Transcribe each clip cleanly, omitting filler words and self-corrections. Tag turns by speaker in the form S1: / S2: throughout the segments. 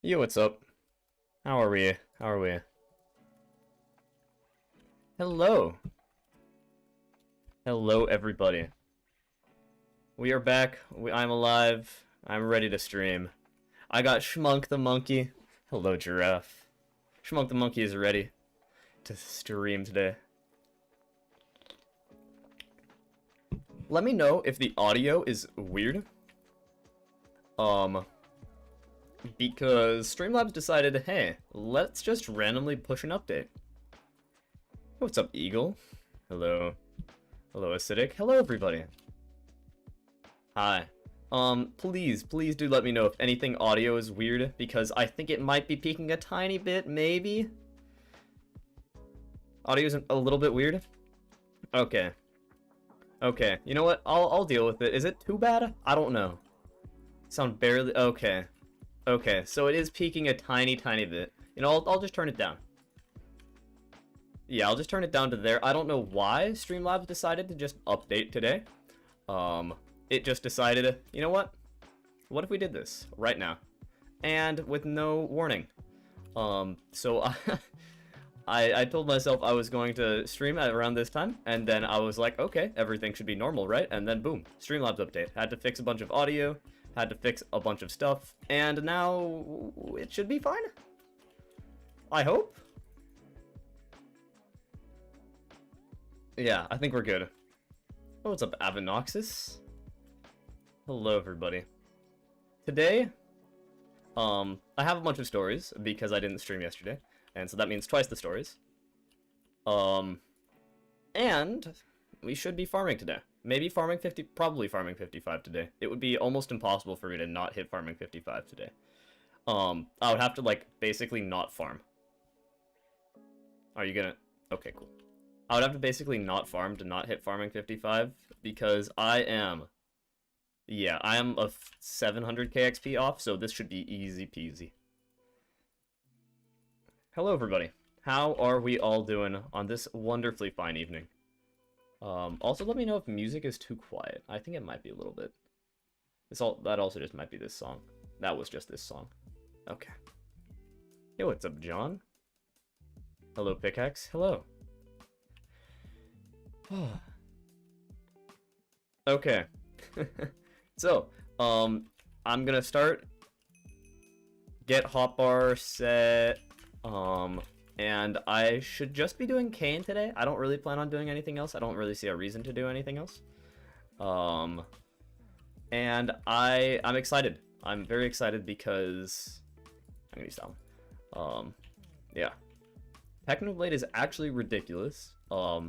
S1: Yo, what's up? How are we? How are we? Hello! Hello, everybody. We are back. I'm alive. I'm ready to stream. I got Schmunk the Monkey. Hello, Giraffe. Schmunk the Monkey is ready to stream today. Let me know if the audio is weird. Because Streamlabs decided, hey, let's just randomly push an update. What's up, Eagle? Hello. Hello, Acidic. Hello, everybody. Hi. Please do let me know if anything audio is weird, because I think it might be peaking a tiny bit, maybe? Audio's a little bit weird? Okay. Okay, you know what? I'll deal with it. Is it too bad? I don't know. Sound barely... Okay. Okay, so it is peaking a tiny bit. You know, I'll just turn it down. Yeah, I'll just turn it down to there. I don't know why Streamlabs decided to just update today. It just decided, you know what? What if we did this right now? And with no warning. So I told myself I was going to stream at around this time, and then I was like, okay, everything should be normal, right? And then boom, Streamlabs update. Had to fix a bunch of audio, had to fix a bunch of stuff, and now it should be fine. I hope. Yeah, I think we're good. Oh, what's up, Avanoxus? Hello, everybody. Today, I have a bunch of stories because I didn't stream yesterday, and so that means twice the stories. And we should be farming today. Maybe farming 50, probably farming 55 today. It would be almost impossible for me to not hit farming 55 today. I would have to, like, basically not farm. Are you gonna... Okay, cool. I would have to basically not farm to not hit farming 55, because I am... Yeah, I am a 700k XP off, so this should be easy peasy. Hello, everybody. How are we all doing on this wonderfully fine evening? Also, let me know if music is too quiet. I think it might be a little bit. That also just might be this song. That was just this song. Okay. Hey, what's up, John? Hello, Pickaxe. Hello. Okay. So, I'm gonna start. Get hotbar set. And I should just be doing Kane today. I don't really plan on doing anything else. I don't really see a reason to do anything else. And I'm excited. I'm very excited because I'm gonna stop. Yeah. Technoblade is actually ridiculous. I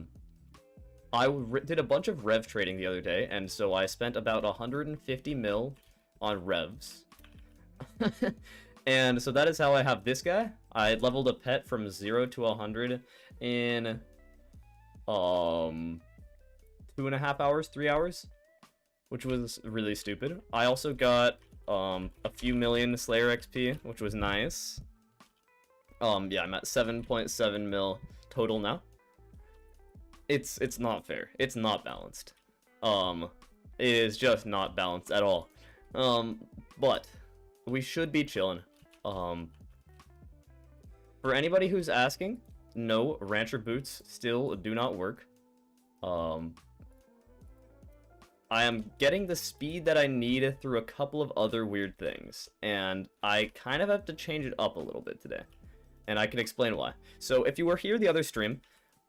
S1: did a bunch of rev trading the other day, and so I spent about 150 mil on revs. And so that is how I have this guy. I leveled a pet from 0 to 100 in 2.5 hours, 3 hours, which was really stupid. I also got a few million Slayer XP, which was nice. Yeah, I'm at 7.7 mil total now. It's not fair. It's not balanced. It is just not balanced at all. But we should be chilling. For anybody who's asking, no, Rancher boots still do not work. I am getting the speed that I need through a couple of other weird things, and I kind of have to change it up a little bit today, and I can explain why. So if you were here the other stream,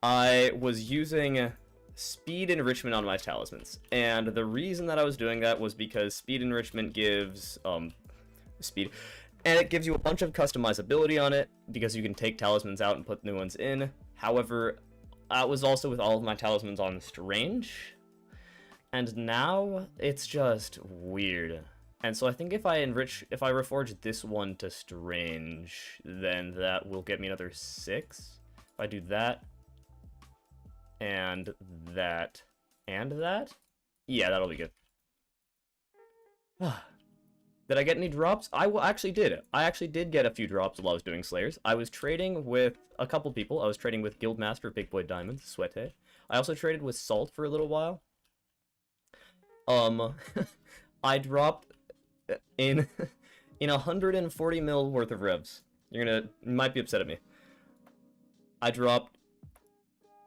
S1: I was using speed enrichment on my talismans, and the reason that I was doing that was because speed enrichment gives speed, and it gives you a bunch of customizability on it because you can take talismans out and put new ones in. However, I was also with all of my talismans on strange, and now it's just weird. And so I think if I reforge this one to strange, then that will get me another 6. If I do that and that and that, yeah, that'll be good. Did I get any drops? I actually did. I actually did get a few drops while I was doing Slayers. I was trading with a couple people. I was trading with Guildmaster, Big Boy Diamonds, Sweate. I also traded with Salt for a little while. I dropped in In 140 mil worth of revs. You might be upset at me. I dropped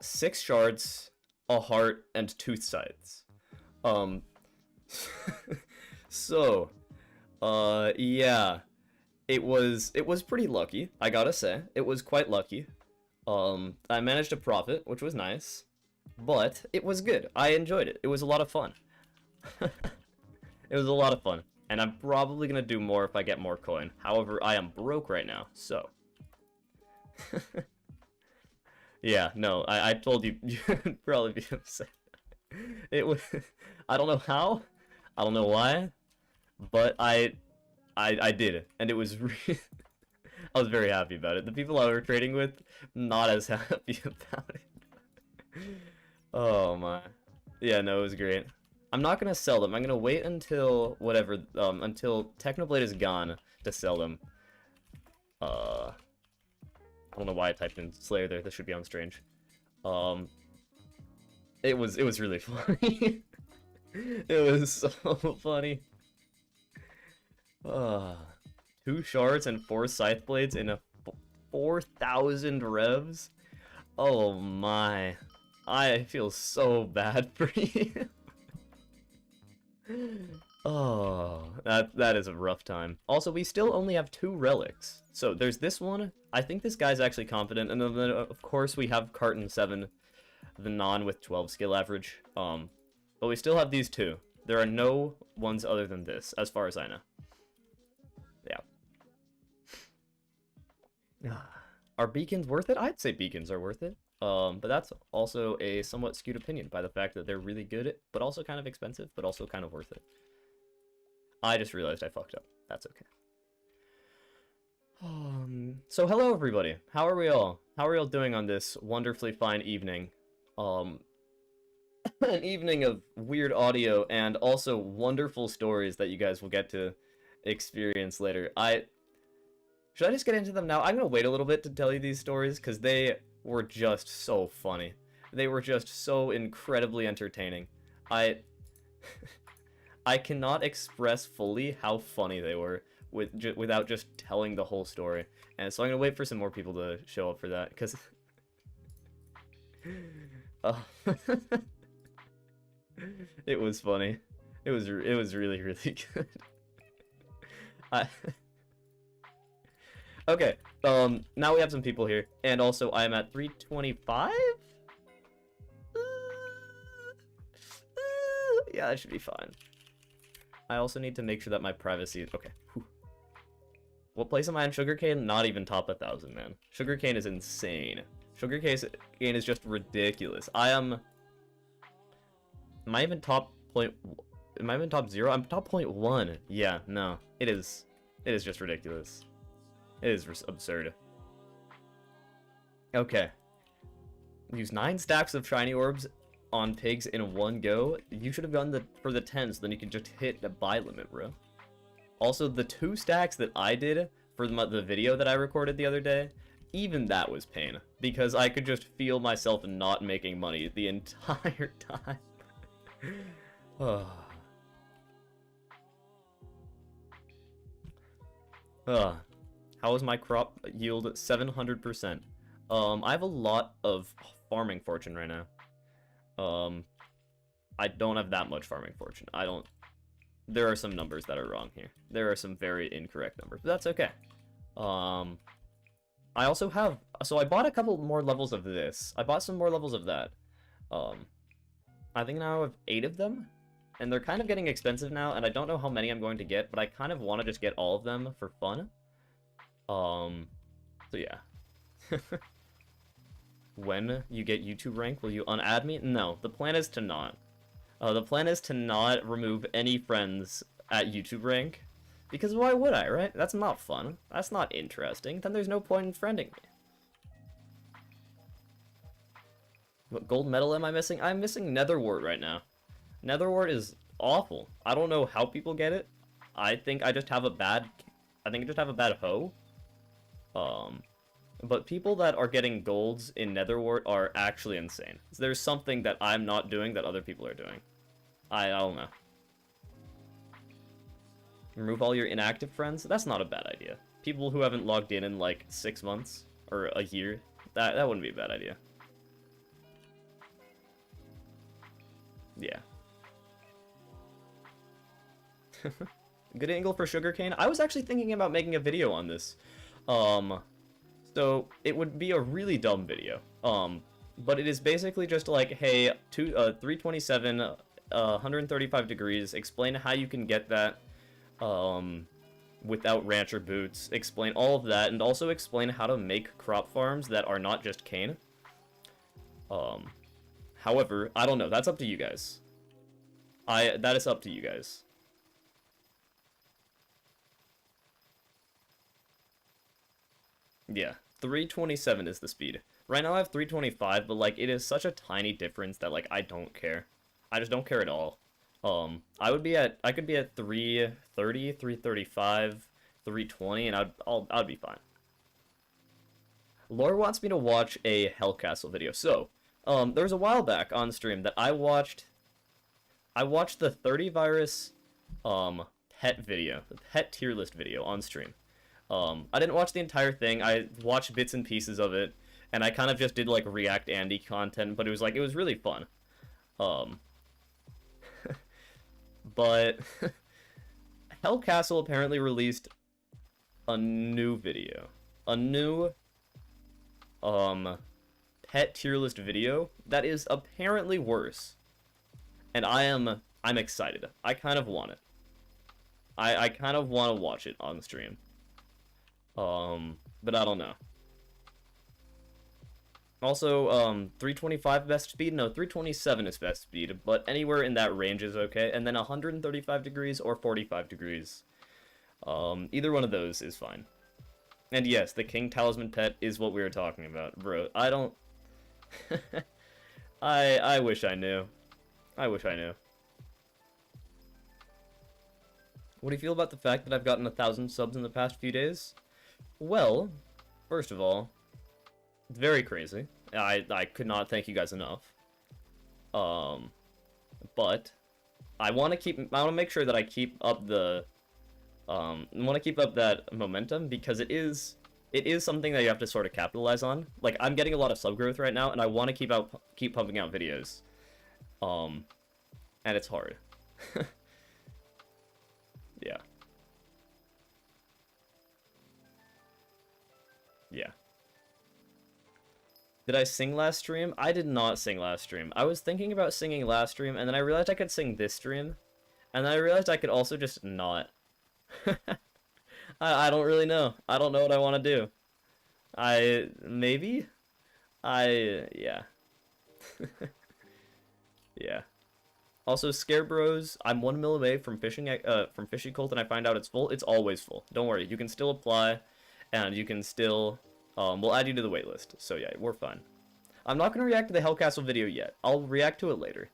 S1: 6 shards, a heart, and tooth scythes. So, yeah. It was pretty lucky, I gotta say. It was quite lucky. I managed to profit, which was nice. But it was good. I enjoyed it. It was a lot of fun. It was a lot of fun. And I'm probably gonna do more if I get more coin. However, I am broke right now, so. Yeah, no, I told you, you'd probably be upset. It was, I don't know how, I don't know why, but I did it, and it was really, I was very happy about it. The people I were trading with, not as happy about it. Oh my. Yeah, no, it was great. I'm not gonna sell them. I'm gonna wait until whatever, until Technoblade is gone to sell them. I don't know why I typed in Slayer there. This should be on Strange. It was really funny. It was so funny. 2 shards and 4 scythe blades in a 4,000 revs. Oh my. I feel so bad for you. Oh, that is a rough time. Also, we still only have 2 relics. So there's this one. I think this guy's actually confident, and then of course we have Carton 7, the non with 12 skill average. But we still have these 2. There are no ones other than this, as far as I know. Yeah. Are beacons worth it? I'd say beacons are worth it. But that's also a somewhat skewed opinion by the fact that they're really good, but also kind of expensive, but also kind of worth it. I just realized I fucked up. That's okay. So hello everybody. How are we all? How are we all doing on this wonderfully fine evening? An evening of weird audio and also wonderful stories that you guys will get to experience later. Should I just get into them now? I'm gonna wait a little bit to tell you these stories because they were just so funny. They were just so incredibly entertaining. I cannot express fully how funny they were without just telling the whole story. And so I'm gonna wait for some more people to show up for that because it was funny. It was really really good. Okay, now we have some people here, and also I am at 325? Yeah, that should be fine. I also need to make sure that my privacy is... Okay. Whew. What place am I in Sugarcane? Not even top 1,000, man. Sugarcane is insane. Sugarcane is just ridiculous. Am I even top point... Am I even top 0? I'm top 0.1. Yeah, no. It is just ridiculous. It is absurd. Okay. Use 9 stacks of shiny orbs on pigs in one go. You should have gone for the 10, so then you can just hit the buy limit, bro. Also, the 2 stacks that I did for the video that I recorded the other day, even that was pain. Because I could just feel myself not making money the entire time. How is my crop yield? 700%. I have a lot of farming fortune right now. I don't have that much farming fortune. There are some numbers that are wrong here. There are some very incorrect numbers, but that's okay. I also have, so I bought a couple more levels of this. I bought some more levels of that. I think now I have 8 of them, and they're kind of getting expensive now, and I don't know how many I'm going to get, but I kind of want to just get all of them for fun. So yeah. When you get YouTube rank, will you unadd me? No, the plan is to not. The plan is to not remove any friends at YouTube rank. Because why would I, right? That's not fun. That's not interesting. Then there's no point in friending me. What gold medal am I missing? I'm missing Netherwart right now. Netherwart is awful. I don't know how people get it. I think I just have a bad hoe. But people that are getting golds in Netherwart are actually insane. There's something that I'm not doing that other people are doing. I don't know. Remove all your inactive friends. That's not a bad idea. People who haven't logged in like 6 months or a year, that wouldn't be a bad idea. Yeah. Good angle for sugarcane. I was actually thinking about making a video on this. So it would be a really dumb video. But it is basically just like, hey, 327, 135 degrees. Explain how you can get that, without rancher boots. Explain all of that, and also explain how to make crop farms that are not just cane. However, I don't know. That's up to you guys. That is up to you guys. Yeah, 327 is the speed. Right now I have 325, but like it is such a tiny difference that like I don't care. I just don't care at all. I could be at 330, 335, 320, and I'd be fine. Laura wants me to watch a Hellcastle video. So, there was a while back on stream that I watched the 30 virus pet video, the pet tier list video on stream. I didn't watch the entire thing. I watched bits and pieces of it, and I kind of just did like React Andy content, but it was really fun. But Hellcastle apparently released a new video, a new pet tier list video that is apparently worse, and I'm excited. I kind of want it. I kind of want to watch it on the stream. But I don't know. Also, 325 best speed? No, 327 is best speed, but anywhere in that range is okay. And then 135 degrees or 45 degrees. Either one of those is fine. And yes, the King Talisman pet is what we were talking about. Bro, I don't... I wish I knew. I wish I knew. What do you feel about the fact that I've gotten 1,000 subs in the past few days? Well, first of all, it's very crazy. I could not thank you guys enough. But I want to make sure that I keep up the want to keep up that momentum, because it is something that you have to sort of capitalize on. Like, I'm getting a lot of sub growth right now, and I want to keep pumping out videos. And it's hard. Yeah. Yeah. Did I sing last stream? I did not sing last stream. I was thinking about singing last stream, and then I realized I could sing this stream. And then I realized I could also just not. I don't really know. I don't know what I want to do. Maybe? Yeah. Yeah. Also, Scare Bros, I'm 1 mil away from Fishy Cult, and I find out it's full. It's always full. Don't worry, you can still apply, and you can still, we'll add you to the waitlist. So yeah, we're fine. I'm not going to react to the Hellcastle video yet. I'll react to it later.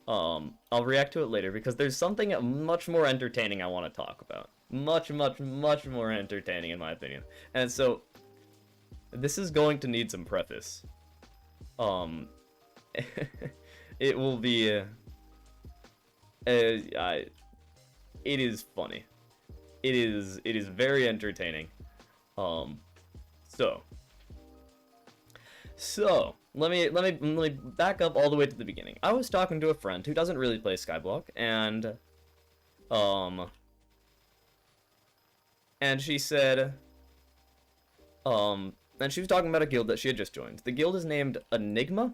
S1: I'll react to it later, because there's something much more entertaining I want to talk about. Much more entertaining, in my opinion. And so, this is going to need some preface. It will be... it is funny. It is very entertaining. So let me back up all the way to the beginning. I was talking to a friend who doesn't really play Skyblock, and she said, and she was talking about a guild that she had just joined. The guild is named Enigma.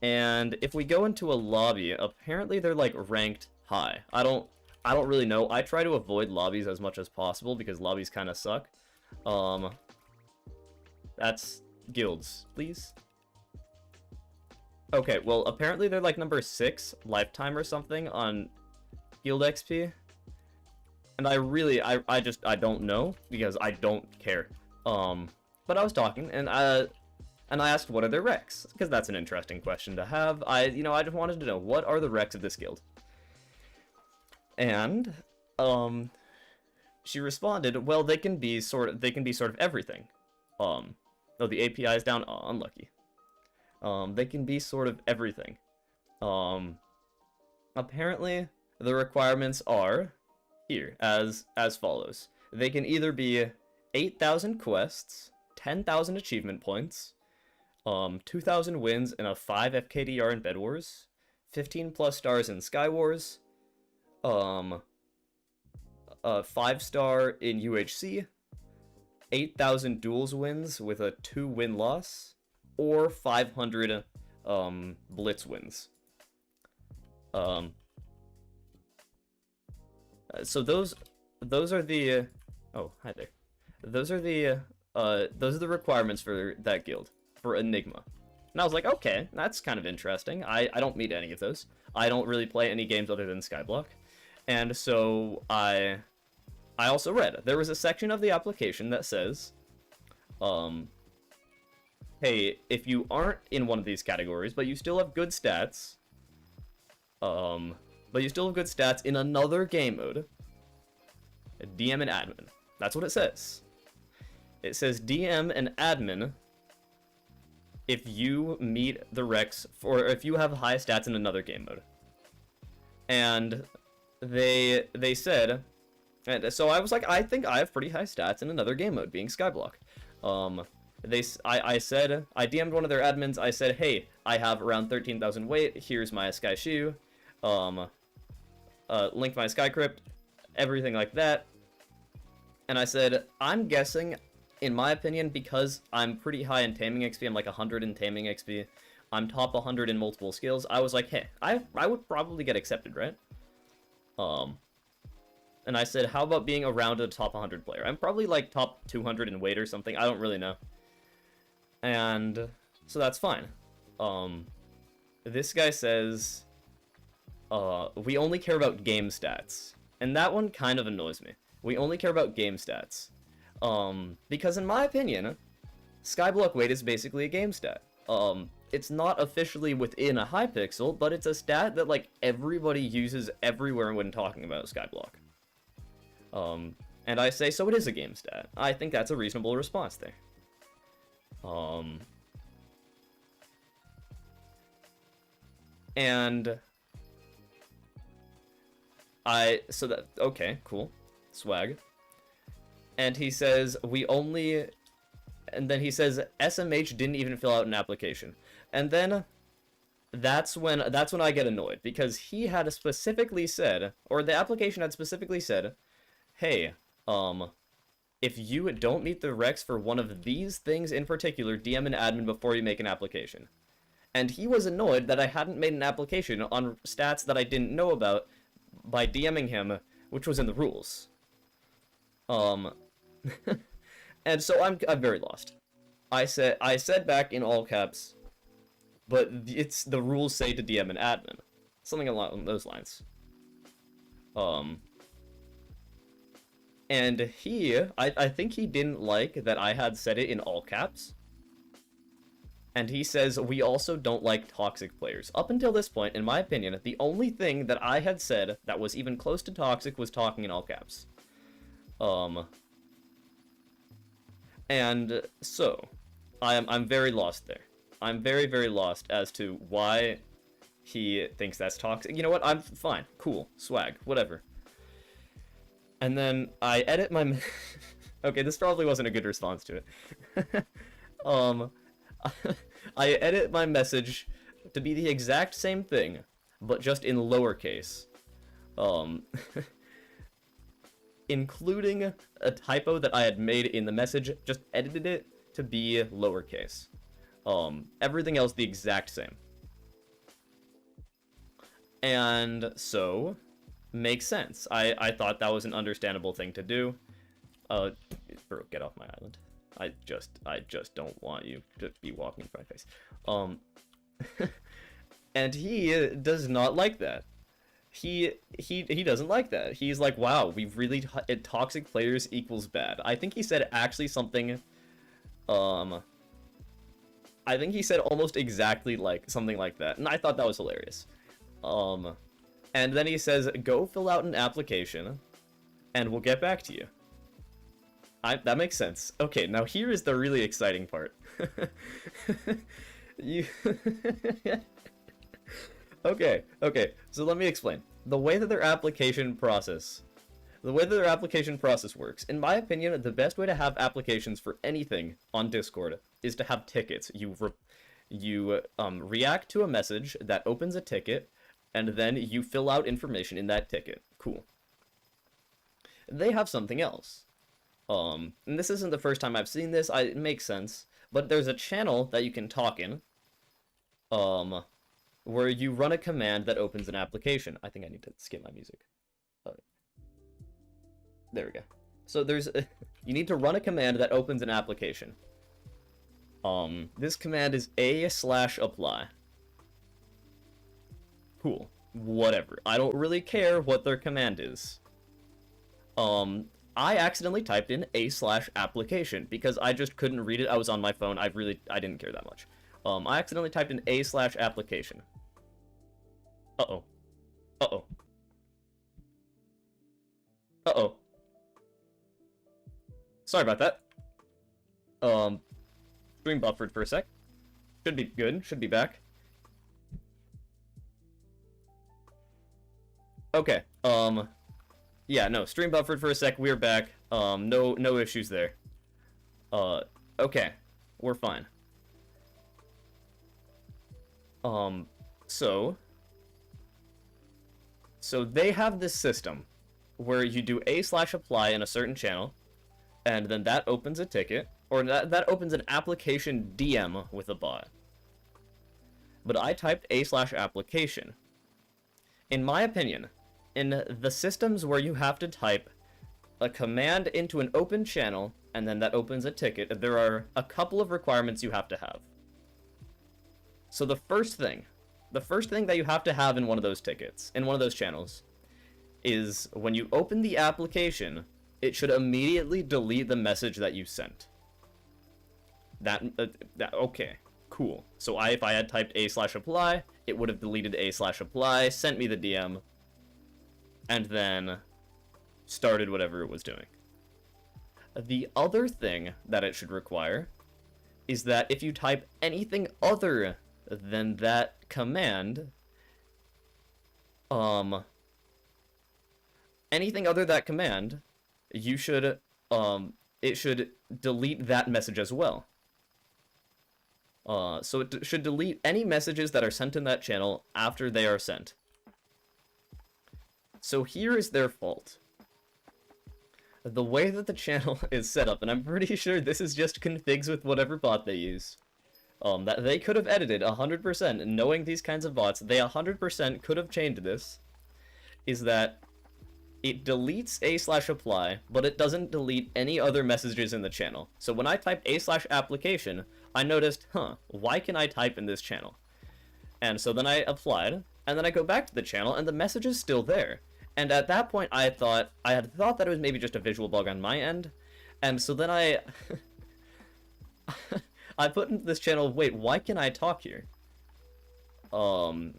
S1: And if we go into a lobby, apparently they're like ranked high. I don't really know. I try to avoid lobbies as much as possible because lobbies kind of suck. That's guilds, please. Okay, well, apparently they're like number 6 lifetime or something on guild XP. And I don't know, because I don't care. But I was talking, and I asked, what are their recs? Because that's an interesting question to have. I just wanted to know, what are the recs of this guild? And, she responded, well, they can be sort of everything. Oh, the API is down. Oh, unlucky. They can be sort of everything. apparently the requirements are here as follows. They can either be 8,000 quests, 10,000 achievement points, 2,000 wins and a 5 FKDR in Bed Wars, 15 plus stars in Sky Wars, a 5-star in UHC, 8,000 duels wins with a 2-win loss, or 500 blitz wins. So those are the oh, hi there. Those are the requirements for that guild for Enigma. And I was like, okay, that's kind of interesting. I don't meet any of those. I don't really play any games other than Skyblock. And so I also read there was a section of the application that says hey, if you aren't in one of these categories, but you still have good stats, in another game mode, DM and admin. That's what it says. It says DM and admin if you meet the recs for if you have high stats in another game mode. And they said, and so I was like, I think I have pretty high stats in another game mode, being Skyblock. I said, I DM'd one of their admins, I said, hey, I have around 13,000 weight, here's my Sky Shoe, link my Sky Crypt, everything like that. And I said, I'm guessing, in my opinion, because I'm pretty high in Taming XP, I'm like 100 in Taming XP, I'm top 100 in multiple skills, I was like, hey, I would probably get accepted, right? And I said, how about being around a top 100 player? I'm probably like top 200 in weight or something, I don't really know. And so that's fine. This guy says, we only care about game stats. And that one kind of annoys me. We only care about game stats. Because in my opinion, Skyblock weight is basically a game stat. It's not officially within a Hypixel, but it's a stat that like everybody uses everywhere when talking about Skyblock. And I say, so it is a game stat. I think that's a reasonable response there. And okay, cool. Swag. And he says, and then he says, SMH didn't even fill out an application. And then that's when I get annoyed, because he had specifically said, or the application had specifically said, hey, if you don't meet the recs for one of these things in particular, DM an admin before you make an application. And he was annoyed that I hadn't made an application on stats that I didn't know about by DMing him, which was in the rules. And so I'm very lost. I said back in all caps, but it's the rules say to DM an admin. Something along those lines. And I think he didn't like that I had said it in all caps. And he says, we also don't like toxic players. Up until this point, in my opinion, the only thing that I had said that was even close to toxic was talking in all caps. And so, I'm very lost there. I'm very, very lost as to why he thinks that's toxic. You know what? I'm fine. Cool. Swag. Whatever. And then I edit my... Okay, this probably wasn't a good response to it. I edit my message to be the exact same thing, but just in lowercase. Including a typo that I had made in the message, just edited it to be lowercase. Everything else the exact same. And so, makes sense. I thought that was an understandable thing to do. Bro, get off my island. I just don't want you to be walking in my face. And he does not like that. He doesn't like that. He's like, wow, we've really toxic players equals bad. I think he said actually something, I think he said almost exactly like something like that, and I thought that was hilarious. And then he says, go fill out an application, and we'll get back to you. That makes sense. Okay, now here is the really exciting part. Okay, so let me explain. The way that their application process works, in my opinion, the best way to have applications for anything on Discord is to have tickets. You react to a message that opens a ticket, and then you fill out information in that ticket. Cool. They have something else. And this isn't the first time I've seen this. It makes sense. But there's a channel that you can talk in, where you run a command that opens an application. I think I need to skip my music. There we go. So you need to run a command that opens an application. This command is a/apply. Cool. Whatever. I don't really care what their command is. I accidentally typed in a/application because I just couldn't read it. I was on my phone. I didn't care that much. I accidentally typed in a/application. Uh-oh. Uh-oh. Uh-oh. Sorry about that. Stream buffered for a sec. Should be good. Should be back. Okay. Yeah, no, stream buffered for a sec. We're back. No issues there. Okay. We're fine. So they have this system where you do a/apply in a certain channel, and then that opens a ticket, or that opens an application DM with a bot. But I typed a/application. In my opinion, in the systems where you have to type a command into an open channel, and then that opens a ticket, there are a couple of requirements you have to have. So the first thing that you have to have in one of those tickets, in one of those channels, is when you open the application, it should immediately delete the message that you sent. Okay, cool. So if I had typed a/apply, it would have deleted a/apply, sent me the DM, and then started whatever it was doing. The other thing that it should require is that if you type anything other than that command, anything other than that command, you should, it should delete that message as well. So it should delete any messages that are sent in that channel after they are sent. So here is their fault. The way that the channel is set up, and I'm pretty sure this is just configs with whatever bot they use, that they could have edited 100%, knowing these kinds of bots, they 100% could have changed this, is that it deletes a/apply, but it doesn't delete any other messages in the channel. So when I typed a/application, I noticed, why can I type in this channel? And so then I applied, and then I go back to the channel, and the message is still there. And at that point, I had thought that it was maybe just a visual bug on my end, and so then I I put into this channel, wait, why can I talk here? And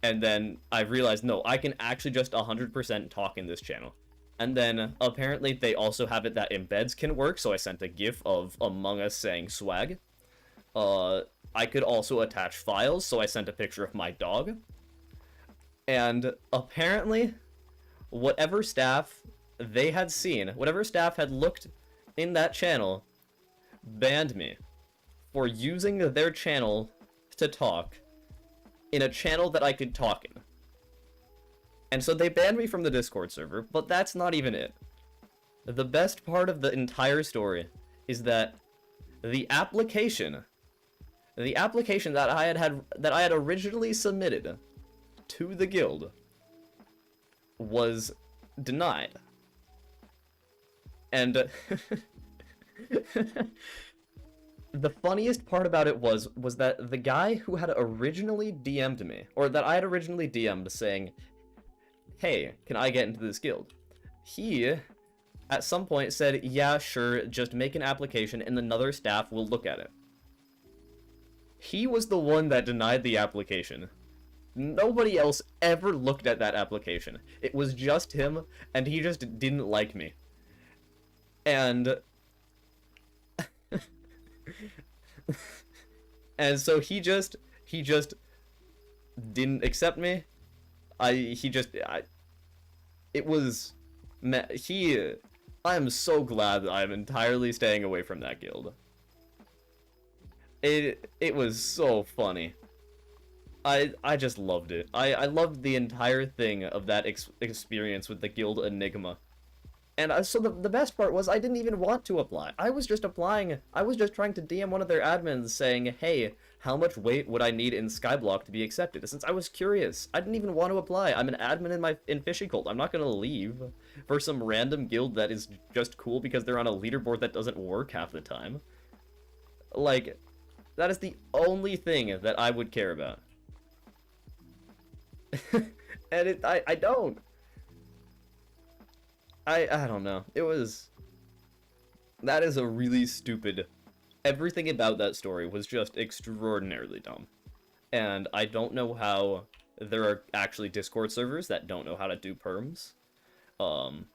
S1: then I realized, no, I can actually just 100% talk in this channel. And then apparently they also have it that embeds can work, so I sent a GIF of Among Us saying swag. I could also attach files, so I sent a picture of my dog. And apparently, whatever staff they had seen, whatever staff had looked in that channel, banned me for using their channel to talk in a channel that I could talk in. And so they banned me from the Discord server, but that's not even it. The best part of the entire story is that the application that I had originally submitted to the guild was denied. And the funniest part about it was that the guy who had originally DM'd me, or that I had originally DM'd saying, hey, can I get into this guild? He, at some point, said, yeah, sure, just make an application and another staff will look at it. He was the one that denied the application. Nobody else ever looked at that application. It was just him, and he just didn't like me. And and so he just didn't accept me. It was, I am so glad that I'm entirely staying away from that guild. It was so funny. I just loved it. I loved the entire thing of that experience with the guild Enigma. And so the best part was I didn't even want to apply. I was just applying. I was just trying to DM one of their admins saying, hey, how much weight would I need in Skyblock to be accepted? Since I was curious. I didn't even want to apply. I'm an admin in Fishy Cult. I'm not going to leave for some random guild that is just cool because they're on a leaderboard that doesn't work half the time. Like, that is the only thing that I would care about. And I don't. I don't know. That is a really stupid, everything about that story was just extraordinarily dumb. And I don't know how there are actually Discord servers that don't know how to do perms.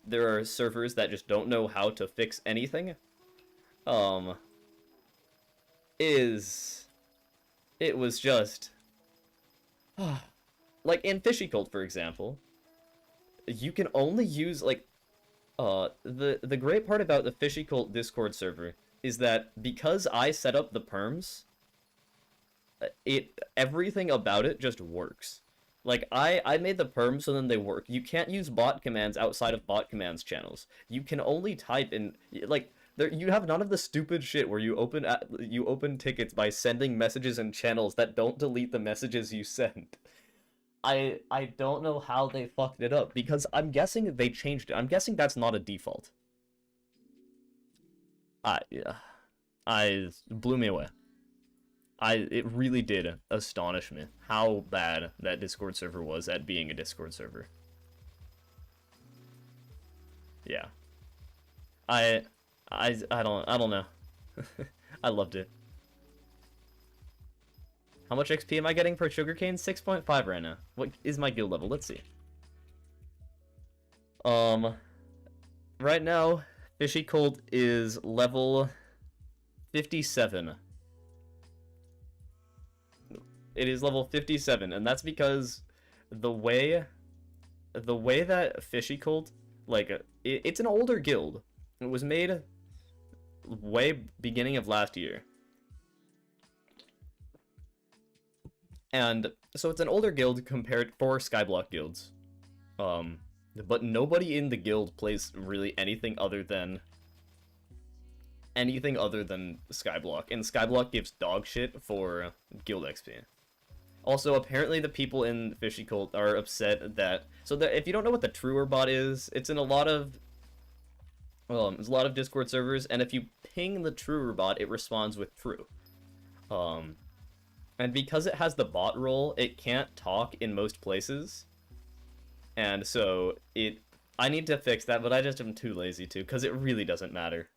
S1: There are servers that just don't know how to fix anything. It was just, like in Fishy Cult, for example, you can only use, like, the great part about the Fishy Cult Discord server is that because I set up the perms, everything about it just works. Like, I made the perms so then they work. You can't use bot commands outside of bot commands channels. You can only type in, like, you have none of the stupid shit where you open tickets by sending messages in channels that don't delete the messages you send. I don't know how they fucked it up, because I'm guessing they changed it. I'm guessing that's not a default. Yeah. It blew me away. It really did astonish me how bad that Discord server was at being a Discord server. Yeah. I don't know. I loved it. How much XP am I getting per sugarcane? 6.5 right now. What is my guild level? Let's see. Right now, Fishy Cult is level 57. It is level 57, and that's because the way that Fishy Cult, like, it's an older guild. It was made way beginning of last year. And so it's an older guild compared for Skyblock guilds. But nobody in the guild plays really anything other than Skyblock, and Skyblock gives dog shit for guild XP. Also, apparently the people in Fishy Cult are upset that if you don't know what the Truer bot is, it's in a lot of Discord servers, and if you ping the Truer bot, it responds with true. And because it has the bot role, it can't talk in most places. And so I need to fix that, but I just am too lazy to, because it really doesn't matter.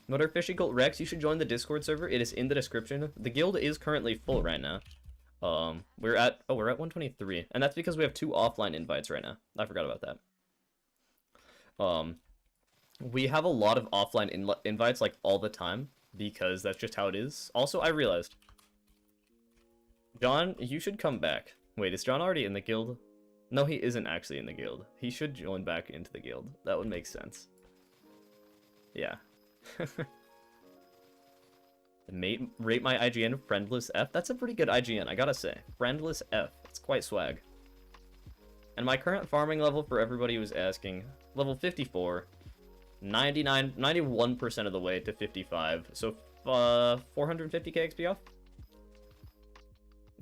S1: What are Fishy Cult Rex? You should join the Discord server. It is in the description. The guild is currently full right now. We're at 123, and that's because we have 2 offline invites right now. I forgot about that. We have a lot of offline invites, like, all the time, because that's just how it is. Also, I realized, John, you should come back. Wait, is John already in the guild? No, he isn't actually in the guild. He should join back into the guild. That would make sense. Yeah. Rate my IGN Friendless F. That's a pretty good IGN, I gotta say. Friendless F. It's quite swag. And my current farming level, for everybody who's asking, level 54. 91% of the way to 55. So, 450k XP off?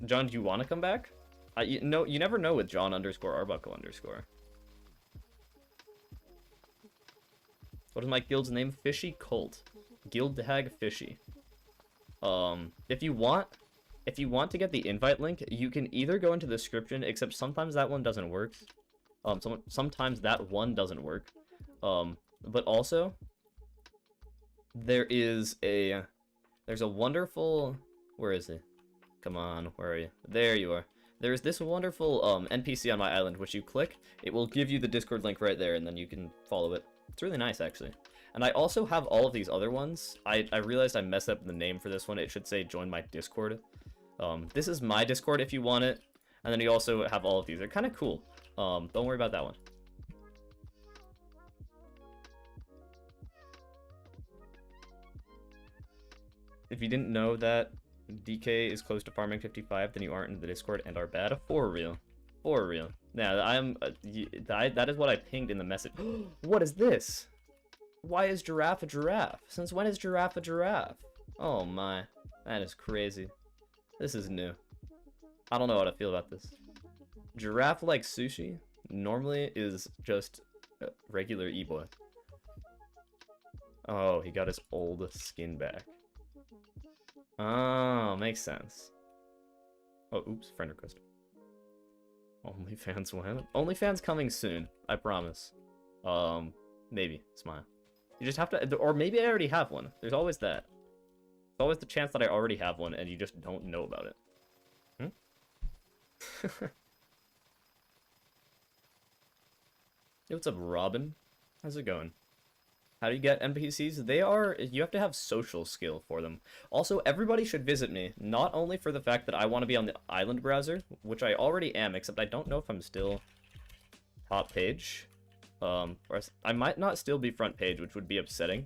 S1: John, do you want to come back? You never know with John _Arbuckle_. What is my guild's name? Fishy Cult. Guild tag Fishy. If you want to get the invite link, you can either go into the description, except sometimes that one doesn't work. Sometimes that one doesn't work. But also, there's a wonderful, where is it? Come on, where are you? There you are. There's this wonderful NPC on my island, which you click, it will give you the Discord link right there, and then you can follow it. It's really nice, actually. And I also have all of these other ones. I realized I messed up the name for this one. It should say join my Discord. This is my Discord if you want it. And then you also have all of these. They're kind of cool. Don't worry about that one. If you didn't know that DK is close to farming 55, then you aren't in the Discord and are bad. For real. For real. Yeah, that is what I pinged in the message. What is this? Why is giraffe a giraffe? Since when is giraffe a giraffe? Oh my. That is crazy. This is new. I don't know how to feel about this. Giraffe like sushi normally is just a regular e-boy. Oh, he got his old skin back. Oh, makes sense. Oh, oops, friend request. OnlyFans when? OnlyFans coming soon, I promise. Maybe, smile. You just have to, or maybe I already have one. There's always that. There's always the chance that I already have one and you just don't know about it. Hey, what's up, Robin? How's it going? How do you get NPCs? You have to have social skill for them. Also, everybody should visit me, not only for the fact that I want to be on the island browser, which I already am, except I don't know if I'm still top page. Or I might not still be front page, which would be upsetting.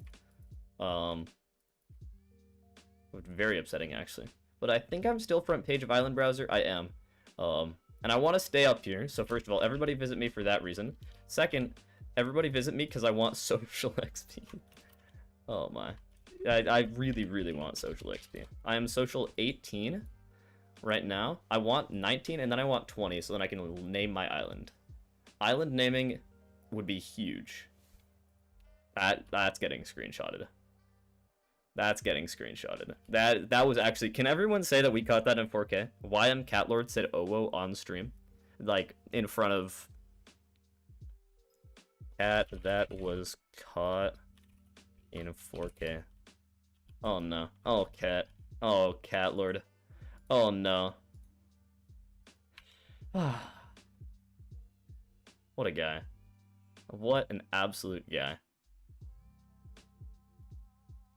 S1: Very upsetting, actually. But I think I'm still front page of island browser. I am. And I want to stay up here, so first of all, everybody visit me for that reason. Second, everybody visit me because I want social XP. Oh my. I really, really want social XP. I am social 18 right now. I want 19, and then I want 20, so then I can name my island. Island naming would be huge. That's getting screenshotted. That's getting screenshotted. That was actually... Can everyone say that we caught that in 4K? YM Catlord said "Owo" on stream. Like, in front of... Cat that was caught in 4K. Oh no. Oh, Cat. Oh, Catlord. Oh no. What a guy. What an absolute guy.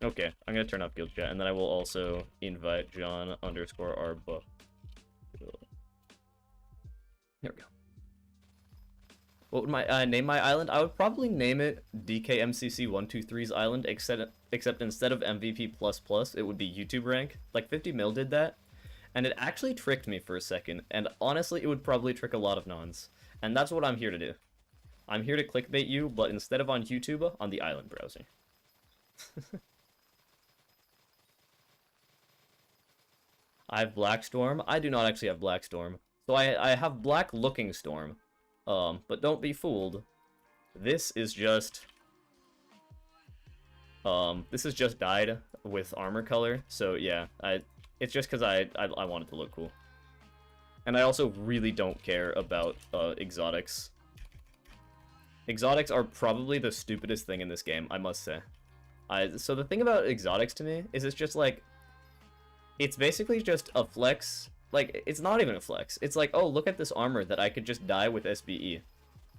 S1: Okay, I'm gonna turn off guild chat, and then I will also invite John_our book. There we go. What would my name my island? I would probably name it DKMCC123's island, except instead of MVP++, it would be YouTube rank. Like 50 mil did that, and it actually tricked me for a second, and honestly, it would probably trick a lot of nons. And that's what I'm here to do. I'm here to clickbait you, but instead of on YouTube, on the island browser. I have Black Storm. I do not actually have Black Storm. So I have Black Looking Storm. But don't be fooled. This is just dyed with armor color. So yeah, it's just because I want it to look cool. And I also really don't care about exotics. Exotics are probably the stupidest thing in this game, I must say. So the thing about exotics to me is it's just like, it's basically just a flex. Like, it's not even a flex. It's like, oh, look at this armor that I could just dye with SBE.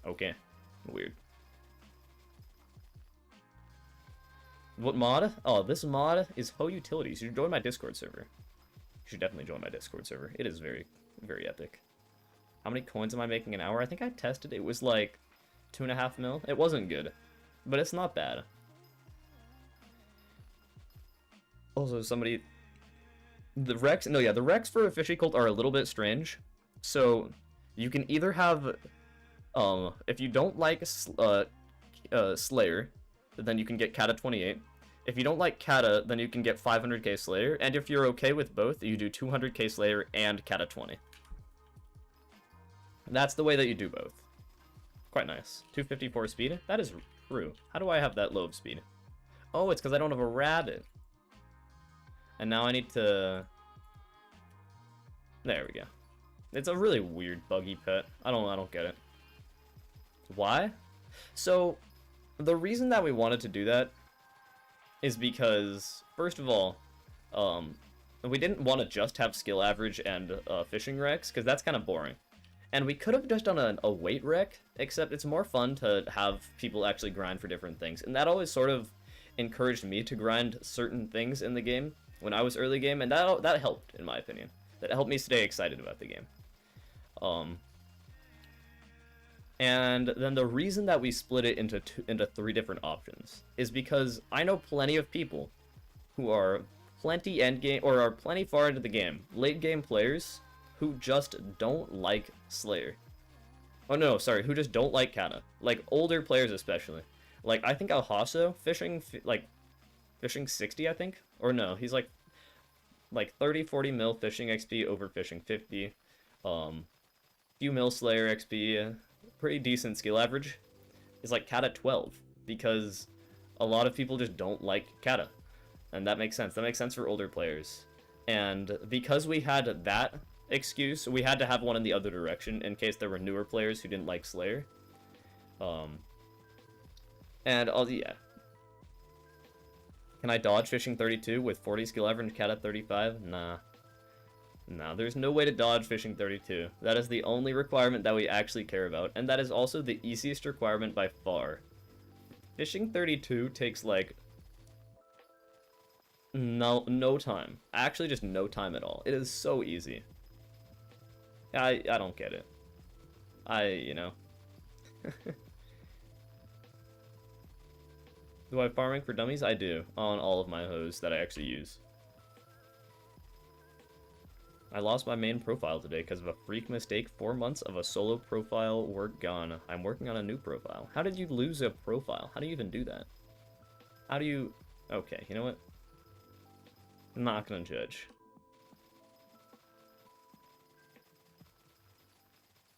S1: Okay. Weird. What mod? Oh, this mod is Ho Utilities. You should join my Discord server. You should definitely join my Discord server. It is very, very epic. How many coins am I making an hour? I think I tested. It was like 2.5 mil. It wasn't good, but it's not bad. Also, somebody... The Rex... No, yeah, the Rex for a Fishy Cult are a little bit strange. So, you can either have... if you don't like Slayer, then you can get Kata 28. If you don't like Kata, then you can get 500k Slayer. And if you're okay with both, you do 200k Slayer and Kata 20. That's the way that you do both. Quite nice. 254 speed? That is true. How do I have that low of speed? Oh, it's because I don't have a rabbit. And now I need to... There we go. It's a really weird buggy pet. I don't get it. Why? So, the reason that we wanted to do that is because, first of all, we didn't want to just have skill average and fishing wrecks, because that's kind of boring. And we could have just done a weight wreck, except it's more fun to have people actually grind for different things. And that always sort of encouraged me to grind certain things in the game when I was early game, and that helped, in my opinion. that help me stay excited about the game. And then the reason that we split it into 3 different options is because I know plenty of people who are plenty endgame or are plenty far into the game, late game players who just don't like Slayer. Oh no, sorry, who just don't like Kata. Like older players especially. Like I think Alhasso fishing 60, I think, or no, he's like 30-40 mil fishing XP over fishing 50. Few mil Slayer XP, pretty decent skill average. Is like Kata 12 because a lot of people just don't like Kata. And that makes sense. That makes sense for older players. And because we had that excuse, we had to have one in the other direction in case there were newer players who didn't like Slayer. Yeah. Can I dodge fishing 32 with 40 skill average Kata 35? Nah. No, there's no way to dodge fishing 32. That is the only requirement that we actually care about, and that is also the easiest requirement by far. Fishing 32 takes like no time. Actually, just no time at all. It is so easy. I don't get it. you know. Do I have farming for dummies? I do, on all of my hoes that I actually use. I lost my main profile today because of a freak mistake. 4 months of a solo profile work gone. I'm working on a new profile. How did you lose a profile? How do you even do that? How do you... Okay, you know what? I'm not gonna judge.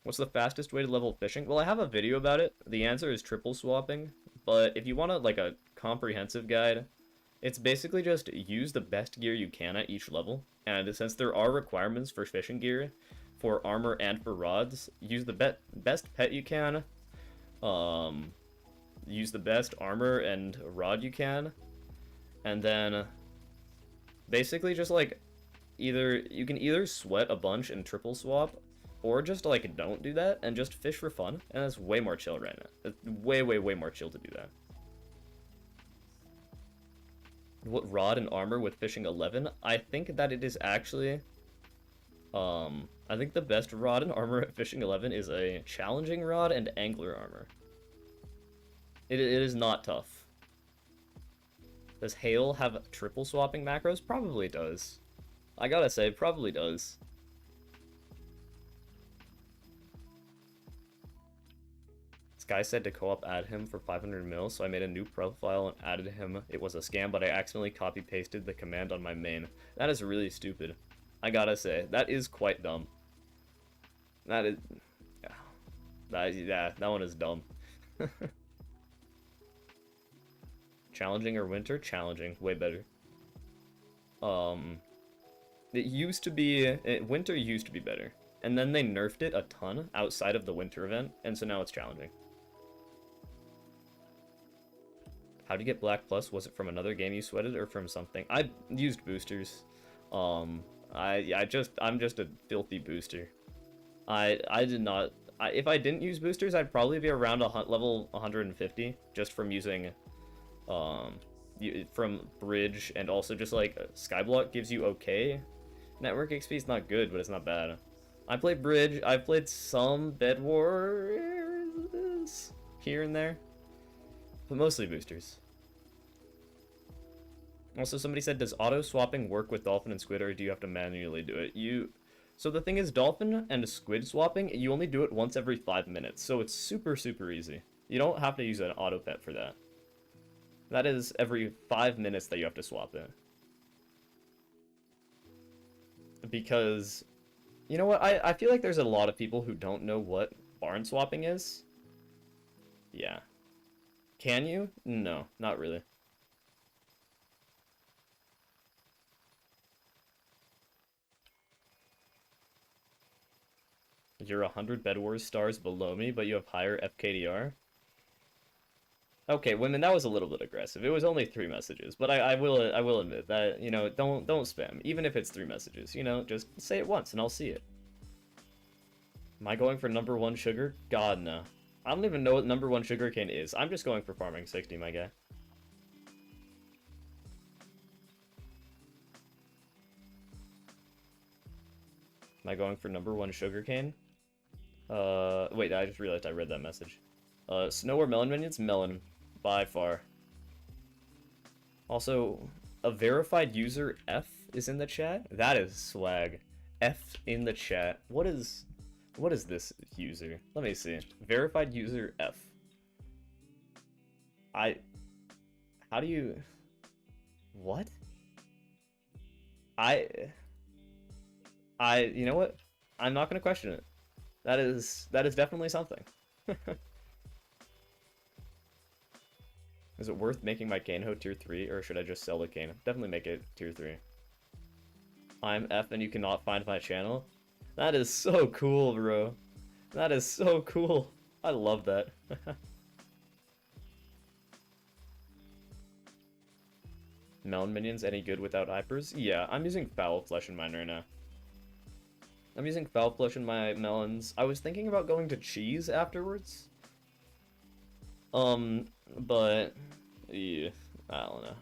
S1: What's the fastest way to level fishing? Well, I have a video about it. The answer is triple swapping. But if you want like a comprehensive guide, it's basically just use the best gear you can at each level. And since there are requirements for fishing gear, for armor and for rods, use the best pet you can. Use the best armor and rod you can. And then basically just like you can either sweat a bunch and triple swap, or just like don't do that and just fish for fun. And that's way more chill right now. It's way more chill to do that. What rod and armor with fishing 11? I think that it is actually I think the best rod and armor at fishing 11 is a challenging rod and angler armor. It is not tough. Does hail have triple swapping macros? Probably does. I gotta say, probably does. This guy said to co-op add him for 500 mil, so I made a new profile and added him. It was a scam, but I accidentally copy-pasted the command on my main. That is really stupid. I gotta say, that is quite dumb. That is... Yeah, that one is dumb. Challenging or winter? Challenging. Way better. It used to be... winter used to be better. And then they nerfed it a ton outside of the winter event, and so now it's challenging. How to get Black Plus? Was it from another game you sweated or from something? I used boosters. I'm just a filthy booster. I did not... if I didn't use boosters, I'd probably be around level 150 just from using... from Bridge, and also just like Skyblock gives you okay network XP. It's not good, but it's not bad. I play Bridge. I've played some Bed Wars here and there, but mostly boosters. Also, somebody said, does auto swapping work with Dolphin and Squid, or do you have to manually do it? So the thing is, Dolphin and Squid swapping, you only do it once every 5 minutes, so it's super easy. You don't have to use an auto pet for that. That is every 5 minutes that you have to swap it. Because, you know what, I feel like there's a lot of people who don't know what barn swapping is. Yeah. Can you? No, not really. You're 100 Bed Wars stars below me, but you have higher FKDR? Okay, women, that was a little bit aggressive. It was only 3 messages, but I will admit that, you know, don't spam, even if it's 3 messages, you know, just say it once and I'll see it. Am I going for #1 sugar? God, no. I don't even know what #1 sugarcane is. I'm just going for farming 60, my guy. Am I going for #1 sugarcane? Wait, I just realized I read that message. Snow or melon minions? Melon, by far. Also, a verified user F is in the chat? That is swag. F in the chat. What is this user? Let me see. Verified user F. How do you... What? You know what? I'm not gonna question it. That is definitely something. Is it worth making my Kaneho tier 3, or should I just sell the Kane? Definitely make it tier 3. I'm F and you cannot find my channel? That is so cool, bro. That is so cool. I love that. Melon minions any good without hypers? Yeah, I'm using Foul Flesh in mine right now. I'm using Foul Flesh in my melons. I was thinking about going to cheese afterwards. But yeah, I don't know.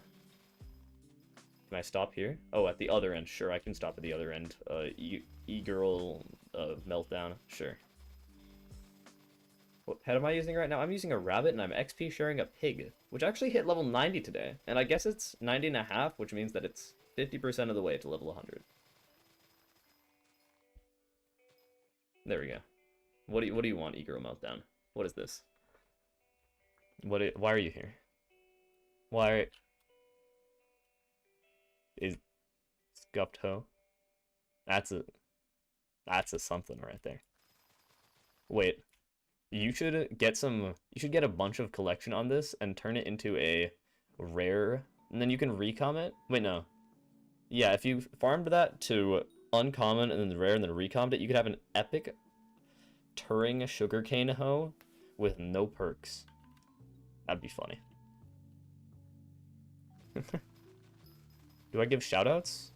S1: Can I stop here? Oh, at the other end. Sure, I can stop at the other end. E-girl meltdown. Sure. What pet am I using right now? I'm using a rabbit and I'm XP sharing a pig, which actually hit level 90 today. And I guess it's 90.5, which means that it's 50% of the way to level 100. There we go. What do you want, E-girl meltdown? What is this? Why are you here? Why is scuffed hoe? That's a something right there. Wait, you should get a bunch of collection on this and turn it into a rare, and then you can recom it. Wait, no. Yeah, if you farmed that to uncommon and then rare and then recommed it, you could have an epic Turing sugarcane hoe with no perks. That'd be funny. Do I give shoutouts?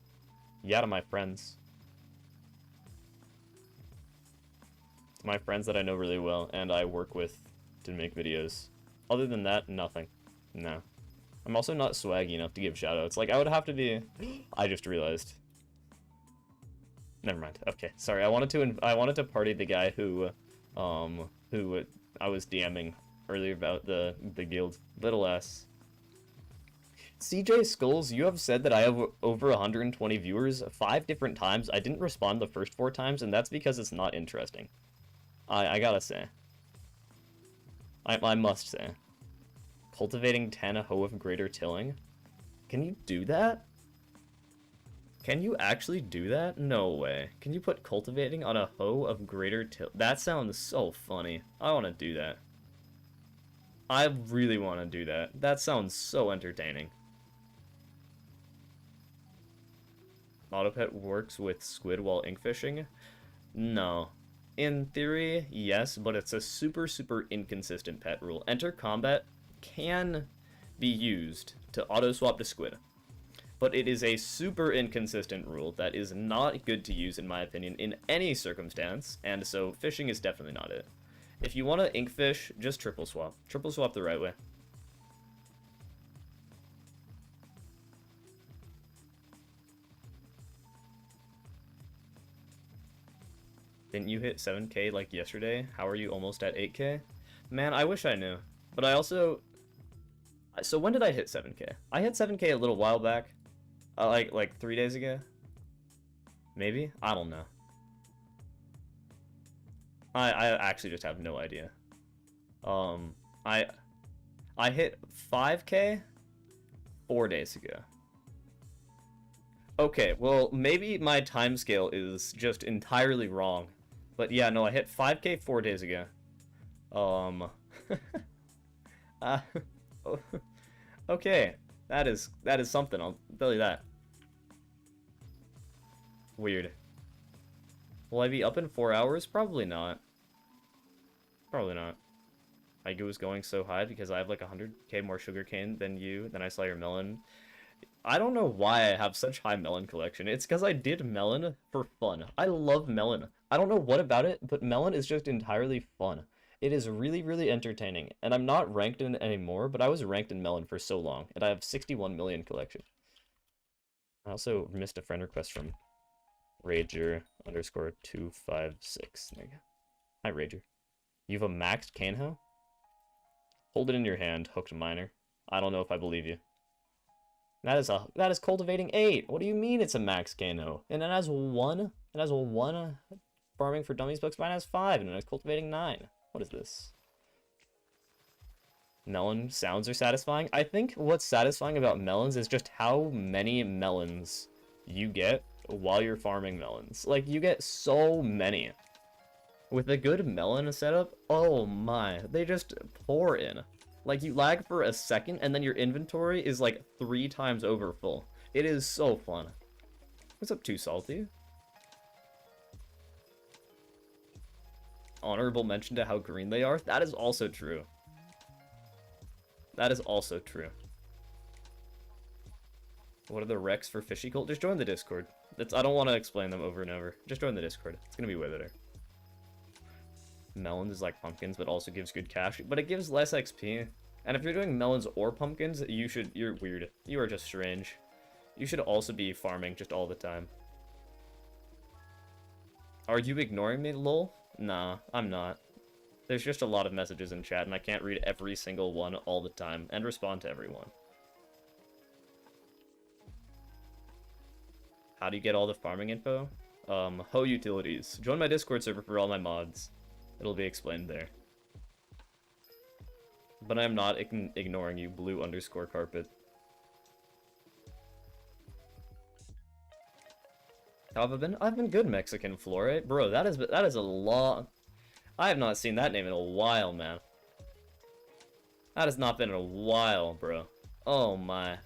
S1: Yeah, to my friends. To my friends that I know really well and I work with to make videos. Other than that, nothing. No. I'm also not swaggy enough to give shoutouts. Like, I would have to be... I just realized. Never mind. Okay, sorry. I wanted to party the guy who I was DMing earlier about the guild. Little S. CJ Skulls, you have said that I have over 120 viewers 5 different times. I didn't respond the first 4 times, and that's because it's not interesting. I gotta say. I must say. Cultivating 10 a hoe of greater tilling? Can you do that? Can you actually do that? No way. Can you put cultivating on a hoe of greater till? That sounds so funny. I want to do that. I really want to do that. That sounds so entertaining. Autopet works with squid while ink fishing? No. In theory, yes, but it's a super inconsistent pet rule. Enter combat can be used to auto-swap to squid. But it is a super inconsistent rule that is not good to use, in my opinion, in any circumstance, and so fishing is definitely not it. If you want to ink fish, just triple swap. Triple swap the right way. Didn't you hit 7k like yesterday? How are you almost at 8k? Man, I wish I knew. But I also... So when did I hit 7k? I hit 7k a little while back. Like 3 days ago? Maybe? I don't know. I actually just have no idea. I hit 5k 4 days ago. Okay, well, maybe my timescale is just entirely wrong. But yeah, no, I hit 5k 4 days ago. Okay, that is something, I'll tell you that. Weird. Will I be up in 4 hours? Probably not. Probably not. Aigu is going so high because I have like 100k more sugarcane than you, then I saw your melon. I don't know why I have such high melon collection. It's because I did melon for fun. I love melon. I don't know what about it, but melon is just entirely fun. It is really entertaining, and I'm not ranked in it anymore, but I was ranked in melon for so long, and I have 61 million collection. I also missed a friend request from Rager underscore 256. There you go. Hi, Rager. You have a maxed Kanho? Hold it in your hand, hooked miner. I don't know if I believe you. That is cultivating 8. What do you mean it's a max Kanho? And it has 1? It has 1 farming for dummies books. Mine has 5, and it has cultivating 9. What is this? Melon sounds are satisfying. I think what's satisfying about melons is just how many melons you get while you're farming melons. Like, you get so many. With a good melon setup, oh my, they just pour in. Like, you lag for a second, and then your inventory is like 3 times over full. It is so fun. What's up, Too Salty? Honorable mention to how green they are. That is also true. That is also true. What are the recs for fishy cult? Just join the Discord. I don't want to explain them over and over. Just join the Discord. It's gonna be way better. Melons is like pumpkins, but also gives good cash. But it gives less XP. And if you're doing melons or pumpkins, you're weird. You are just strange. You should also be farming just all the time. Are you ignoring me, lol? Nah, I'm not. There's just a lot of messages in chat, and I can't read every single one all the time, and respond to everyone. How do you get all the farming info? Ho utilities. Join my Discord server for all my mods. It'll be explained there. But I'm not ignoring you, blue underscore carpet. How have I been? I've been good, Mexican Flore. Bro, that is a long... I have not seen that name in a while, man. That has not been in a while, bro. Oh, my.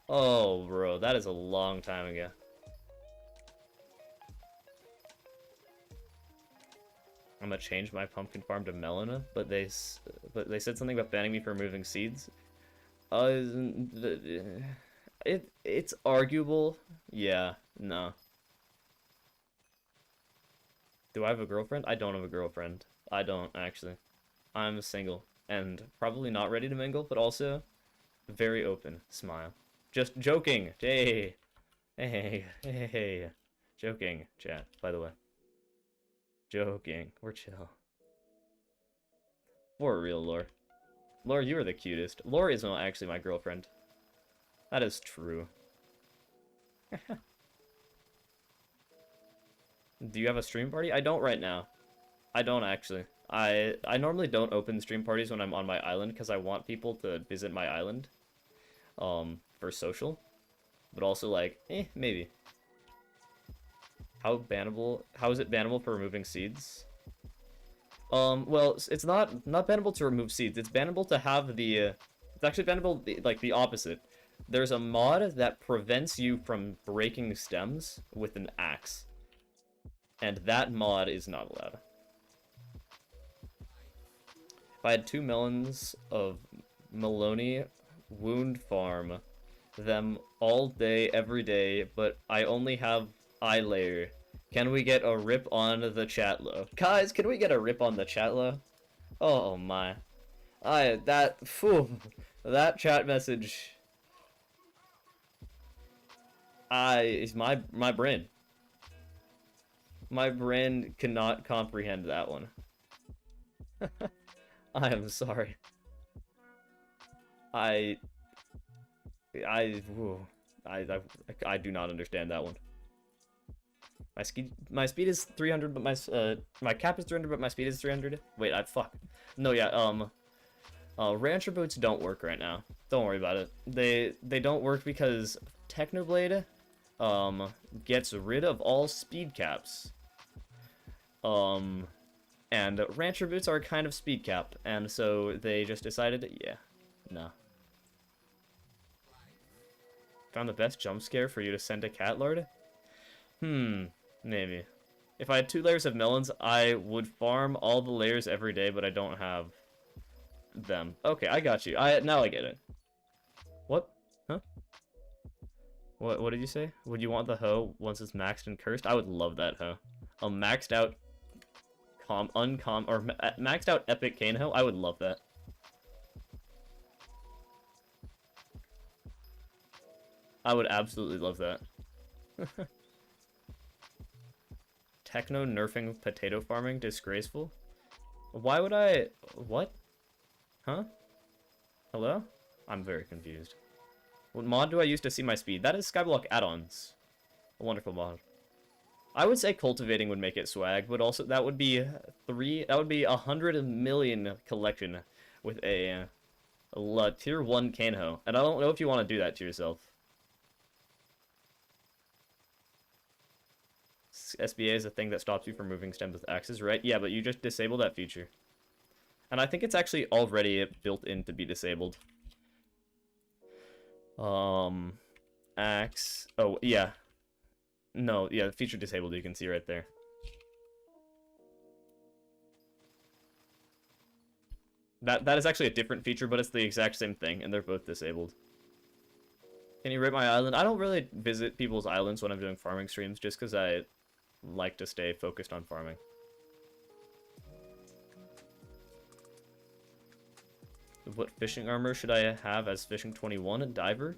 S1: Oh, bro, that is a long time ago. I'm gonna change my pumpkin farm to Melona, but they said something about banning me for removing seeds. It's arguable. Yeah, no. Do I have a girlfriend? I don't have a girlfriend. I don't, actually. I'm single, and probably not ready to mingle, but also very open. Smile. Just joking. Hey. Hey. Hey. Joking, chat, by the way. Joking. We're chill. For real, Lore. Lore, you are the cutest. Lore is not actually my girlfriend. That is true. Do you have a stream party? I don't right now. I don't actually. I normally don't open stream parties when I'm on my island because I want people to visit my island. For social. But also like, maybe. How is it bannable for removing seeds? Well, it's not bannable to remove seeds. It's bannable to have the it's actually bannable like the opposite. There's a mod that prevents you from breaking stems with an axe. And that mod is not allowed. If I had 2 melons of Maloney wound farm them all day, every day, but I only have eye layer. Can we get a rip on the chatlo? Guys, can we get a rip on the chatlo? Oh my. That chat message. Is my brain. My brain cannot comprehend that one. I am sorry. I do not understand that one. My speed is 300, but my cap is 300, but my speed is 300. Wait, fuck. No, yeah, Rancher boots don't work right now. Don't worry about it. They don't work because Technoblade gets rid of all speed caps. And Rancher boots are kind of speed cap, and so they just decided, yeah, no. Found the best jump scare for you to send to Cat Lord? Maybe. If I had 2 layers of melons, I would farm all the layers every day, but I don't have them. Okay, I got you. Now I get it. What? Huh? What did you say? Would you want the hoe once it's maxed and cursed? I would love that hoe. A maxed out maxed out epic cane hoe? I would love that. I would absolutely love that. techno nerfing potato farming disgraceful? Why would I... What? Huh? Hello? I'm very confused. What mod do I use to see my speed? That is Skyblock add-ons. A wonderful mod. I would say cultivating would make it swag, but also that would be 100 million collection with a tier 1 Kanho. And I don't know if you want to do that to yourself. SBA is a thing that stops you from moving stems with axes, right? Yeah, but you just disable that feature. And I think it's actually already built in to be disabled. Axe. Oh, yeah. No, yeah, the feature disabled, you can see right there. That is actually a different feature, but it's the exact same thing, and they're both disabled. Can you rate my island? I don't really visit people's islands when I'm doing farming streams, just because I like to stay focused on farming. What fishing armor should I have as fishing 21? A diver?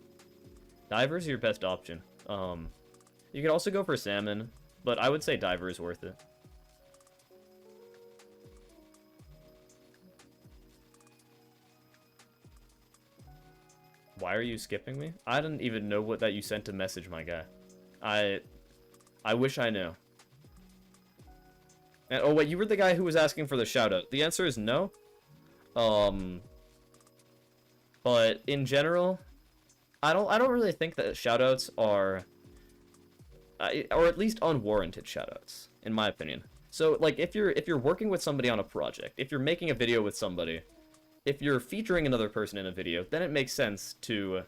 S1: Diver's your best option. You could also go for salmon, but I would say diver is worth it. Why are you skipping me? I didn't even know what that you sent a message, my guy. I wish I knew. And, oh wait, you were the guy who was asking for the shoutout. The answer is no. But in general, I don't really think that shoutouts are, or at least unwarranted shoutouts, in my opinion. So like if you're working with somebody on a project, if you're making a video with somebody, if you're featuring another person in a video, then it makes sense to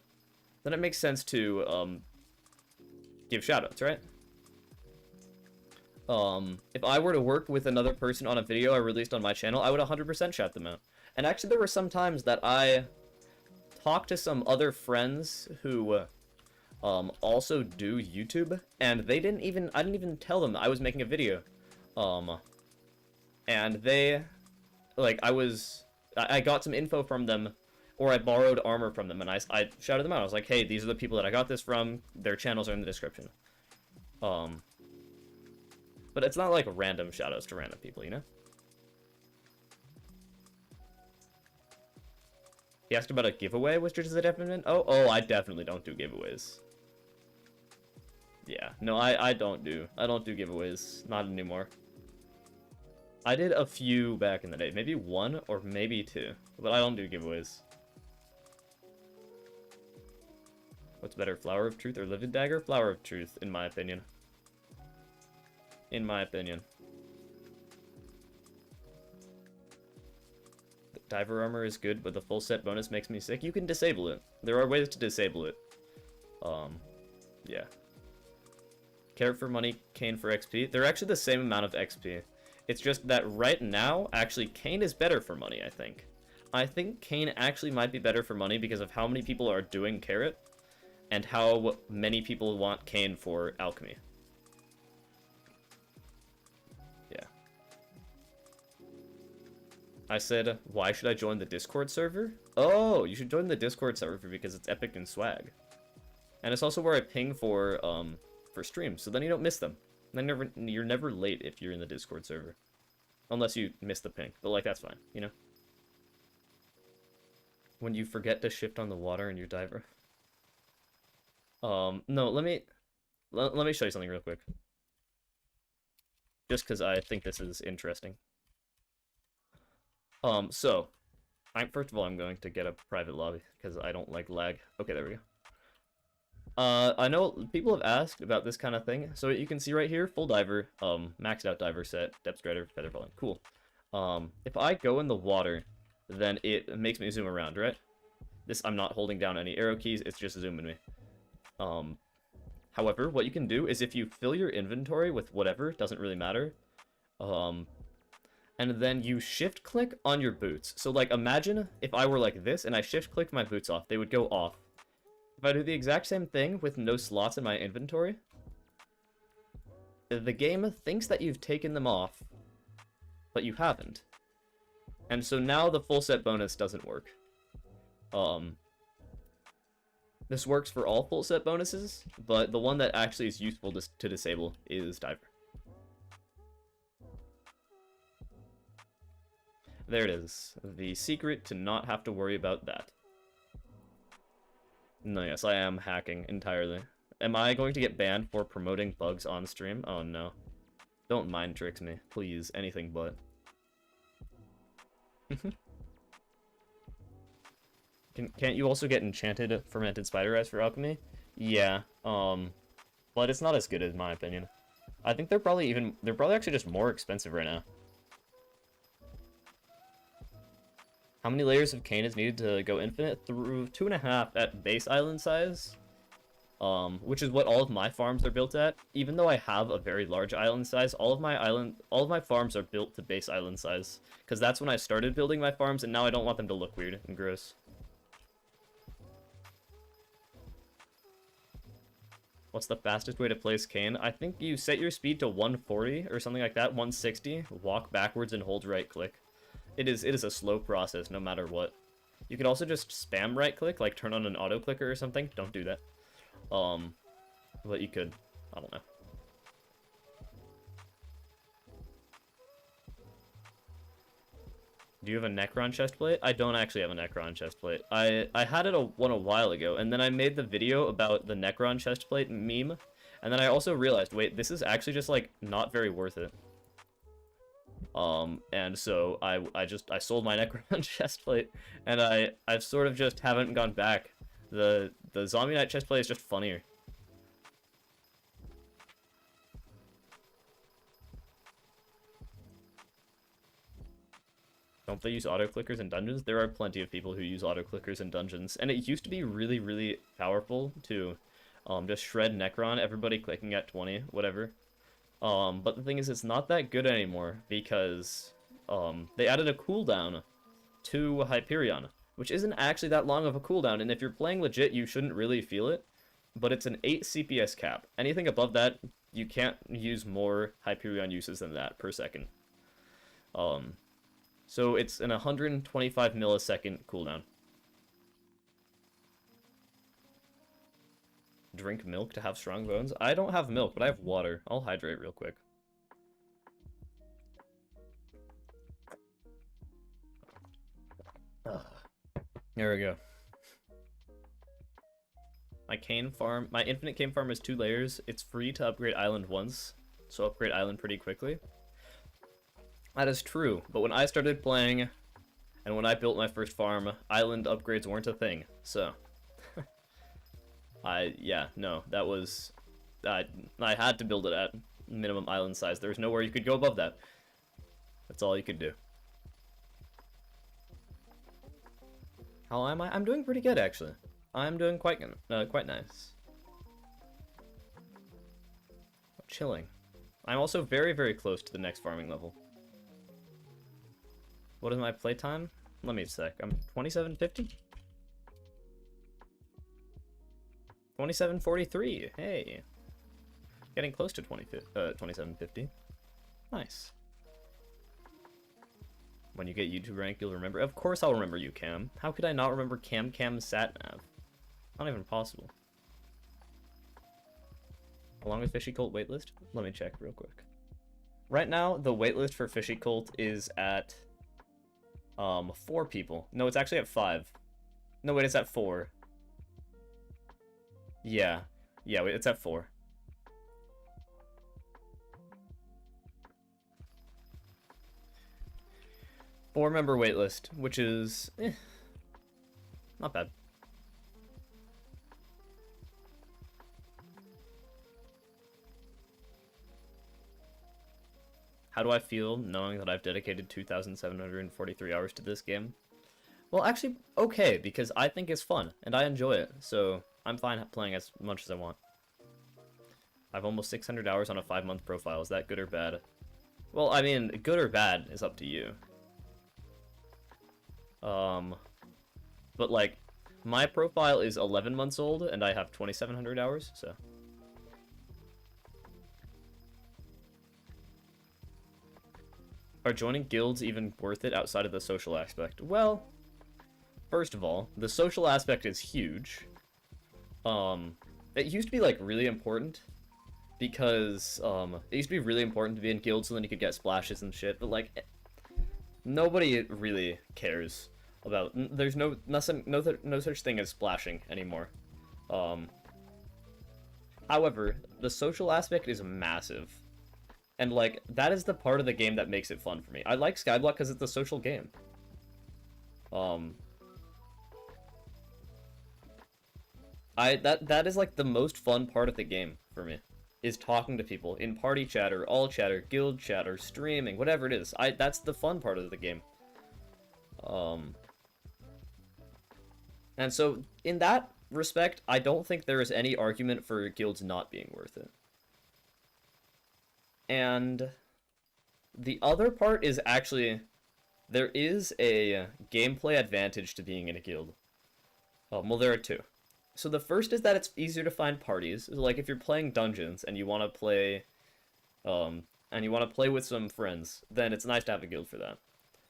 S1: give shoutouts, right? If I were to work with another person on a video I released on my channel, I would 100% shout them out. And actually, there were some times that I talked to some other friends who also do YouTube, and I didn't even tell them I was making a video. And they, like, I got some info from them, or I borrowed armor from them, and I shouted them out. I was like, hey, these are the people that I got this from. Their channels are in the description. But it's not like random shoutouts to random people, you know? He asked about a giveaway, which is a definite. Oh, I definitely don't do giveaways. Yeah, no, I don't do giveaways, not anymore. I did a few back in the day, maybe one or maybe two, but I don't do giveaways. What's better, Flower of Truth or Livid Dagger? Flower of Truth, in my opinion. In my opinion. The diver armor is good, but the full set bonus makes me sick. You can disable it. There are ways to disable it. Yeah. Carrot for money, cane for XP. They're actually the same amount of XP. It's just that right now, actually, cane is better for money, I think. I think cane actually might be better for money because of how many people are doing carrot and how many people want cane for alchemy. Yeah. I said, why should I join the Discord server? Oh, you should join the Discord server because it's epic and swag. And it's also where I ping for streams, so then you don't miss them. Then you're never late if you're in the Discord server. Unless you miss the ping. But, like, that's fine, you know? When you forget to shift on the water in your diver. No, let me show you something real quick. Just because I think this is interesting. So, first of all, I'm going to get a private lobby, because I don't like lag. Okay, there we go. I know people have asked about this kind of thing. So you can see right here, full diver, maxed out diver set, depth strider, feather falling. Cool. If I go in the water, then it makes me zoom around, right? I'm not holding down any arrow keys, it's just zooming me. However, what you can do is if you fill your inventory with whatever, doesn't really matter, and then you shift click on your boots. So like imagine if I were like this and I shift clicked my boots off, they would go off. If I do the exact same thing with no slots in my inventory, the game thinks that you've taken them off, but you haven't. And so now the full set bonus doesn't work. This works for all full set bonuses, but the one that actually is useful to disable is diver. There it is. The secret to not have to worry about that. No, yes, I am hacking entirely. Am I going to get banned for promoting bugs on stream? Oh no. Don't mind tricks me, please. Anything but. Can't you also get enchanted fermented spider eyes for alchemy? Yeah, but it's not as good in my opinion. I think they're probably actually just more expensive right now. How many layers of cane is needed to go infinite? Through 2.5 at base island size. Which is what all of my farms are built at. Even though I have a very large island size, all of my farms are built to base island size. Because that's when I started building my farms, and now I don't want them to look weird and gross. What's the fastest way to place cane? I think you set your speed to 140 or something like that, 160. Walk backwards and hold right click. It is a slow process no matter what. You could also just spam right click, like turn on an auto clicker or something. Don't do that. But you could, I don't know. Do you have a Necron chestplate? I don't actually have a Necron chestplate. I had one a while ago, and then I made the video about the Necron chestplate meme, and then I also realized, wait, this is actually just, like, not very worth it. And so I sold my Necron chestplate, and I've sort of just haven't gone back. The Zombie Knight chestplate is just funnier. Don't they use auto-clickers in dungeons? There are plenty of people who use auto-clickers in dungeons, and it used to be really, really powerful to just shred Necron, everybody clicking at 20, whatever. But the thing is, it's not that good anymore, because they added a cooldown to Hyperion, which isn't actually that long of a cooldown, and if you're playing legit, you shouldn't really feel it, but it's an 8 CPS cap. Anything above that, you can't use more Hyperion uses than that per second. So it's an 125 millisecond cooldown. Drink milk to have strong bones? I don't have milk, but I have water. I'll hydrate real quick. There we go. My infinite cane farm is 2 layers. It's free to upgrade island once, so upgrade island pretty quickly. That is true, but when I started playing, and when I built my first farm, island upgrades weren't a thing, so... that was... I had to build it at minimum island size. There was nowhere you could go above that. That's all you could do. How am I? I'm doing pretty good, actually. I'm doing quite nice. Chilling. I'm also very, very close to the next farming level. What is my playtime? Let me sec. I'm 2750? 2743. Hey. Getting close to 2750. Nice. When you get YouTube rank, you'll remember. Of course I'll remember you, Cam. How could I not remember Cam Satnav? Not even possible. How long is Fishy Cult waitlist? Let me check real quick. Right now, the waitlist for Fishy Cult is at 4 people. No, it's actually at 5. No, wait, it's at 4. Yeah. Yeah, wait, it's at 4. Four-member waitlist, which is not bad. How do I feel knowing that I've dedicated 2,743 hours to this game? Well, actually, okay, because I think it's fun, and I enjoy it, so I'm fine playing as much as I want. I have almost 600 hours on a 5-month profile. Is that good or bad? Well, I mean, good or bad is up to you. But, like, my profile is 11 months old, and I have 2,700 hours, so... Are joining guilds even worth it outside of the social aspect? Well, first of all, the social aspect is huge. It used to be, like, really important, because, it used to be really important to be in guilds so then you could get splashes and shit, but, like, Nobody really cares about. There's no such thing as splashing anymore. However, the social aspect is massive. And, like, that is the part of the game that makes it fun for me. I like Skyblock because it's a social game. That is, like, the most fun part of the game for me. Is talking to people in party chatter, all chatter, guild chatter, streaming, whatever it is. That's the fun part of the game. And so, in that respect, I don't think there is any argument for guilds not being worth it. And the other part is actually, there is a gameplay advantage to being in a guild. Well, there are two. So the first is that it's easier to find parties. Like if you're playing dungeons and you want to play, with some friends, then it's nice to have a guild for that.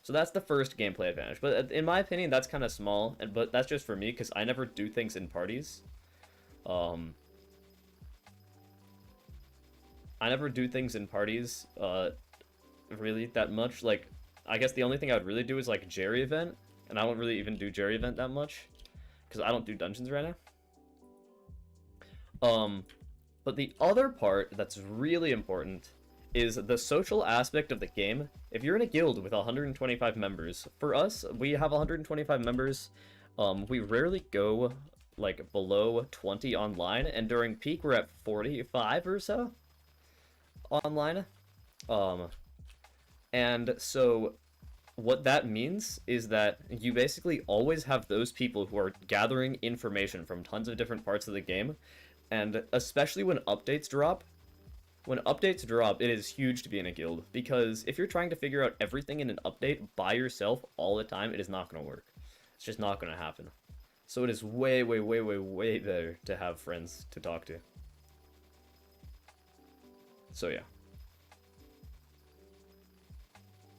S1: So that's the first gameplay advantage. But in my opinion, that's kind of small. But that's just for me because I never do things in parties. I never do things in parties, really that much. Like, I guess the only thing I would really do is like Jerry event, and I don't really even do Jerry event that much because I don't do dungeons right now. But the other part that's really important is the social aspect of the game. If you're in a guild with 125 members, for us, we have 125 members. We rarely go like below 20 online, and during peak we're at 45 or so online. And so what that means is that you basically always have those people who are gathering information from tons of different parts of the game. And especially when updates drop, it is huge to be in a guild, because if you're trying to figure out everything in an update by yourself all the time, it is not going to work. It's just not going to happen. So it is way, way, way, way, way better to have friends to talk to. So yeah.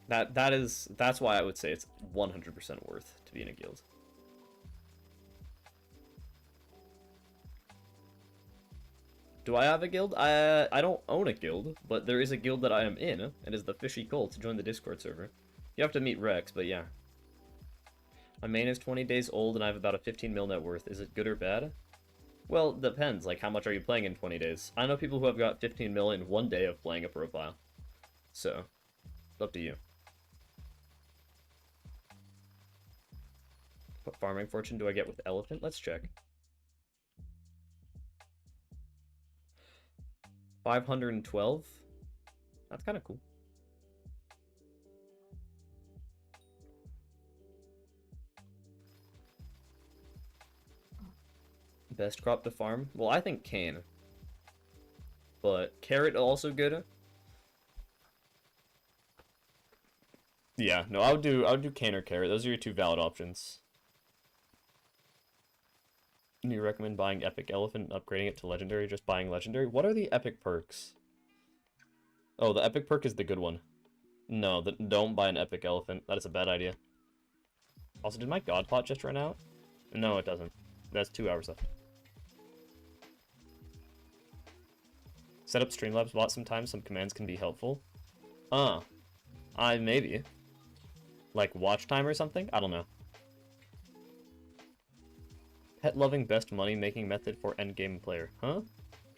S1: That's why I would say it's 100% worth to be in a guild. Do I have a guild? I don't own a guild, but there is a guild that I am in. It is the Fishy Cult. Join the Discord server. You have to meet Rex, but yeah. My main is 20 days old, and I have about a 15 mil net worth. Is it good or bad? Well, it depends. Like, how much are you playing in 20 days? I know people who have got 15 mil in one day of playing a profile. So, it's up to you. What farming fortune do I get with elephant? Let's check. 512? That's kind of cool. Best crop to farm? Well, I think cane. But carrot also good. Yeah, no, I would do cane or carrot. Those are your two valid options. Do you recommend buying Epic Elephant and upgrading it to Legendary, just buying Legendary? What are the Epic perks? Oh, the Epic perk is the good one. No, don't buy an Epic Elephant. That is a bad idea. Also, did my God Pot just run out? No, it doesn't. That's 2 hours left. Set up Streamlabs bot sometimes. Some commands can be helpful. Maybe. Like watch time or something? I don't know. Pet loving best money making method for endgame player. Huh?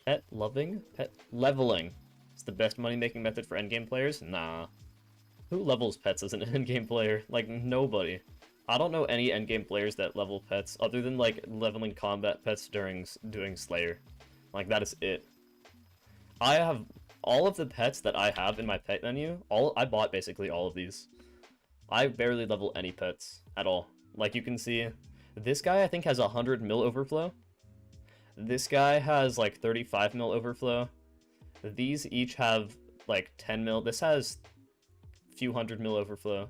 S1: Pet loving? Pet leveling. It's the best money making method for endgame players? Nah. Who levels pets as an endgame player? Like, nobody. I don't know any endgame players that level pets other than, like, leveling combat pets during doing Slayer. Like, that is it. I have all of the pets that I have in my pet menu. I bought basically all of these. I barely level any pets at all. Like, you can see, this guy I think has 100 mil overflow. This guy has like 35 mil overflow. These each have like 10 mil. This has a few hundred mil overflow.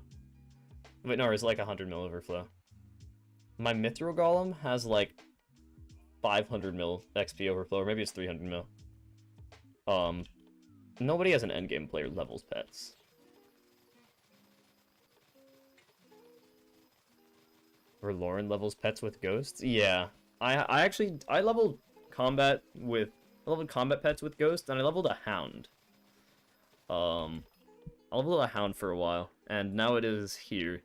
S1: Wait, no, it's like 100 mil overflow. My Mithril Golem has like 500 mil XP overflow, or maybe it's 300 mil. Nobody as an endgame player levels pets. Or Lauren levels pets with ghosts? Yeah. I leveled combat pets with ghosts, and I leveled a hound. I leveled a hound for a while, and now it is here.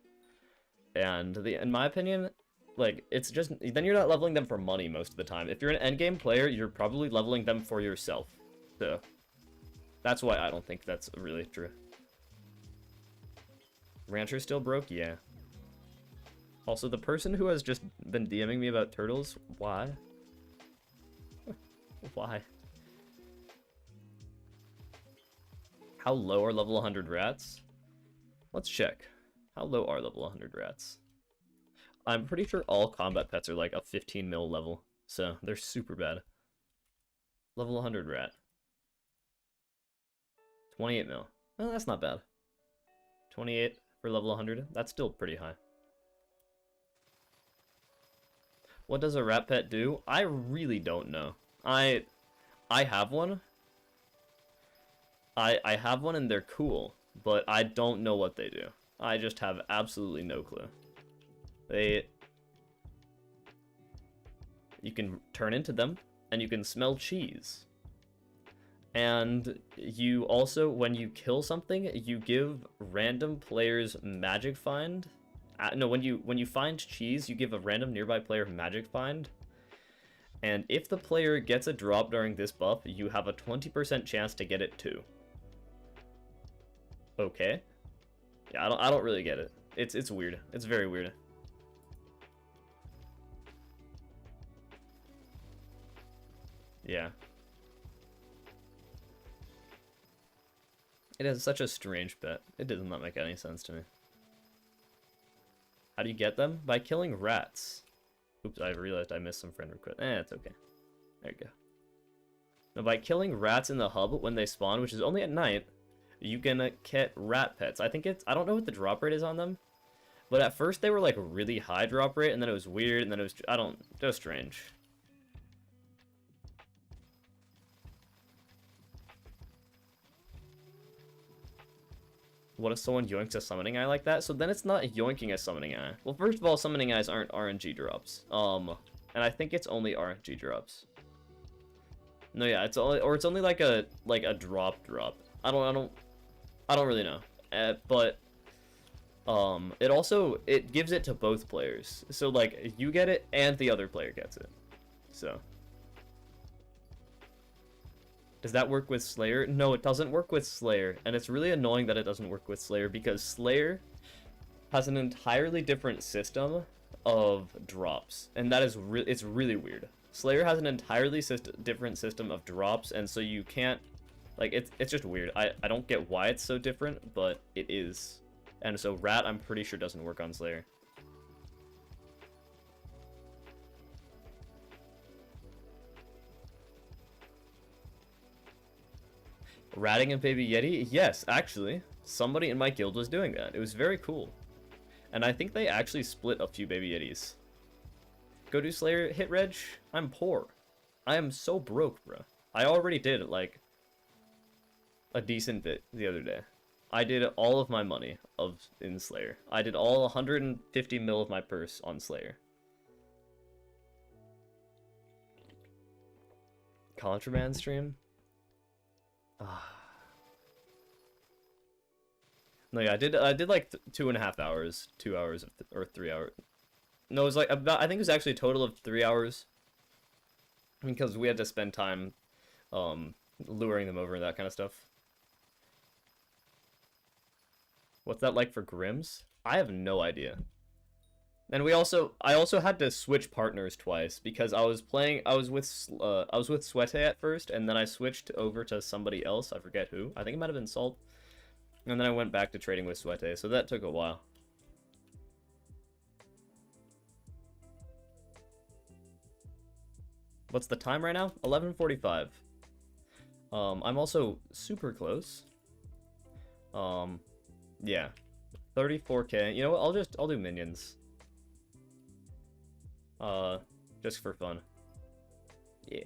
S1: And in my opinion, like, it's just, then you're not leveling them for money most of the time. If you're an endgame player, you're probably leveling them for yourself. So, that's why I don't think that's really true. Rancher still broke? Yeah. Also, the person who has just been DMing me about turtles, why? Why? How low are level 100 rats? Let's check. How low are level 100 rats? I'm pretty sure all combat pets are like a 15 mil level, so they're super bad. Level 100 rat. 28 mil. Well, that's not bad. 28 for level 100. That's still pretty high. What does a rat pet do? I really don't know. I have one. I have one and they're cool, but I don't know what they do. I just have absolutely no clue. You can turn into them, and you can smell cheese. And you also, when you kill something, you give random players magic find. No, when you find cheese, you give a random nearby player magic find. And if the player gets a drop during this buff, you have a 20% chance to get it too. Okay. Yeah, I don't really get it. It's weird. It's very weird. Yeah. It is such a strange bet. It does not make any sense to me. How do you get them? By killing rats. Oops, I realized I missed some friend request. It's okay. There you go. Now, by killing rats in the hub when they spawn, which is only at night, you can get rat pets. I don't know what the drop rate is on them, but at first they were like really high drop rate, and then it was weird, and then it was, it was strange. What if someone yoinks a summoning eye like that? So then it's not yoinking a summoning eye. Well, first of all, summoning eyes aren't RNG drops. And I think it's only RNG drops. No, yeah, it's only like a drop. I don't really know. But it gives it to both players. So like you get it and the other player gets it. So does that work with Slayer? No, it doesn't work with Slayer, and it's really annoying that it doesn't work with Slayer because Slayer has an entirely different system of drops, and that is it's really weird. Slayer has an entirely different system of drops, and so you can't, like, it's just weird. I don't get why it's so different, but it is. And so Rat, I'm pretty sure, doesn't work on Slayer. Ratting and Baby Yeti? Yes, actually. Somebody in my guild was doing that. It was very cool. And I think they actually split a few Baby Yetis. Go do Slayer hit reg? I'm poor. I am so broke, bro. I already did, like, a decent bit the other day. I did all of my money in Slayer. I did all 150 mil of my purse on Slayer. Contraband stream? No, yeah, I did like 2.5 hours, 2 hours or 3 hours. No, it was like about, I think it was actually a total of 3 hours, because we had to spend time luring them over and that kind of stuff. What's that like for Grims? I have no idea. And I also had to switch partners twice because I was with Swete at first, and then I switched over to somebody else. I forget who. I think it might have been Salt. And then I went back to trading with Swete, so that took a while. What's the time right now? 11:45. I'm also super close. Yeah. 34k. You know what? I'll do minions. Just for fun. Yeah.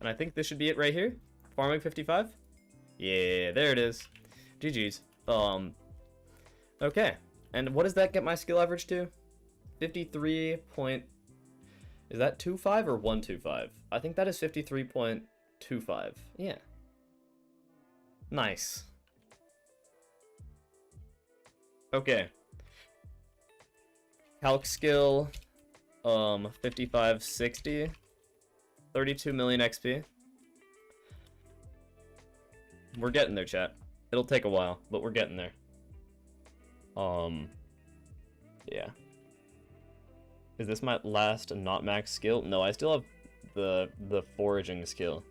S1: And I think this should be it right here. Farming 55. Yeah, there it is. GG's. Okay. And what does that get my skill average to? 53 point... Is that 2.5 or 125? I think that is 53.25. Yeah. Nice. Okay. Calc skill, 55, 60, 32 million XP. We're getting there, chat. It'll take a while, but we're getting there. Yeah. Is this my last not max skill? No, I still have the foraging skill.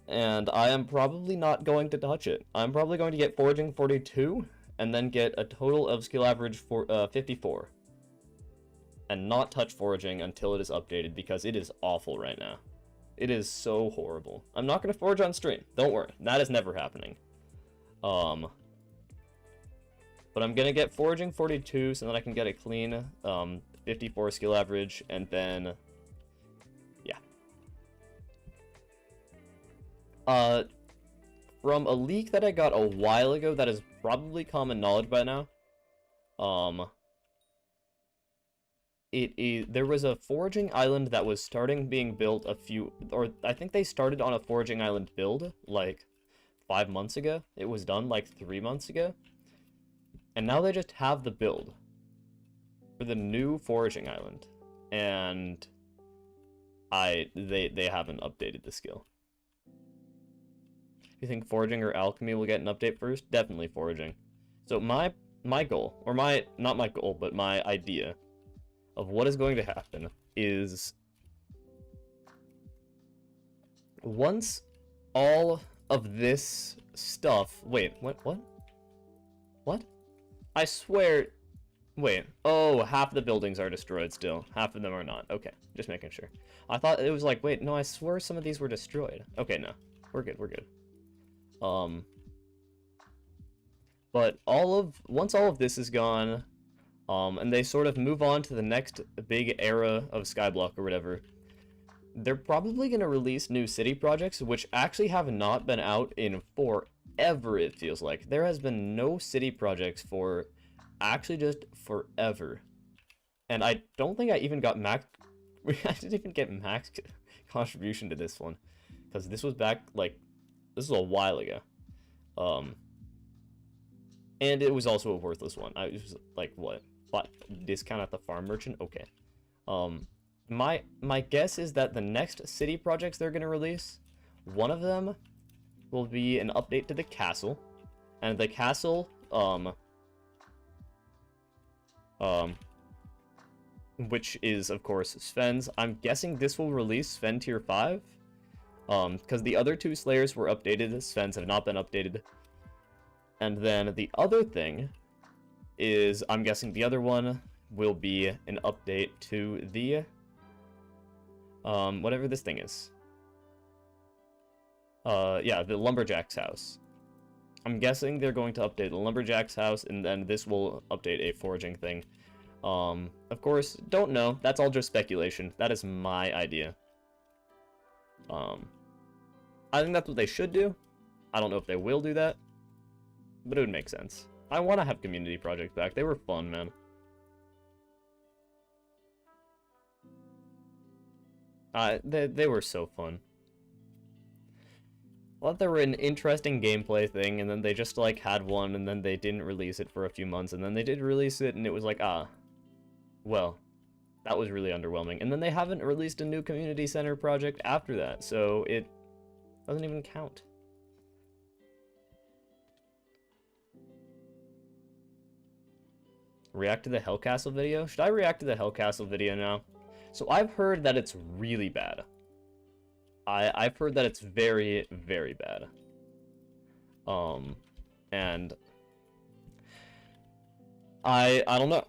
S1: And I am probably not going to touch it. I'm probably going to get foraging 42, and then get a total of skill average for 54. And not touch foraging until it is updated, because it is awful right now. It is so horrible. I'm not going to forage on stream. Don't worry. That is never happening. But I'm going to get foraging 42 so that I can get a clean 54 skill average, and then yeah. From a leak that I got a while ago that is probably common knowledge by now, there was a foraging island that was being built I think they started on a foraging island build like 5 months ago. It was done like 3 months ago. And now they just have the build for the new foraging island. And they haven't updated the skill. You think foraging or alchemy will get an update first? Definitely foraging. So my goal, or not my goal, but my idea of what is going to happen is once all of this stuff... Wait, what? I swear... Wait, oh, half the buildings are destroyed still. Half of them are not. Okay, just making sure. I thought it was like, wait, no, I swear some of these were destroyed. Okay, no. We're good. But once all of this is gone, and they sort of move on to the next big era of Skyblock or whatever, they're probably going to release new city projects, which actually have not been out in forever, it feels like. There has been no city projects for actually just forever. And I don't think I even got max... I didn't even get max contribution to this one. Because this was back, like... This was a while ago. And it was also a worthless one. I was like, what? Discount at the farm merchant? Okay. My guess is that the next city projects they're going to release, one of them will be an update to the castle. And the castle, which is, of course, Sven's. I'm guessing this will release Sven Tier 5. Because the other two Slayers were updated, Sven's have not been updated. And then the other thing is, I'm guessing the other one will be an update to the, whatever this thing is. Yeah, the Lumberjack's house. I'm guessing they're going to update the Lumberjack's house, and then this will update a foraging thing. Of course, don't know. That's all just speculation. That is my idea. I think that's what they should do. I don't know if they will do that, but it would make sense. I want to have community projects back. They were fun, man. They were so fun. I thought they were an interesting gameplay thing, and then they just, like, had one, and then they didn't release it for a few months, and then they did release it, and it was like, well, that was really underwhelming. And then they haven't released a new community center project after that, so it doesn't even count. React to the Hellcastle video? Should I react to the Hellcastle video now? So I've heard that it's really bad. I've heard that it's very, very bad. And I don't know.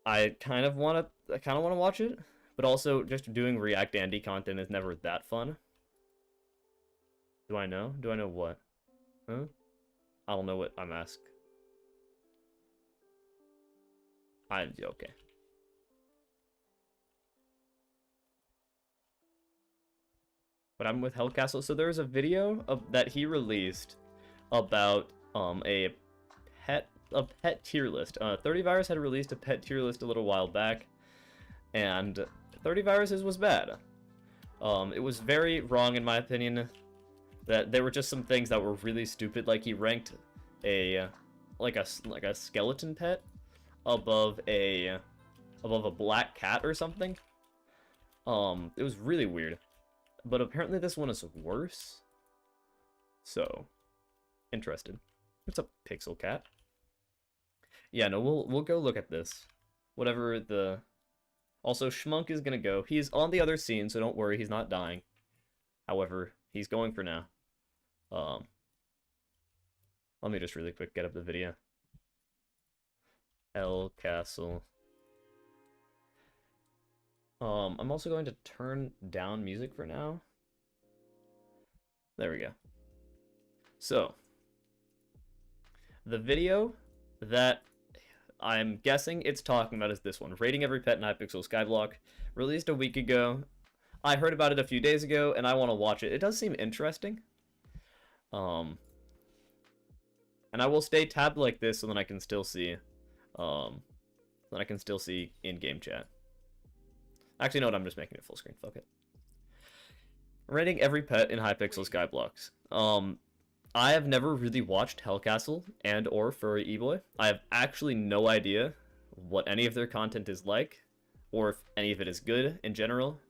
S1: I kind of want to watch it, but also just doing React Andy content is never that fun. Do I know? Do I know what? Huh? I don't know what I'm asked. Okay. But I'm with Hellcastle. So there's a video that he released about a pet tier list. 30 Virus had released a pet tier list a little while back, and 30 Viruses was bad. It was very wrong in my opinion. That there were just some things that were really stupid. Like he ranked a like a skeleton pet above a black cat or something. It was really weird. But apparently this one is worse. So, interested. What's up, Pixel Cat? Yeah, no, we'll go look at this. Whatever the... Also, Schmunk is gonna go. He's on the other scene, so don't worry, he's not dying. However, he's going for now. Let me just really quick get up the video. L Castle. I'm also going to turn down music for now. There we go. So, the video that I'm guessing it's talking about is this one. Rating every pet in Hypixel Skyblock. Released a week ago. I heard about it a few days ago, and I want to watch it. It does seem interesting. And I will stay tabbed like this so that I can still see, in-game chat. Actually, no, I'm just making it full screen. Fuck it. Rating every pet in Hypixel Skyblocks. I have never really watched Hellcastle and or Furry E-Boy. I have actually no idea what any of their content is like, or if any of it is good in general.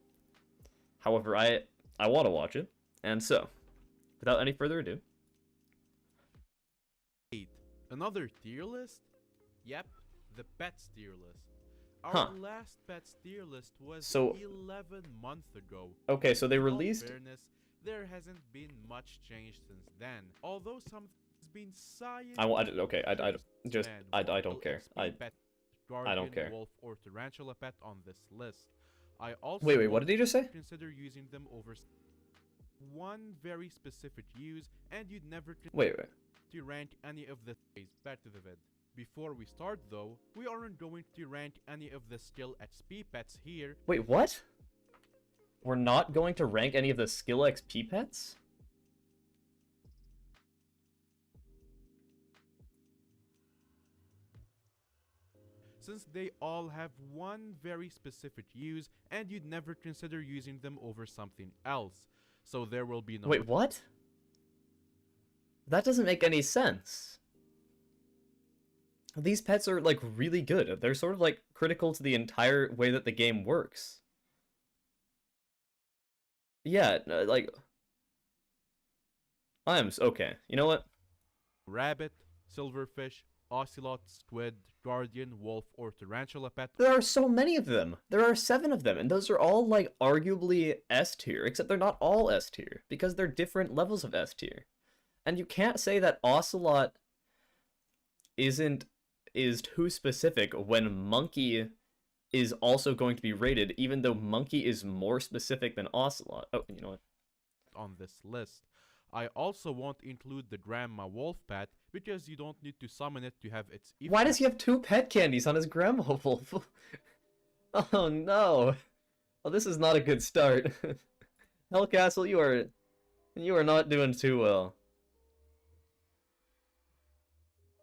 S1: However, I want to watch it, and so, without any further ado.
S2: Another tier list? Yep, the pets tier list. Our last pets tier list was 11 months ago.
S1: Okay, so they released...
S2: In all fairness, there hasn't been much change since then. Although some has been science...
S1: I don't care. I don't care.
S2: Wolf or tarantula pet on this list. I also
S1: wait, what did he just say?
S2: Consider using them over one very specific use, and you'd never
S1: wait.
S2: To rank any of the back to the vid. Before we start though, we aren't going to rank any of the skill XP pets here.
S1: Wait, what? We're not going to rank any of the skill XP pets?
S2: Since they all have one very specific use, and you'd never consider using them over something else. So there will be no...
S1: Wait, what? That doesn't make any sense. These pets are, like, really good. They're sort of, like, critical to the entire way that the game works. Yeah, like... okay, you know what?
S2: Rabbit, silverfish, ocelot, squid, guardian, wolf, or tarantula pet.
S1: There are so many of them. There are 7 of them, and those are all, like, arguably S tier, except they're not all S tier, because they're different levels of S tier. And you can't say that Ocelot is too specific when Monkey is also going to be rated, even though Monkey is more specific than Ocelot. Oh, you know what?
S2: On this list. I also won't include the Grandma Wolf pet, because you don't need to summon it to have its effect.
S1: Why does he have 2 pet candies on his Grandma Wolf? Oh no. Well, this is not a good start. Hellcastle, you are not doing too well.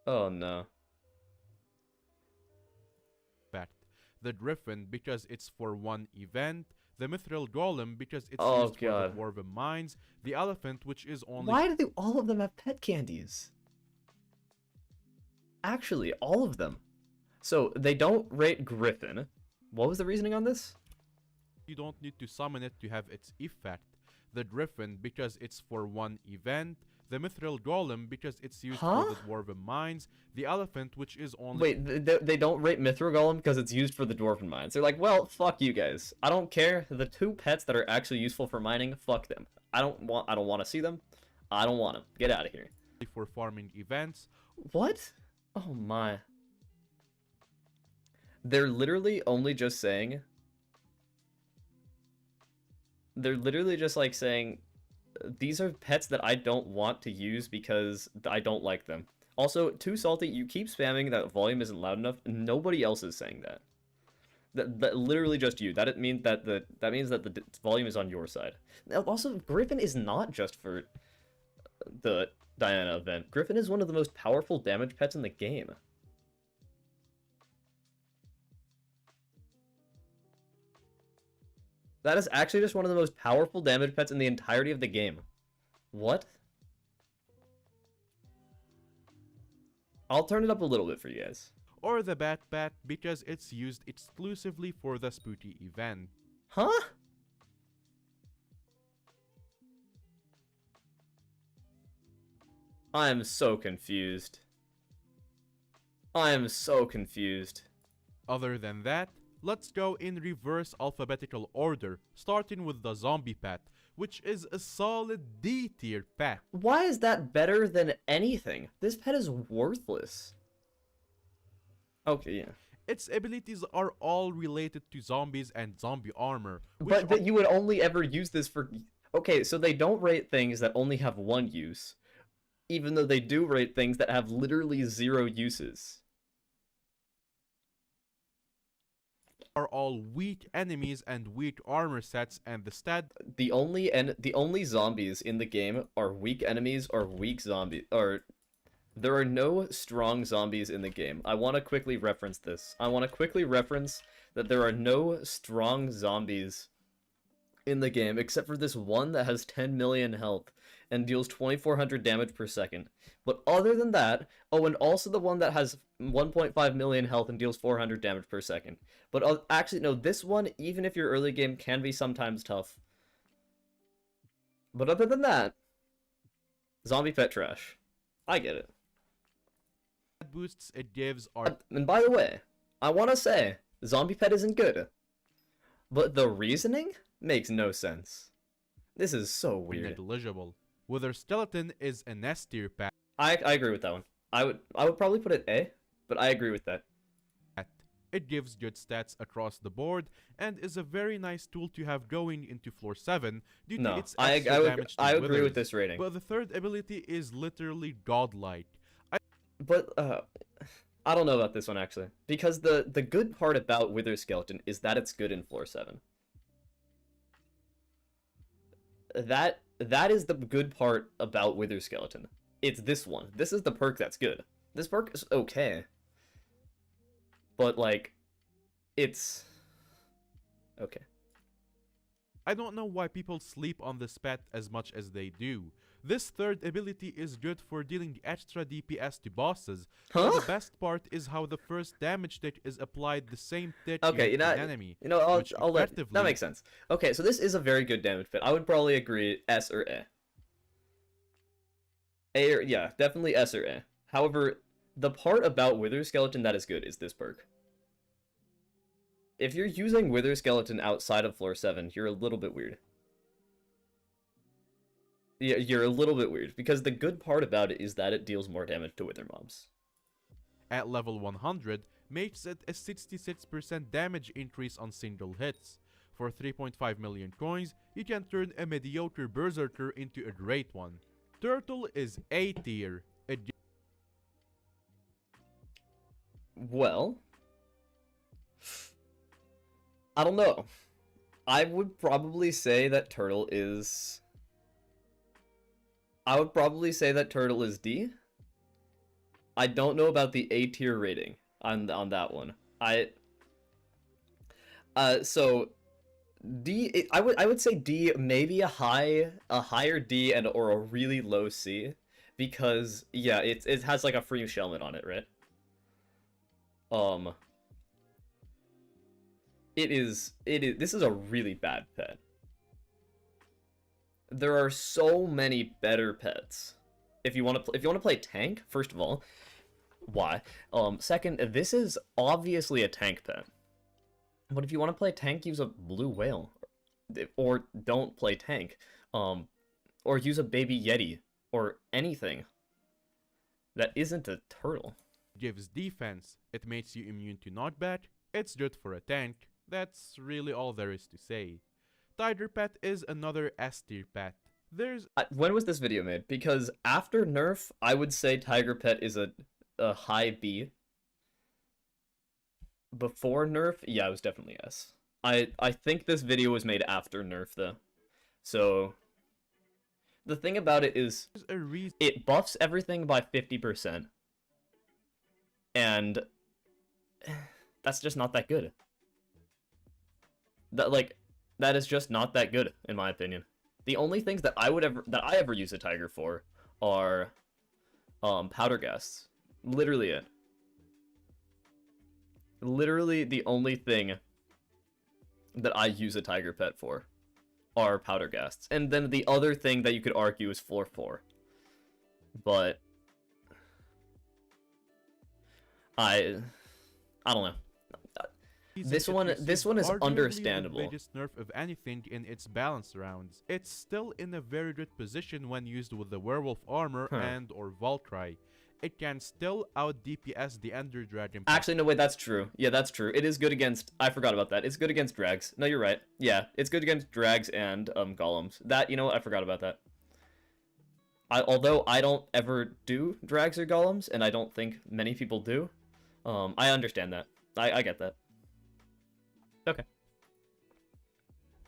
S1: Oh no.
S2: The Griffin because it's for one event, the Mithril Golem because it's used for the Dwarven Mines, the Elephant which is only...
S1: Why do all of them have pet candies? Actually, all of them. So, they don't rate Griffin. What was the reasoning on this?
S2: You don't need to summon it to have its effect. The Griffin because it's for one event, the Mithril Golem because it's used for the Dwarven Mines, the Elephant which is only...
S1: Wait, they don't rate Mithril Golem because it's used for the Dwarven Mines. They're like, well, fuck you guys. I don't care. The 2 pets that are actually useful for mining, fuck them. I don't want to see them. I don't want them. Get out of here.
S2: For farming events.
S1: What? Oh my. They're literally only just saying... They're literally just like saying, these are pets that I don't want to use because I don't like them. Also, Too Salty, you keep spamming that volume isn't loud enough. Nobody else is saying that. That literally just you. That means that the volume is on your side. Also, Griffin is not just for the Diana event. Griffin is one of the most powerful damage pets in the game. That is actually just one of the most powerful damage pets in the entirety of the game. What? I'll turn it up a little bit for you guys.
S2: Or the Bat Bat because it's used exclusively for the Spooty event.
S1: Huh? I am so confused. I am so confused.
S2: Other than that, let's go in reverse alphabetical order, starting with the Zombie Pet, which is a solid D tier pet.
S1: Why is that better than anything? This pet is worthless. Okay, yeah.
S2: Its abilities are all related to zombies and zombie armor.
S1: But you would only ever use this for... Okay, so they don't rate things that only have one use, even though they do rate things that have literally 0 uses.
S2: Are all weak enemies and weak armor sets, and the stat...
S1: The only zombies in the game are weak enemies or weak zombies, or... There are no strong zombies in the game. I want to quickly reference this. I want to quickly reference that there are no strong zombies in the game, except for this one that has 10 million health and deals 2400 damage per second. But other than that, oh, and also the one that has 1.5 million health and deals 400 damage per second. But actually, no, this one, even if your early game, can be sometimes tough. But other than that, zombie pet trash. I get it.
S2: boosts it gives are...
S1: And by the way, I want to say, zombie pet isn't good. But the reasoning makes no sense. This is so weird.
S2: negligible. Wither Skeleton is an S tier pet.
S1: I agree with that one. I would probably put it A, but I agree with that.
S2: It gives good stats across the board and is a very nice tool to have going into floor 7 due to its extra damage to
S1: I agree
S2: withers.
S1: with this rating.
S2: But the third ability is literally godlike.
S1: But I don't know about this one actually, because the good part about Wither Skeleton is that it's good in floor 7. That is the good part about Wither Skeleton. It's this one. This is the perk that's good. This perk is okay. But, like, it's... okay.
S2: I don't know why people sleep on this pet as much as they do. This third ability is good for dealing extra DPS to bosses.
S1: Huh?
S2: But the best part is how the first damage tick is applied the same tick
S1: okay,
S2: to an enemy.
S1: You know, I'll let... That makes sense. Okay, so this is a very good damage pet. I would probably agree S or A. A or... yeah, definitely S or A. However... the part about Wither Skeleton that is good is this perk. If you're using Wither Skeleton outside of floor 7, you're a little bit weird. Yeah, you're a little bit weird, because the good part about it is that it deals more damage to Wither mobs.
S2: At level 100, makes it a 66% damage increase on single hits. For 3.5 million coins, you can turn a mediocre Berserker into a great one. Turtle is A tier.
S1: Well, I don't know. I would probably say that Turtle is... I would probably say that Turtle is D. I don't know about the A tier rating on that one. So D, I would say D, maybe a higher D and or a really low C, because yeah, it has like a free shellman on it, right? This is a really bad pet. There are so many better pets. If you want to play tank, first of all, why? Second, this is obviously a tank pet. But if you want to play tank, use a blue whale, or don't play tank, or use a baby yeti, or anything that isn't a turtle.
S2: Gives defense. It makes you immune to knockback. It's good for a tank. That's really all there is to say. Tiger Pet is another S tier pet.
S1: When was this video made? Because after nerf, I would say Tiger Pet is a high B. Before nerf, yeah, it was definitely S. I think this video was made after nerf though. So the thing about it is it buffs everything by 50%. And that's just not that good. That is just not that good, in my opinion. The only things that I ever use a tiger for are powder ghasts. Literally it. Literally the only thing that I use a tiger pet for are powder ghasts. And then the other thing that you could argue is 4/4. But I don't know. This one is
S2: arguably
S1: understandable.
S2: the biggest nerf of anything in its balance rounds. It's still in a very good position when used with the werewolf armor and or Valkyrie. It can still out DPS the Ender Dragon.
S1: Actually, no, wait, that's true. Yeah, that's true. It is good against... I forgot about that. It's good against drags. No, you're right. Yeah, it's good against drags and golems. That, you know what? I forgot about that. Although I don't ever do drags or golems, and I don't think many people do, I understand that. I get that. Okay.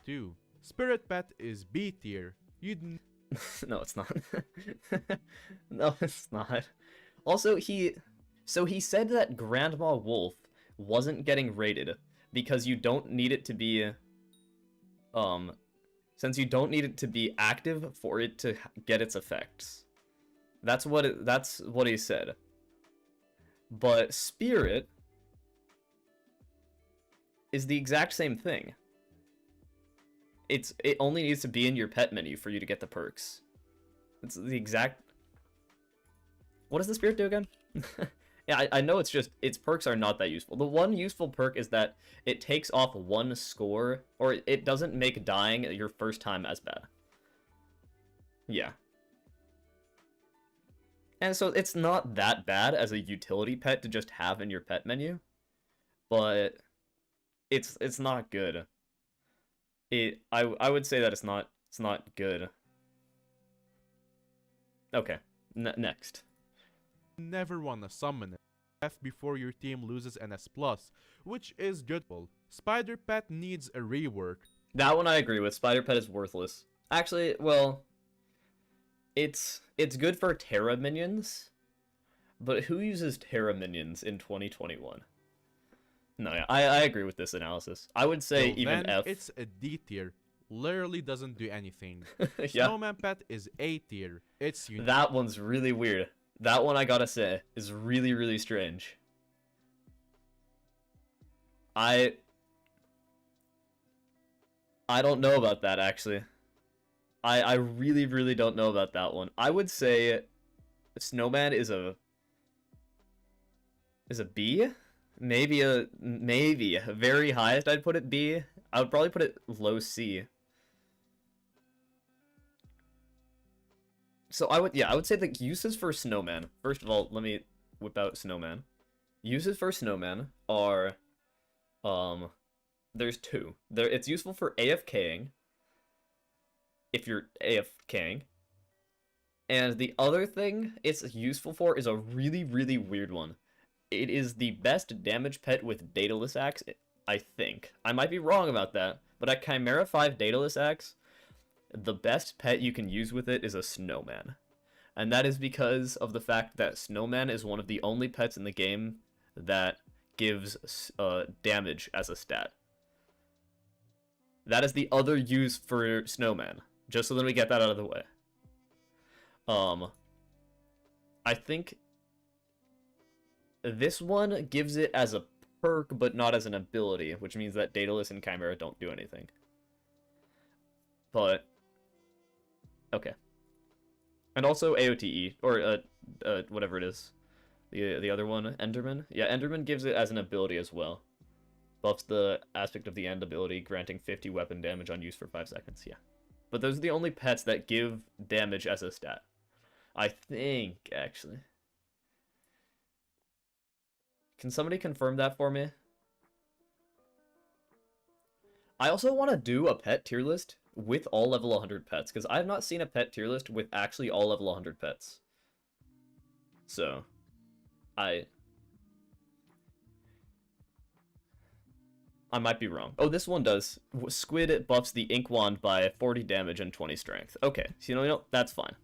S2: 2. Spirit Pet is B tier. You'd
S1: No, it's not. No, it's not. Also, he said that Grandma Wolf wasn't getting rated because you don't need it to be, since you don't need it to be active for it to get its effects. That's what he said. But Spirit is the exact same thing. It only needs to be in your pet menu for you to get the perks. It's the exact... What does the Spirit do again? Yeah, I know its perks are not that useful. The one useful perk is that it takes off 1 score, or it doesn't make dying your first time as bad. Yeah. And so it's not that bad as a utility pet to just have in your pet menu, but it's not good. I would say that it's not good. Okay, next.
S2: never wanna summon it. F before your team loses an S+, which is good. Spider Pet needs a rework.
S1: That one I agree with. Spider Pet is worthless. Actually, well, it's good for Terra minions, but who uses Terra minions in 2021? No, yeah, I agree with this analysis. I would say
S2: So
S1: even
S2: then
S1: F.
S2: it's a D tier. Literally doesn't do anything.
S1: Yeah,
S2: Snowman Pet is A tier. It's unique.
S1: that one's really weird. That one, I gotta say, is really, really strange. I don't know about that, actually. I really, really don't know about that one. I would say Snowman is a B? Maybe a very highest I'd put it B. I would probably put it low C. So I would say the uses for Snowman. First of all, let me whip out Snowman. Uses for Snowman are there's two. It's useful for AFKing if you're AFKing. And the other thing it's useful for is a really, really weird one. It is the best damage pet with Daedalus Axe, I think. I might be wrong about that, but at Chimera 5 Daedalus Axe, the best pet you can use with it is a Snowman. And that is because of the fact that Snowman is one of the only pets in the game that gives damage as a stat. That is the other use for Snowman, just so that we get that out of the way. I think this one gives it as a perk, but not as an ability, which means that Daedalus and Chimera don't do anything. But okay. And also AOTE, or whatever it is. The other one, Enderman? Yeah, Enderman gives it as an ability as well. Buffs the aspect of the end ability, granting 50 weapon damage on use for 5 seconds, yeah. But those are the only pets that give damage as a stat. I think, actually. Can somebody confirm that for me? I also want to do a pet tier list with all level 100 pets, because I have not seen a pet tier list with actually all level 100 pets. So, I might be wrong. Oh, this one does. Squid buffs the Ink Wand by 40 damage and 20 strength. Okay, so you know, that's fine.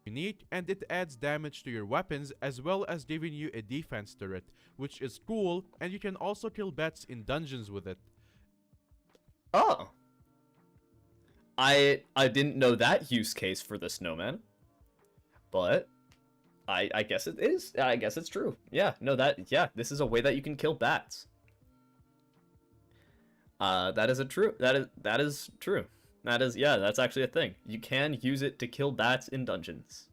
S2: Unique, and it adds damage to your weapons as well as giving you a defense turret, which is cool, and you can also kill bats in dungeons with it.
S1: Oh. I didn't know that use case for the Snowman, but I guess it is. I guess it's true. Yeah, no, this is a way that you can kill bats. That is true. That is true. Yeah, that's actually a thing. You can use it to kill bats in dungeons.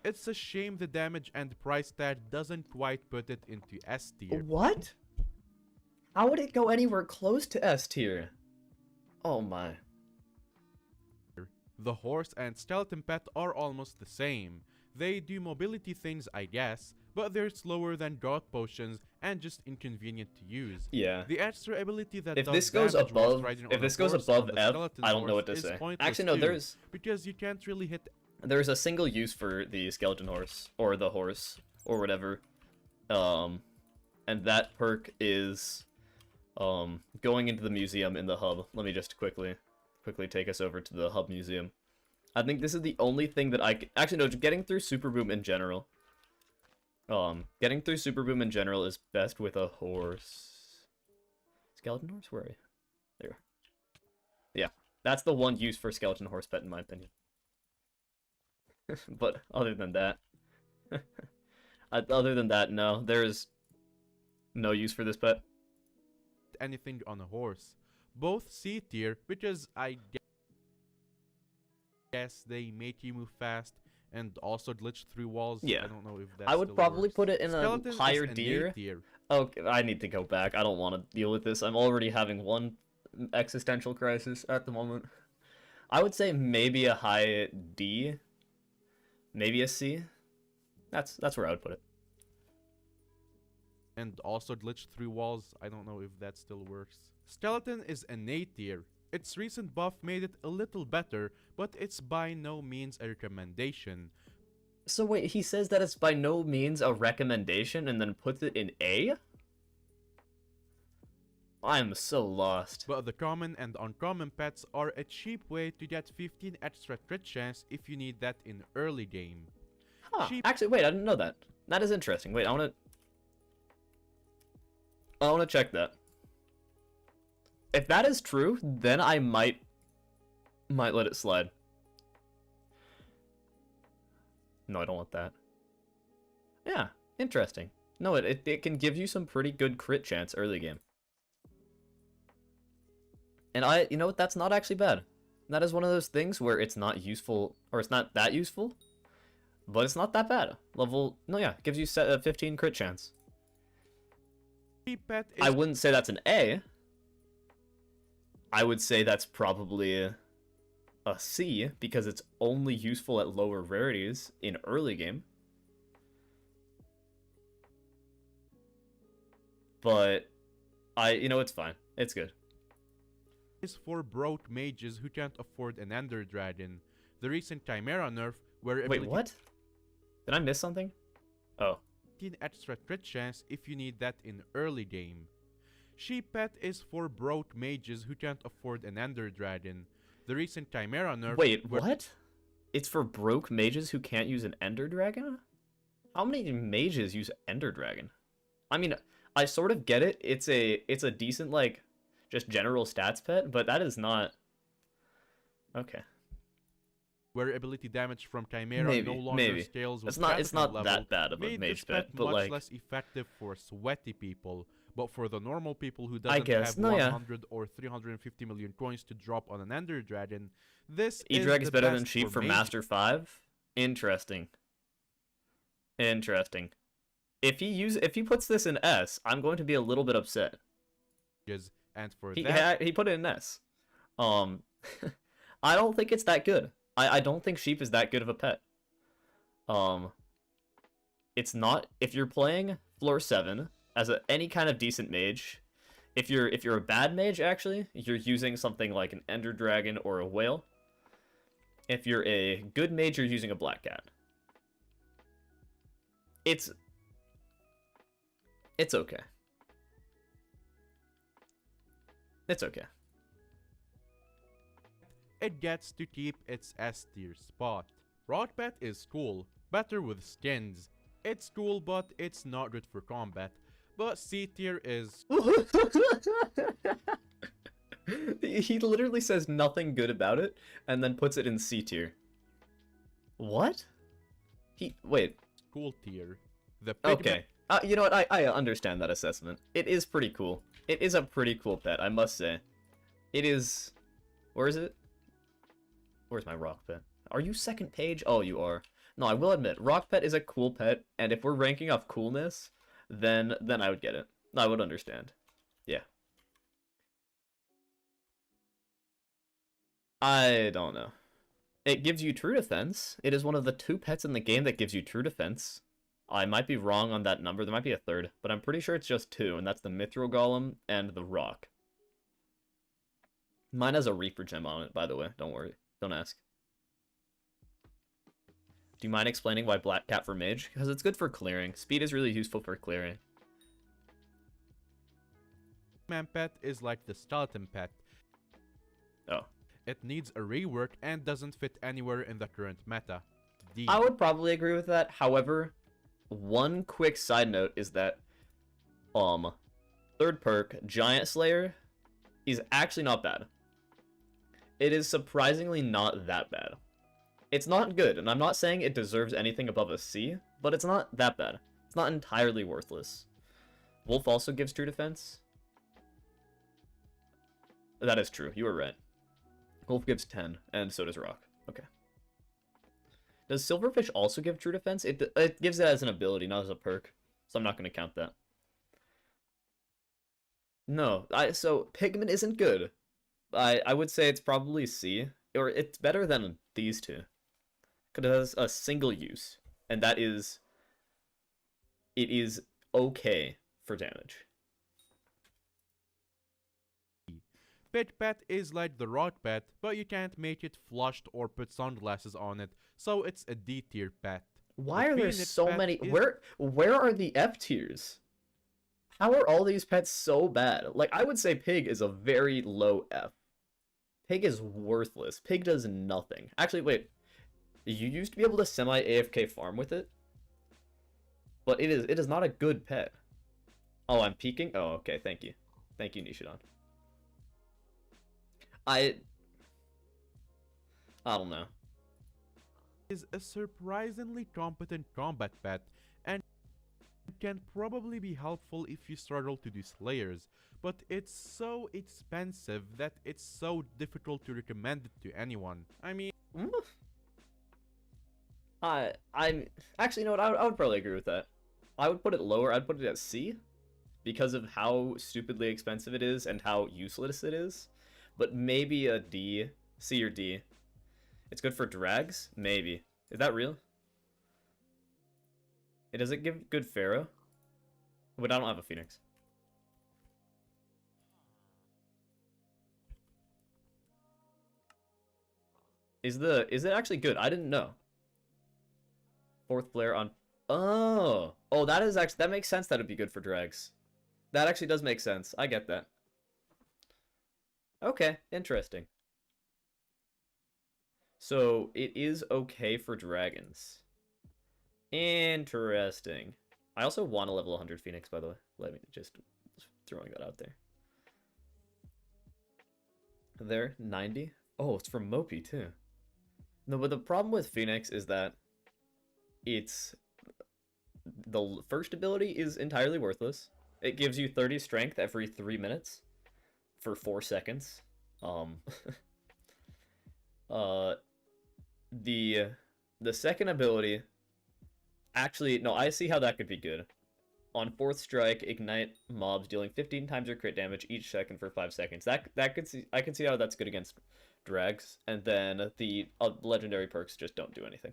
S2: It's a shame the damage and price tag doesn't quite put it into S tier.
S1: What? How would it go anywhere close to S tier? Oh my.
S2: The horse and skeleton pet are almost the same. They do mobility things, I guess, but they're slower than drought potions and just inconvenient to use.
S1: Yeah.
S2: The extra ability that
S1: If
S2: does
S1: this goes
S2: damage whilst
S1: above,
S2: riding
S1: if
S2: on
S1: this
S2: a
S1: goes
S2: horse
S1: above
S2: on the
S1: F,
S2: skeleton
S1: I don't know
S2: horse
S1: what to
S2: is
S1: say.
S2: pointless
S1: Actually, no,
S2: too, because you can't really hit.
S1: There's a single use for the skeleton horse or the horse or whatever, and that perk is, going into the museum in the hub. Let me just quickly take us over to the hub museum. I think this is the only thing that actually no, getting through Super Boom in general. Getting through Super Boom in general is best with a horse. Skeleton horse? Where are you? There you are. Yeah, that's the one use for skeleton horse pet in my opinion. But other than that, no, there's no use for this pet.
S2: Anything on a horse. Both C tier, because I guess they make you move fast and also glitch through walls.
S1: Yeah.
S2: I don't know if that
S1: I would
S2: still
S1: probably
S2: works.
S1: put it in
S2: Skeleton
S1: a higher
S2: is an
S1: tier.
S2: A tier.
S1: Okay, I need to go back. I don't want to deal with this. I'm already having one existential crisis at the moment. I would say maybe a high D, maybe a C. That's where I would put it.
S2: And also glitch through walls. I don't know if that still works. Skeleton is an A tier. Its recent buff made it a little better, but it's by no means a recommendation.
S1: So wait, he says that it's by no means a recommendation and then puts it in A? I'm so lost.
S2: But the common and uncommon pets are a cheap way to get 15 extra crit chance if you need that in early game.
S1: Huh. Actually, wait, I didn't know that. That is interesting. Wait, I wanna check that. If that is true, then I might let it slide. No, I don't want that. Yeah, interesting. No, it can give you some pretty good crit chance early game. And you know what, that's not actually bad. That is one of those things where it's not useful, or it's not that useful, but it's not that bad. It gives you 15 crit chance. I wouldn't say that's an A. I would say that's probably a C, because it's only useful at lower rarities in early game. But it's fine. It's good.
S2: Is for broke mages who can't afford an Ender Dragon. The recent Chimera nerf where
S1: Wait, what? Did I miss something? Oh.
S2: 15 extra crit chance if you need that in early game. Sheep Pet is for broke mages who can't afford an Ender Dragon. The recent Chimera nerf.
S1: Wait, what? It's for broke mages who can't use an Ender Dragon? How many mages use Ender Dragon? I mean, I sort of get it. It's a decent, like, just general stats pet, but that is not... Okay.
S2: Where ability damage from Chimera no longer scales with
S1: it's not
S2: level,
S1: that bad of a mage pet, but
S2: much
S1: like...
S2: less effective for sweaty people. But for the normal people who doesn't have 100 or 350 million coins to drop on an Ender Dragon, this
S1: E-Drag is better than
S2: best
S1: Sheep for Master 5? Interesting. Interesting. If he puts this in S, I'm going to be a little bit upset.
S2: And for
S1: he put it in S. I don't think it's that good. I don't think Sheep is that good of a pet. It's not, if you're playing floor 7 as any kind of decent mage, if you're a bad mage, actually, you're using something like an Ender Dragon or a Whale. If you're a good mage, you're using a Black Cat. It's okay. It's okay.
S2: It gets to keep its S tier spot. Rock Pet is cool, better with skins. It's cool, but it's not good for combat. But C tier is...
S1: He literally says nothing good about it, and then puts it in C tier. What? Wait.
S2: cool tier. The
S1: Okay. You know what? I understand that assessment. It is pretty cool. It is a pretty cool pet, I must say. It is... Where is it? Where's my rock pet? Are you second page? Oh, you are. No, I will admit, rock pet is a cool pet, and if we're ranking off coolness, then I would get it. I would understand. Yeah. I don't know. It gives you true defense. It is one of the 2 pets in the game that gives you true defense. I might be wrong on that number. There might be a third, but I'm pretty sure it's just 2, and that's the Mithril Golem and the Rock. Mine has a Reaper gem on it, by the way. Don't worry. Don't ask. Do you mind explaining why Black Cat for Mage? Because it's good for clearing. Speed is really useful for clearing.
S2: Man pet is like the skeleton pet.
S1: Oh.
S2: It needs a rework and doesn't fit anywhere in the current meta. D.
S1: I would probably agree with that. However, one quick side note is that third perk, Giant Slayer, is actually not bad. It is surprisingly not that bad. It's not good, and I'm not saying it deserves anything above a C, but it's not that bad. It's not entirely worthless. Wolf also gives true defense. That is true. You were right. Wolf gives 10, and so does Rock. Okay. Does Silverfish also give true defense? It gives it as an ability, not as a perk. So I'm not going to count that. No, so Pigment isn't good. I would say it's probably C, or it's better than these 2. Because it has a single use, and that is... It is okay for damage.
S2: Pit pet is like the rock pet, but you can't make it flushed or put sunglasses on it, so it's a D tier pet.
S1: Why are there so many? Where are the F tiers? How are all these pets so bad? Like, I would say Pig is a very low F. Pig is worthless. Pig does nothing. Actually, wait. You used to be able to semi-AFK farm with it? But it is not a good pet. Oh, I'm peeking? Oh, okay, thank you. Thank you, Nishidon. I don't know.
S2: Is a surprisingly competent combat pet and can probably be helpful if you struggle to do slayers, but it's so expensive that it's so difficult to recommend it to anyone. I mean,
S1: I'm actually, you know what, I would probably agree with that. I would put it lower. I'd put it at C because of how stupidly expensive it is and how useless it is. But maybe a D. C or D. It's good for drags? Maybe. Is that real? Does it give good Pharaoh? But I don't have a Phoenix. Is it actually good? I didn't know. 4th flare on... Oh! Oh, that makes sense that it'd be good for drags. That actually does make sense. I get that. Okay, interesting. So, it is okay for dragons. Interesting. I also want a level 100 Phoenix, by the way. Let me just throwing that out there. There, 90. Oh, it's from Mopi, too. No, but the problem with Phoenix is that it's... The first ability is entirely worthless. It gives you 30 strength every 3 minutes. For 4 seconds. The second ability, actually, no, I see how that could be good. On 4th strike, ignite mobs dealing 15 times your crit damage each second for 5 seconds. I can see how that's good against drags. And then the legendary perks just don't do anything.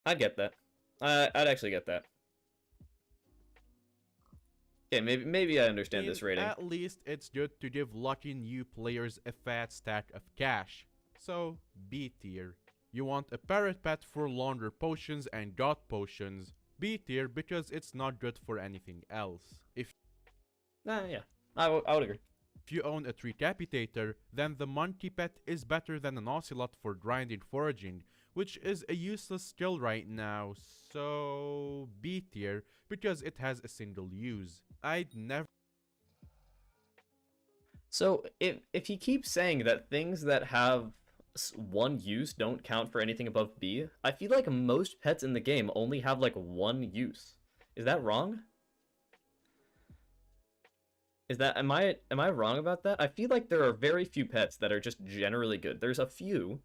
S1: I'd get that. I'd actually get that. Okay, maybe I understand this rating.
S2: At least it's good to give lucky new players a fat stack of cash. So, B tier. You want a parrot pet for longer potions and god potions. B tier because it's not good for anything else.
S1: Yeah, I would agree.
S2: If you own a Tricapitator, then the monkey pet is better than an ocelot for grinding foraging, which is a useless skill right now, so B tier because it has a single use. I'd never...
S1: So if he keeps saying that things that have one use don't count for anything above B, I feel like most pets in the game only have like one use. Is that wrong? Is that am I wrong about that? I feel like there are very few pets that are just generally good. There's a few.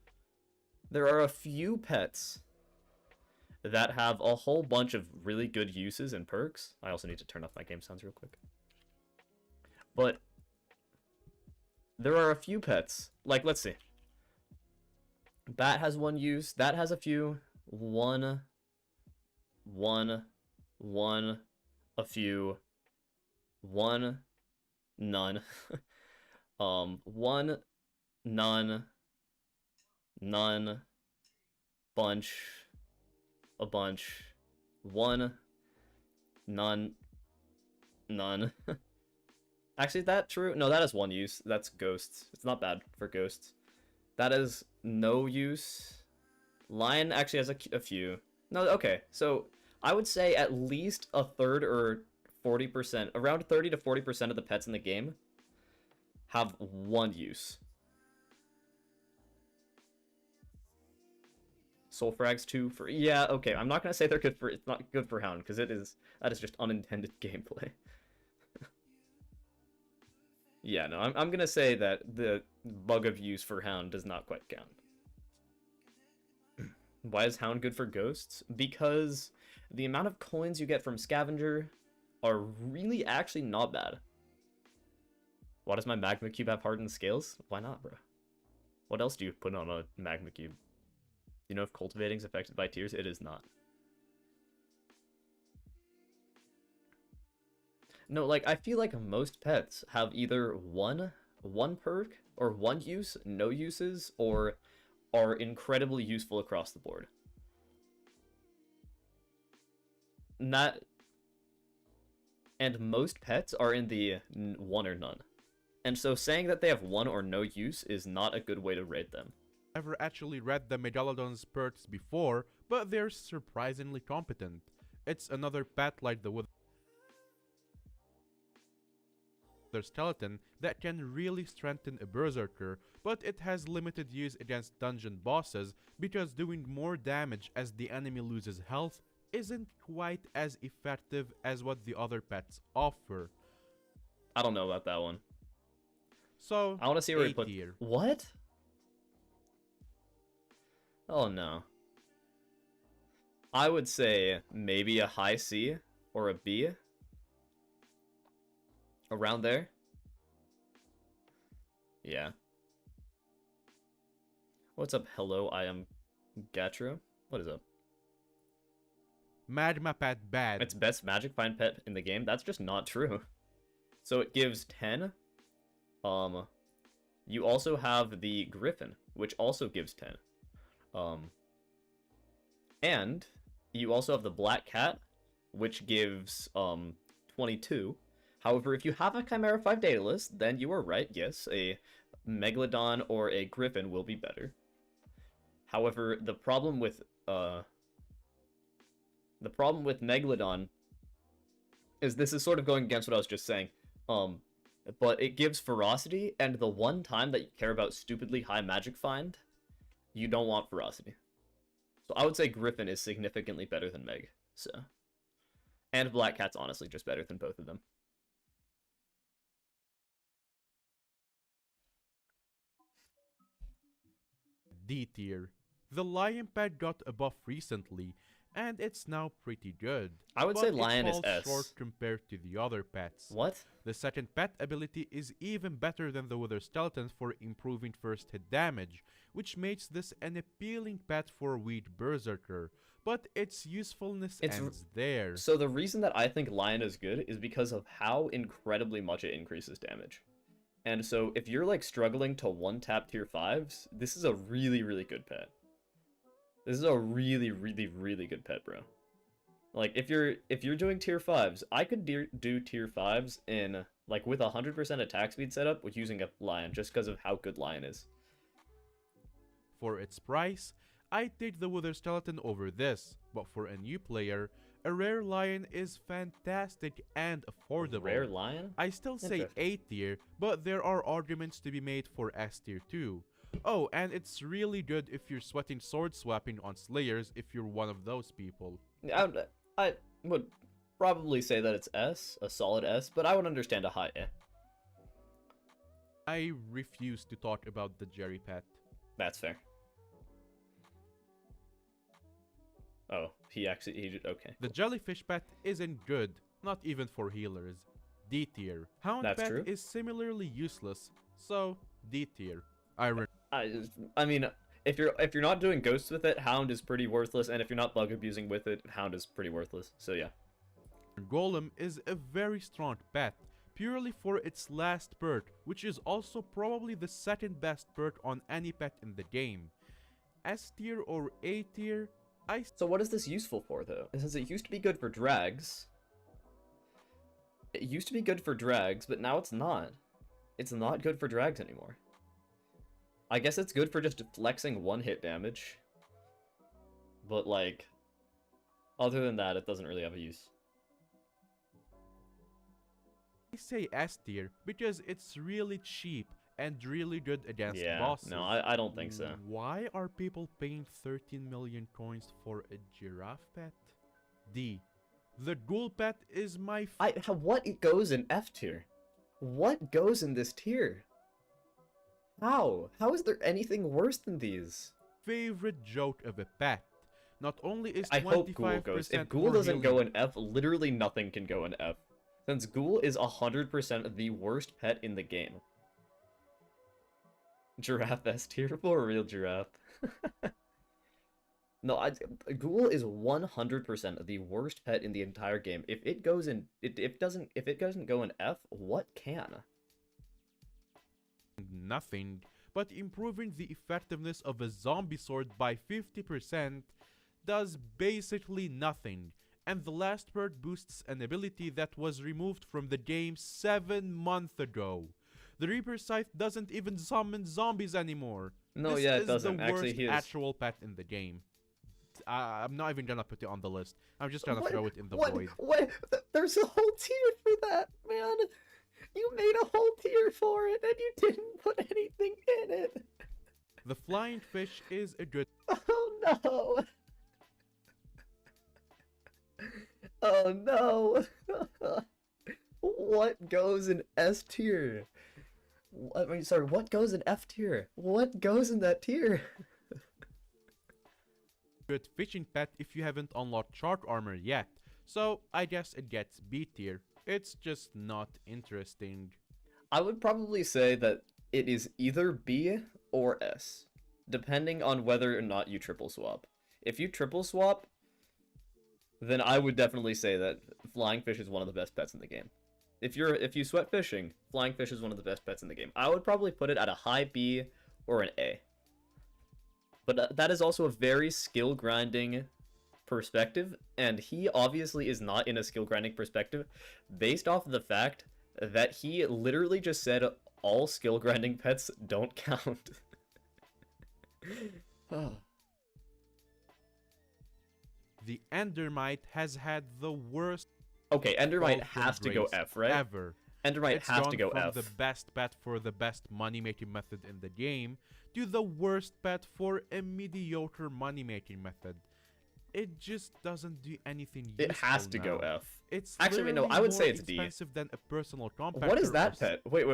S1: There are a few pets that have a whole bunch of really good uses and perks. I also need to turn off my game sounds real quick. But there are a few pets. Like, let's see. Bat has one use. That has a few. One, a few, one, none. One, none, none, bunch, a bunch, one, none, none. Actually, is that true? No, that is one use. That's ghosts. It's not bad for ghosts. That is no use. Lion actually has a few. No, okay. So I would say at least a third or 40%, around 30 to 40% of the pets in the game have one use. Soul Frags 2 for... Yeah, okay. I'm not going to say they're good for... It's not good for Hound, because that is just unintended gameplay. Yeah, no, I'm going to say that the bug of use for Hound does not quite count. Why is Hound good for ghosts? Because the amount of coins you get from Scavenger are really actually not bad. Why does my Magma Cube have hardened scales? Why not, bro? What else do you put on a Magma Cube? You know if cultivating is affected by tears? It is not. No, like, I feel like most pets have either one perk, or one use, no uses, or are incredibly useful across the board. And most pets are in the one or none. And so saying that they have one or no use is not a good way to rate them.
S2: Never actually read the Megalodon's perks before, but they're surprisingly competent. It's another pet like the Wither Skeleton that can really strengthen a Berserker, but it has limited use against dungeon bosses because doing more damage as the enemy loses health isn't quite as effective as what the other pets offer.
S1: I don't know about that one.
S2: So,
S1: I want to see where he
S2: A
S1: put...
S2: tier.
S1: What? Oh no. I would say maybe a high C or a B. Around there. Yeah. What's up? Hello, I am Gatro. What is up?
S2: Magma Pet bad.
S1: It's best magic find pet in the game. That's just not true. So it gives 10. You also have the Griffin, which also gives 10. And you also have the Black Cat, which gives 22. However, if you have a Chimera 5 data list, then you are right. Yes, a Megalodon or a Griffin will be better. However, the problem with Megalodon is this is sort of going against what I was just saying. But it gives ferocity, and the one time that you care about stupidly high magic find, you don't want ferocity. So I would say Griffin is significantly better than Meg. So, and Black Cat's honestly just better than both of them.
S2: D tier. The Lion Pet got a buff recently, and it's now pretty good.
S1: I would say Lion is
S2: it falls
S1: S.
S2: short compared to the other pets.
S1: What?
S2: The second pet ability is even better than the Wither Skeleton for improving first hit damage, which makes this an appealing pet for Weed Berserker, but its usefulness ends there.
S1: So the reason that I think Lion is good is because of how incredibly much it increases damage. And so if you're like struggling to one-tap tier 5s, this is a really, really good pet. This is a really, really, really good pet, bro. Like, if you're doing tier 5s, I could do tier 5s in, like, with 100% attack speed setup with using a Lion, just because of how good Lion is.
S2: For its price, I'd take the Wither Skeleton over this, but for a new player, a rare lion is fantastic and affordable.
S1: Rare lion?
S2: I still say
S1: Interesting.
S2: A tier, but there are arguments to be made for S tier too. Oh, and it's really good if you're sweating sword swapping on slayers if you're one of those people.
S1: I would probably say that it's S, a solid S, but I would understand a high A.
S2: I refuse to talk about the Jerry pet.
S1: That's fair. Oh, okay.
S2: The jellyfish pet isn't good, not even for healers. D tier. Hound
S1: That's
S2: pet
S1: true.
S2: is similarly useless, so D tier.
S1: I mean, if you're not doing ghosts with it, Hound is pretty worthless, and if you're not bug abusing with it, Hound is pretty worthless. So yeah.
S2: Golem is a very strong pet, purely for its last perk, which is also probably the second best perk on any pet in the game. S tier or A tier?
S1: So what is this useful for, though? Since it used to be good for drags. It used to be good for drags, but now it's not. It's not good for drags anymore. I guess it's good for just flexing one hit damage. But, like, other than that, it doesn't really have a use.
S2: I say S tier because it's really cheap and really good against
S1: Yeah,
S2: bosses.
S1: no, I don't think so.
S2: Why are people paying 13 million coins for a giraffe pet? D. The ghoul pet is my
S1: what goes in F tier? What goes in this tier? How? How is there anything worse than these?
S2: favorite joke of a pet. Not only is 25%
S1: I hope Ghoul goes. If Ghoul
S2: more
S1: doesn't go
S2: healing-
S1: in F, literally nothing can go in F. Since Ghoul is 100% the worst pet in the game. Giraffe S tier for a real giraffe. No, Ghoul is 100% the worst pet in the entire game. If it goes in, if it doesn't go in F, what can?
S2: nothing, but improving the effectiveness of a zombie sword by 50% does basically nothing, and the last perk boosts an ability that was removed from the game 7 months ago. The Reaper Scythe doesn't even summon zombies anymore.
S1: No,
S2: This
S1: yeah, it
S2: is
S1: doesn't.
S2: the
S1: Actually,
S2: worst
S1: he is.
S2: actual pet in the game. I'm not even gonna put it on the list. I'm just gonna
S1: What-
S2: throw it in the
S1: what,
S2: void.
S1: What? There's a whole tier for that, man. You made a whole tier for it, and you didn't put anything in it.
S2: The flying fish is a good
S1: Oh no. Oh no. What goes in S tier? I mean, sorry, what goes in F tier? What goes in that tier?
S2: good fishing pet if you haven't unlocked shark armor yet. So I guess it gets B tier. It's just not interesting.
S1: I would probably say that it is either B or S, depending on whether or not you triple swap. If you triple swap, then I would definitely say that flying fish is one of the best pets in the game. If you sweat fishing, flying fish is one of the best pets in the game. I would probably put it at a high B or an A. But that is also a very skill grinding perspective, and he obviously is not in a skill grinding perspective based off of the fact that he literally just said all skill grinding pets don't count.
S2: The Endermite has had the worst
S1: Okay, Endermite
S2: fall from
S1: has to go
S2: grace
S1: F, right?
S2: ever.
S1: Endermite
S2: It's
S1: has
S2: gone
S1: to go
S2: from
S1: F.
S2: the best pet for the best money-making method in the game to the worst pet for a mediocre money-making method. It just doesn't do anything useful
S1: It has to
S2: now.
S1: go F.
S2: It's
S1: Actually, wait, no,
S2: literally
S1: I would
S2: more
S1: say it's D.
S2: expensive than a personal compactor.
S1: What is
S2: or
S1: that pet? Wait.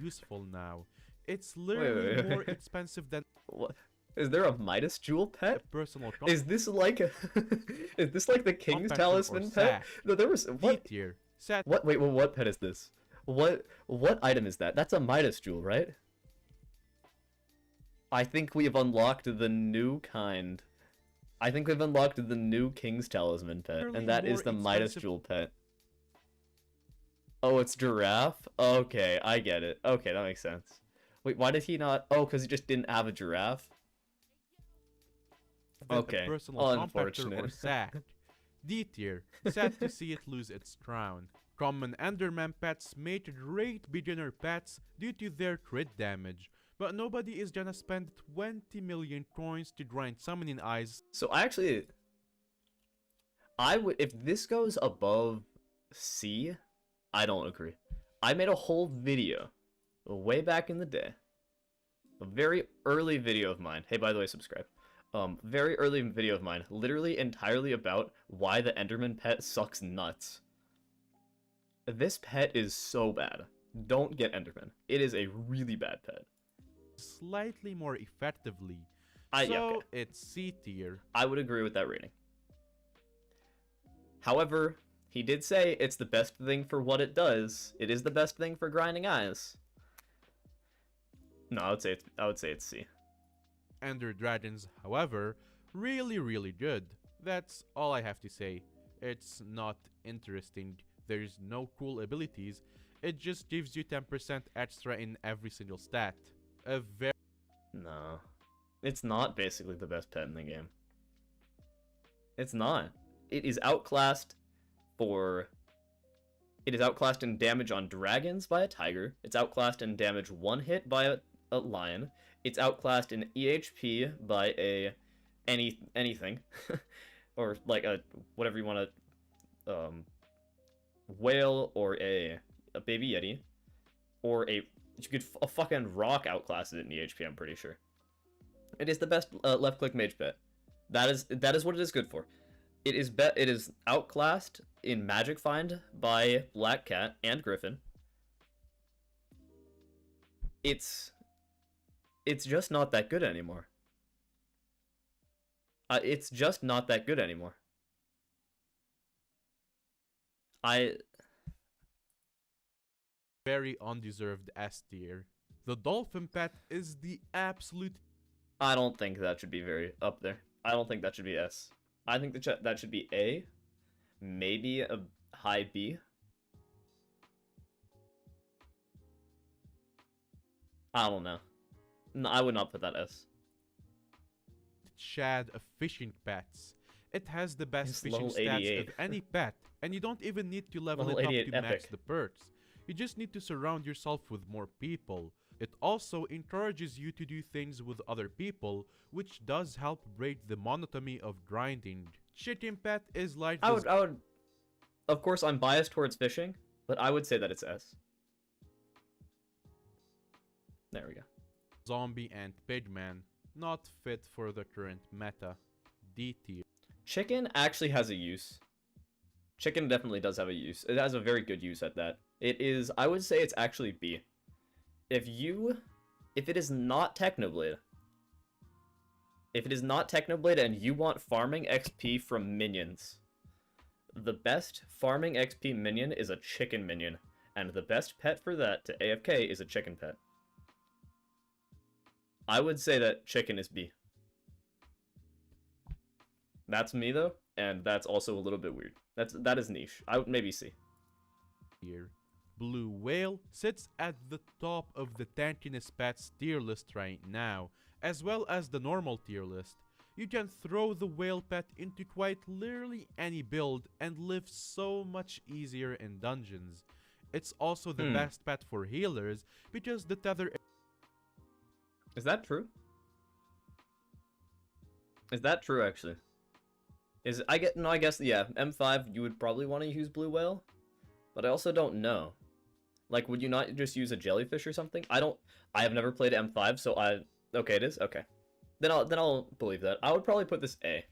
S2: useful now. It's literally
S1: wait.
S2: more expensive than
S1: What? Is there a Midas Jewel
S2: a
S1: pet?
S2: personal
S1: Is this like is this like the King's
S2: Compactor or
S1: Talisman pet?
S2: sack.
S1: No, there was
S2: D
S1: what?
S2: tier. Set
S1: What? Wait, well, what pet is this? What item is that? That's a Midas Jewel, right? I think we have unlocked the new kind. I think we've unlocked the new King's Talisman pet,
S2: Fairly
S1: and that is
S2: more
S1: the Midas
S2: expensive-
S1: Jewel pet. Oh, it's giraffe? Okay, I get it. Okay, that makes sense. Wait, why did he not? Oh, because he just didn't have a giraffe?
S2: than
S1: Okay,
S2: a personal compactor or
S1: unfortunate.
S2: sack. D tier. Sad to see it lose its crown. Common Enderman pets make great beginner pets due to their crit damage, but nobody is gonna spend 20 million coins to grind summoning eyes.
S1: So I would, if this goes above C, I don't agree. I made a whole video way back in the day, a very early video of mine. Hey, by the way, subscribe. Very early video of mine, literally entirely about why the Enderman pet sucks nuts. This pet is so bad. Don't get Enderman. It is a really bad pet.
S2: Slightly more effectively.
S1: Yeah, okay.
S2: It's C tier.
S1: I would agree with that rating. However, he did say it's the best thing for what it does. It is the best thing for grinding eyes. No, I would say it's C.
S2: Ender Dragons, however, really good. That's all I have to say. It's not interesting. There's no cool abilities. It just gives you 10% extra in every single stat.
S1: No. It's not basically the best pet in the game. It's not. It is outclassed in damage on dragons by a tiger. It's outclassed in damage one hit by a lion. It's outclassed in EHP by anything. Or like a whatever you want to whale or a baby yeti, or you could a fucking rock outclass it in EHP. I'm pretty sure. It is the best left click mage pet. That is what it is good for. It is outclassed in Magic Find by Black Cat and Griffin. It's just not that good anymore. It's just not that good anymore.
S2: Very undeserved S tier. The dolphin pet is the absolute.
S1: I don't think that should be very up there. I don't think that should be S. I think that should be A, maybe a high B. I don't know. No, I would not put that S.
S2: Shad of fishing pets. It has the best
S1: It's
S2: fishing
S1: level
S2: stats
S1: 88.
S2: of any pet, and you don't even need to level
S1: Level
S2: it up
S1: 88
S2: to max
S1: epic.
S2: the perks. You just need to surround yourself with more people. It also encourages you to do things with other people, which does help break the monotony of grinding. Chicken pet is like
S1: I would, of course, I'm biased towards fishing, but I would say that it's S. There we go.
S2: zombie and pigman, not fit for the current meta. D tier.
S1: Chicken actually has a use. Chicken definitely does have a use. It has a very good use at that. It is, I would say it's actually B. If it is not Technoblade, and you want farming XP from minions, the best farming XP minion is a chicken minion, and the best pet for that to AFK is a chicken pet. I would say that chicken is B. That's me though, and that's also a little bit weird. That is niche. I would maybe C.
S2: Here. Blue Whale sits at the top of the tankiness pets tier list right now, as well as the normal tier list. You can throw the whale pet into quite literally any build and live so much easier in dungeons. It's also the best pet for healers because the tether.
S1: Is that true? Is that true actually? I guess yeah, M5 you would probably want to use Blue Whale, but I also don't know. Like, would you not just use a jellyfish or something? I have never played M5, so okay, it is? Okay. Then I'll believe that. I would probably put this A.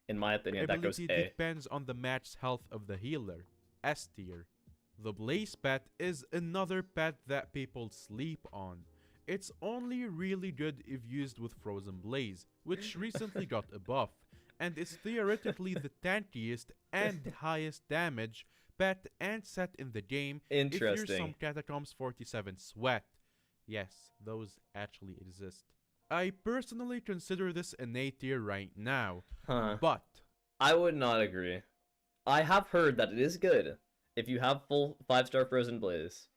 S1: In my opinion, that goes A.
S2: Depends on the match health of the healer. S tier. The Blaze pet is another pet that people sleep on. It's only really good if used with Frozen Blaze, which recently got a buff, and is theoretically the tankiest and highest damage pet and set in the game if you're some Catacombs 47 sweat. Yes, those actually exist. I personally consider this an A tier right now, but
S1: I would not agree. I have heard that it is good if you have full 5-star Frozen Blaze,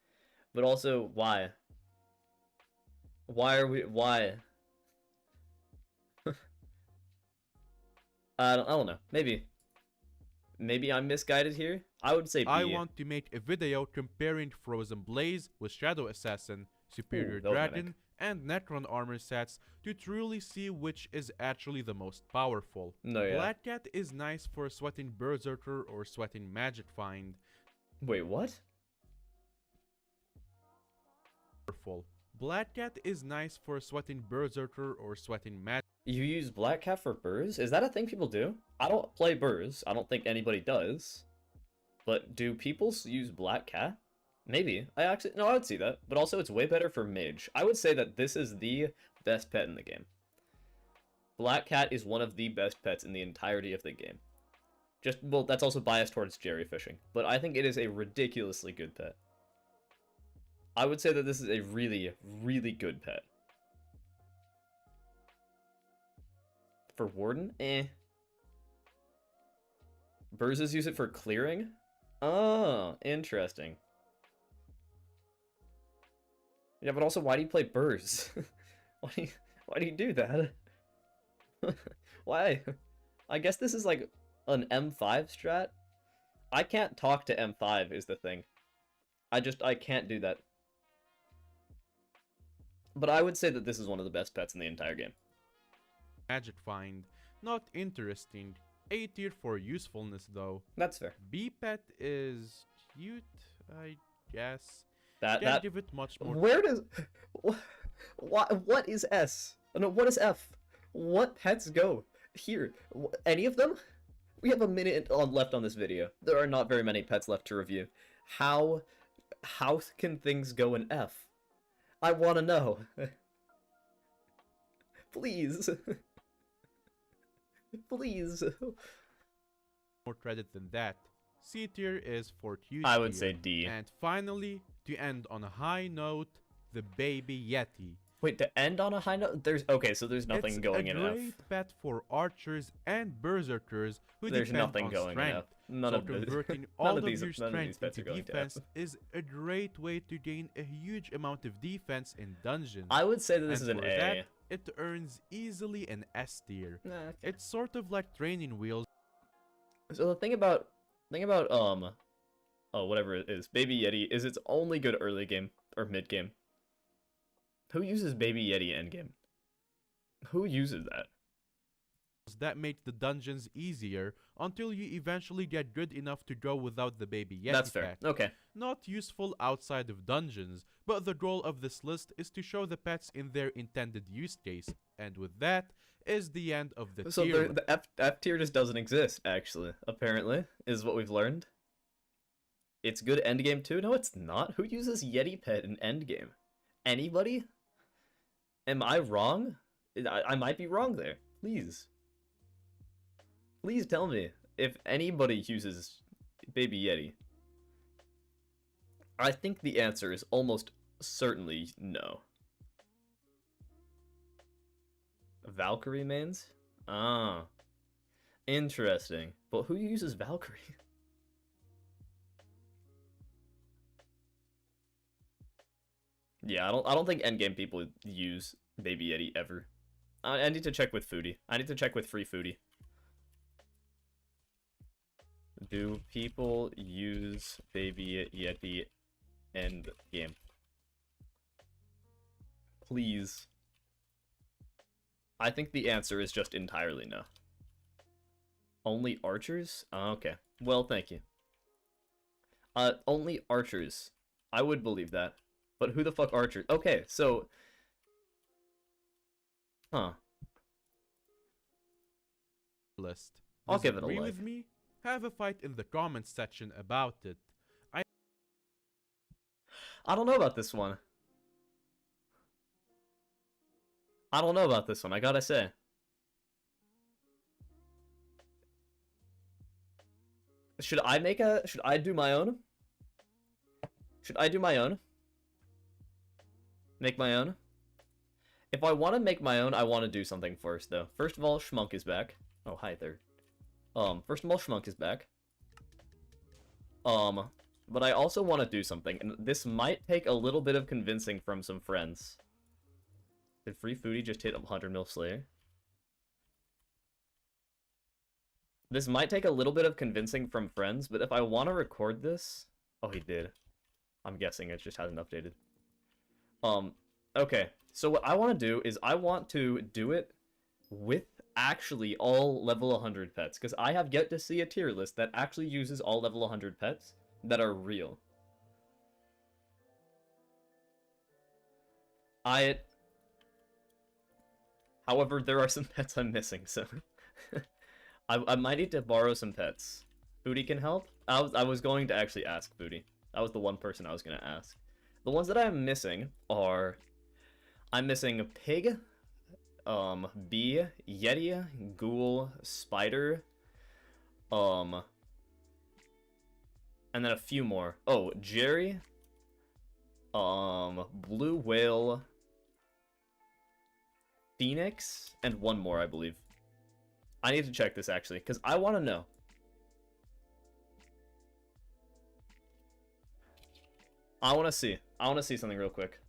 S1: but also why? Why? I don't know. Maybe I'm misguided here. I would say B.
S2: I want to make a video comparing Frozen Blaze with Shadow Assassin, Superior Dragon, and Necron armor sets to truly see which is actually the most powerful.
S1: No, yeah.
S2: Black Cat is nice for sweating Berserker or sweating Magic Find.
S1: Wait, what?
S2: Black Cat is nice for sweating Berserker or sweating Magic.
S1: You use Black Cat for burrs? Is that a thing people do? I don't play burrs. I don't think anybody does. But do people use Black Cat? Maybe. I would see that. But also, it's way better for mage. I would say that this is the best pet in the game. Black Cat is one of the best pets in the entirety of the game. Well, that's also biased towards Jerry fishing. But I think it is a ridiculously good pet. I would say that this is a really, really good pet. For Warden? Eh. Burzes use it for clearing? Oh, interesting. Yeah, but also, why do you play Burrs? why do you do that? Why? I guess this is like an M5 strat? I can't talk to M5 is the thing. I can't do that. But I would say that this is one of the best pets in the entire game.
S2: Magic Find. Not interesting. A tier for usefulness though.
S1: That's fair.
S2: B pet is cute, I guess.
S1: Can't
S2: give it much more.
S1: Where does... What is S? No, what is F? What pets go? Here. Any of them? We have a minute left on this video. There are not very many pets left to review. How can things go in F? I want to know. Please. Please.
S2: More credit than that. C tier is for Q tier.
S1: I would say D.
S2: And finally, to end on a high note, the Baby Yeti.
S1: Wait, to end on a high note? There's nothing going in F.
S2: It's a great pet for archers and berserkers who
S1: There's
S2: depend
S1: nothing
S2: on
S1: going
S2: strength.
S1: in F. None
S2: So
S1: of this.
S2: converting all of
S1: these
S2: your strength
S1: pets are
S2: into
S1: going to
S2: defense
S1: F.
S2: is a great way to gain a huge amount of defense in dungeons.
S1: I would say that this is an
S2: for
S1: A.
S2: that, it earns easily an S tier.
S1: Nah, okay.
S2: It's sort of like training wheels.
S1: So the thing about whatever it is, Baby Yeti is it's only good early game or mid game. Who uses Baby Yeti end game? Who uses that?
S2: That make the dungeons easier until you eventually get good enough to go without the Baby Yeti
S1: That's fair.
S2: pack.
S1: Okay.
S2: Not useful outside of dungeons, but the goal of this list is to show the pets in their intended use case. And with that is the end of the
S1: So
S2: tier.
S1: the F tier just doesn't exist, actually, apparently, is what we've learned. It's good endgame too? No, it's not. Who uses Yeti pet in endgame? Anybody? Am I wrong? I might be wrong there. Please. Please tell me if anybody uses Baby Yeti. I think the answer is almost certainly no. Valkyrie mains? Ah. Interesting. But who uses Valkyrie? Yeah, I don't think endgame people use Baby Yeti ever. I need to check with Foodie. I need to check with Free Foodie. Do people use Baby Yeti end game? Please. I think the answer is just entirely no. Only archers? Oh, okay. Well, thank you. Only archers. I would believe that. But who the fuck archers? Okay, so... Huh.
S2: List.
S1: I'll give it a
S2: Disagree
S1: like.
S2: with me? Have a fight in the comments section about it.
S1: I don't know about this one. I don't know about this one, I gotta say. Should I do my own? Should I do my own? Make my own? If I want to make my own, I want to do something first, though. First of all, Schmunk is back. Oh, hi there. First of all, Schmunk is back. But I also want to do something, and this might take a little bit of convincing from some friends. Did Free Foodie just hit 100 mil Slayer? This might take a little bit of convincing from friends, but if I want to record this... Oh, he did. I'm guessing it just hasn't updated. Okay. So what I want to do is I want to do it with actually all level 100 pets, because I have yet to see a tier list that actually uses all level 100 pets that are real. However, there are some pets I'm missing, so I might need to borrow some pets. Booty can help? I was going to actually ask Booty. That was the one person I was going to ask. The ones that I'm missing are... I'm missing Pig, Bee, Yeti, Ghoul, Spider, and then a few more. Oh, Jerry, Blue Whale, Phoenix, and one more, I believe. I need to check this, actually, because I want to know. I want to see something real quick.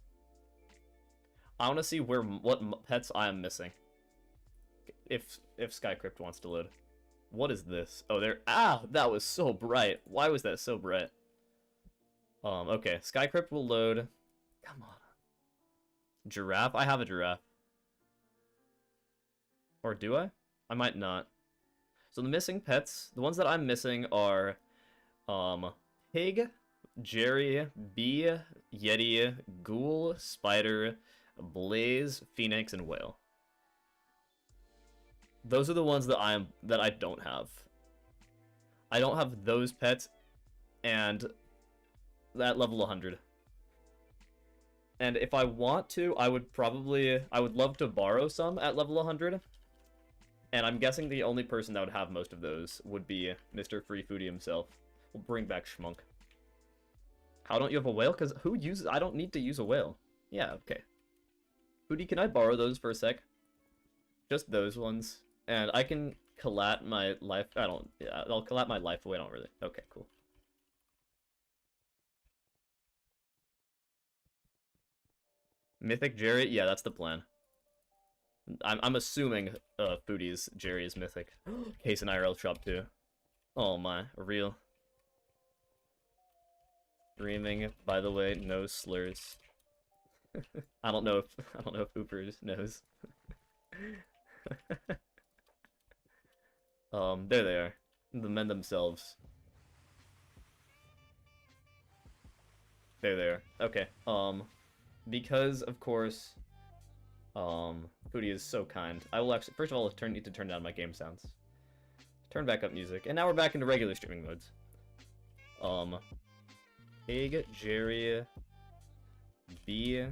S1: I want to see what pets I am missing. If Skycrypt wants to load. What is this? Oh, there. Ah, that was so bright. Why was that so bright? Okay. Skycrypt will load. Come on. Giraffe? I have a giraffe. Or do I? I might not. So the missing pets, the ones that I'm missing are, Pig, Jerry, Bee, Yeti, Ghoul, Spider, Blaze, Phoenix, and Whale. Those are the ones that I don't have. I don't have those pets and that level 100. And if I want to, I would love to borrow some at level 100. And I'm guessing the only person that would have most of those would be Mr. Free Foodie himself. We'll bring back Schmunk. How don't you have a whale? Because I don't need to use a whale. Yeah, okay. Foodie, can I borrow those for a sec? Just those ones. And I can collat my life. Yeah, I'll collat my life away. I don't really. Okay, cool. Mythic Jerry? Yeah, that's the plan. I'm assuming Foodie's Jerry is mythic. Case in IRL shop too. Oh my, real. Streaming, by the way, no slurs. I don't know if Hoopers knows. There they are. The men themselves. There they are. Okay. Because of course, Foodie is so kind. I will actually, first of all, need to turn down my game sounds. Turn back up music, and now we're back into regular streaming modes. Pig, Jerry, Bee,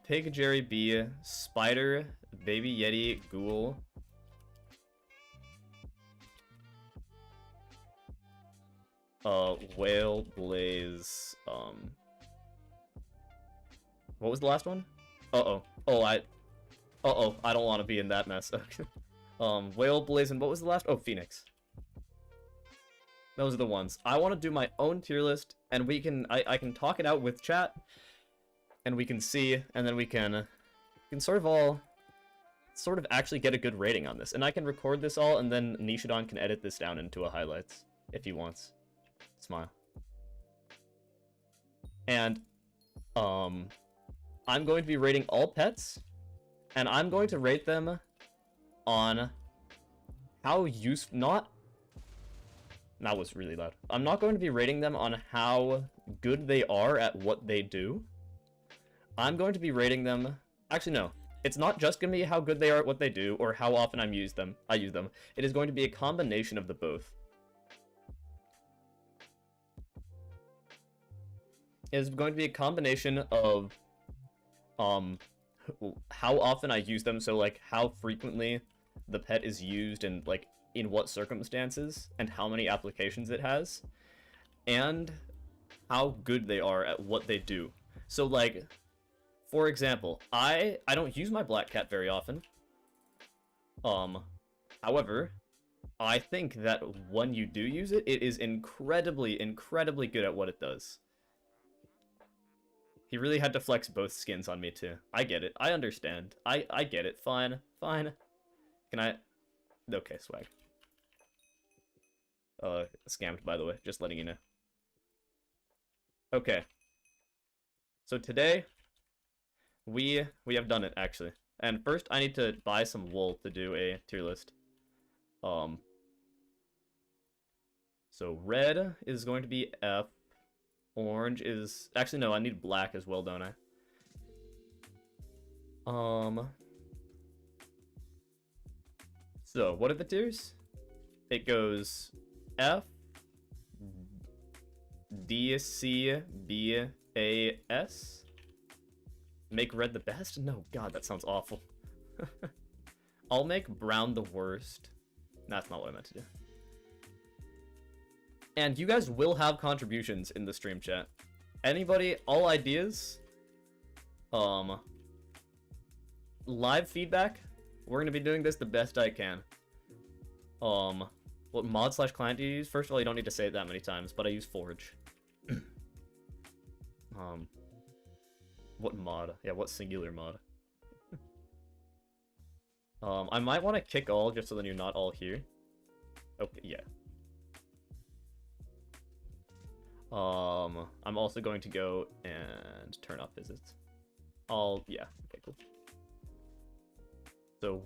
S1: Pig, Jerry, Bee, Spider, Baby Yeti, Ghoul, Whale, Blaze, what was the last one? Uh-oh. I don't want to be in that mess. Whale, Blaze, and what was the last? Oh, Phoenix. Those are the ones. I want to do my own tier list, and I can talk it out with chat, and we can see, and then we can sort of actually get a good rating on this. And I can record this all, and then Nishidon can edit this down into a highlights, if he wants. Smile. And, I'm going to be rating all pets, and I'm going to rate them on how that was really loud. I'm not going to be rating them on how good they are at what they do. I'm going to be rating them... Actually, no. It's not just going to be how good they are at what they do, or how often I use them. It is going to be a combination of the both. It is going to be a combination of how often I use them, so like how frequently the pet is used and like in what circumstances and how many applications it has, and how good they are at what they do. So like, for example, I don't use my black cat very often. However, I think that when you do use it, it is incredibly good at what it does. He really had to flex both skins on me too. I get it. I understand. I get it. Fine. Can I... Okay, swag. Scammed, by the way. Just letting you know. Okay. So today, we have done it, actually. And first, I need to buy some wool to do a tier list. So red is going to be F. Orange is... Actually, no, I need black as well, don't I? So, what are the tiers? It goes F, D, C, B, A, S. Make red the best? No, God, that sounds awful. I'll make brown the worst. That's not what I meant to do. And you guys will have contributions in the stream chat. Anybody, all ideas, live feedback. We're gonna be doing this the best I can. What mod / client do you use? First of all, you don't need to say it that many times, but I use Forge. What mod? Yeah, what singular mod? I might want to kick all just so then you're not all here. Okay, yeah. I'm also going to go and turn off visits. Yeah, okay, cool. So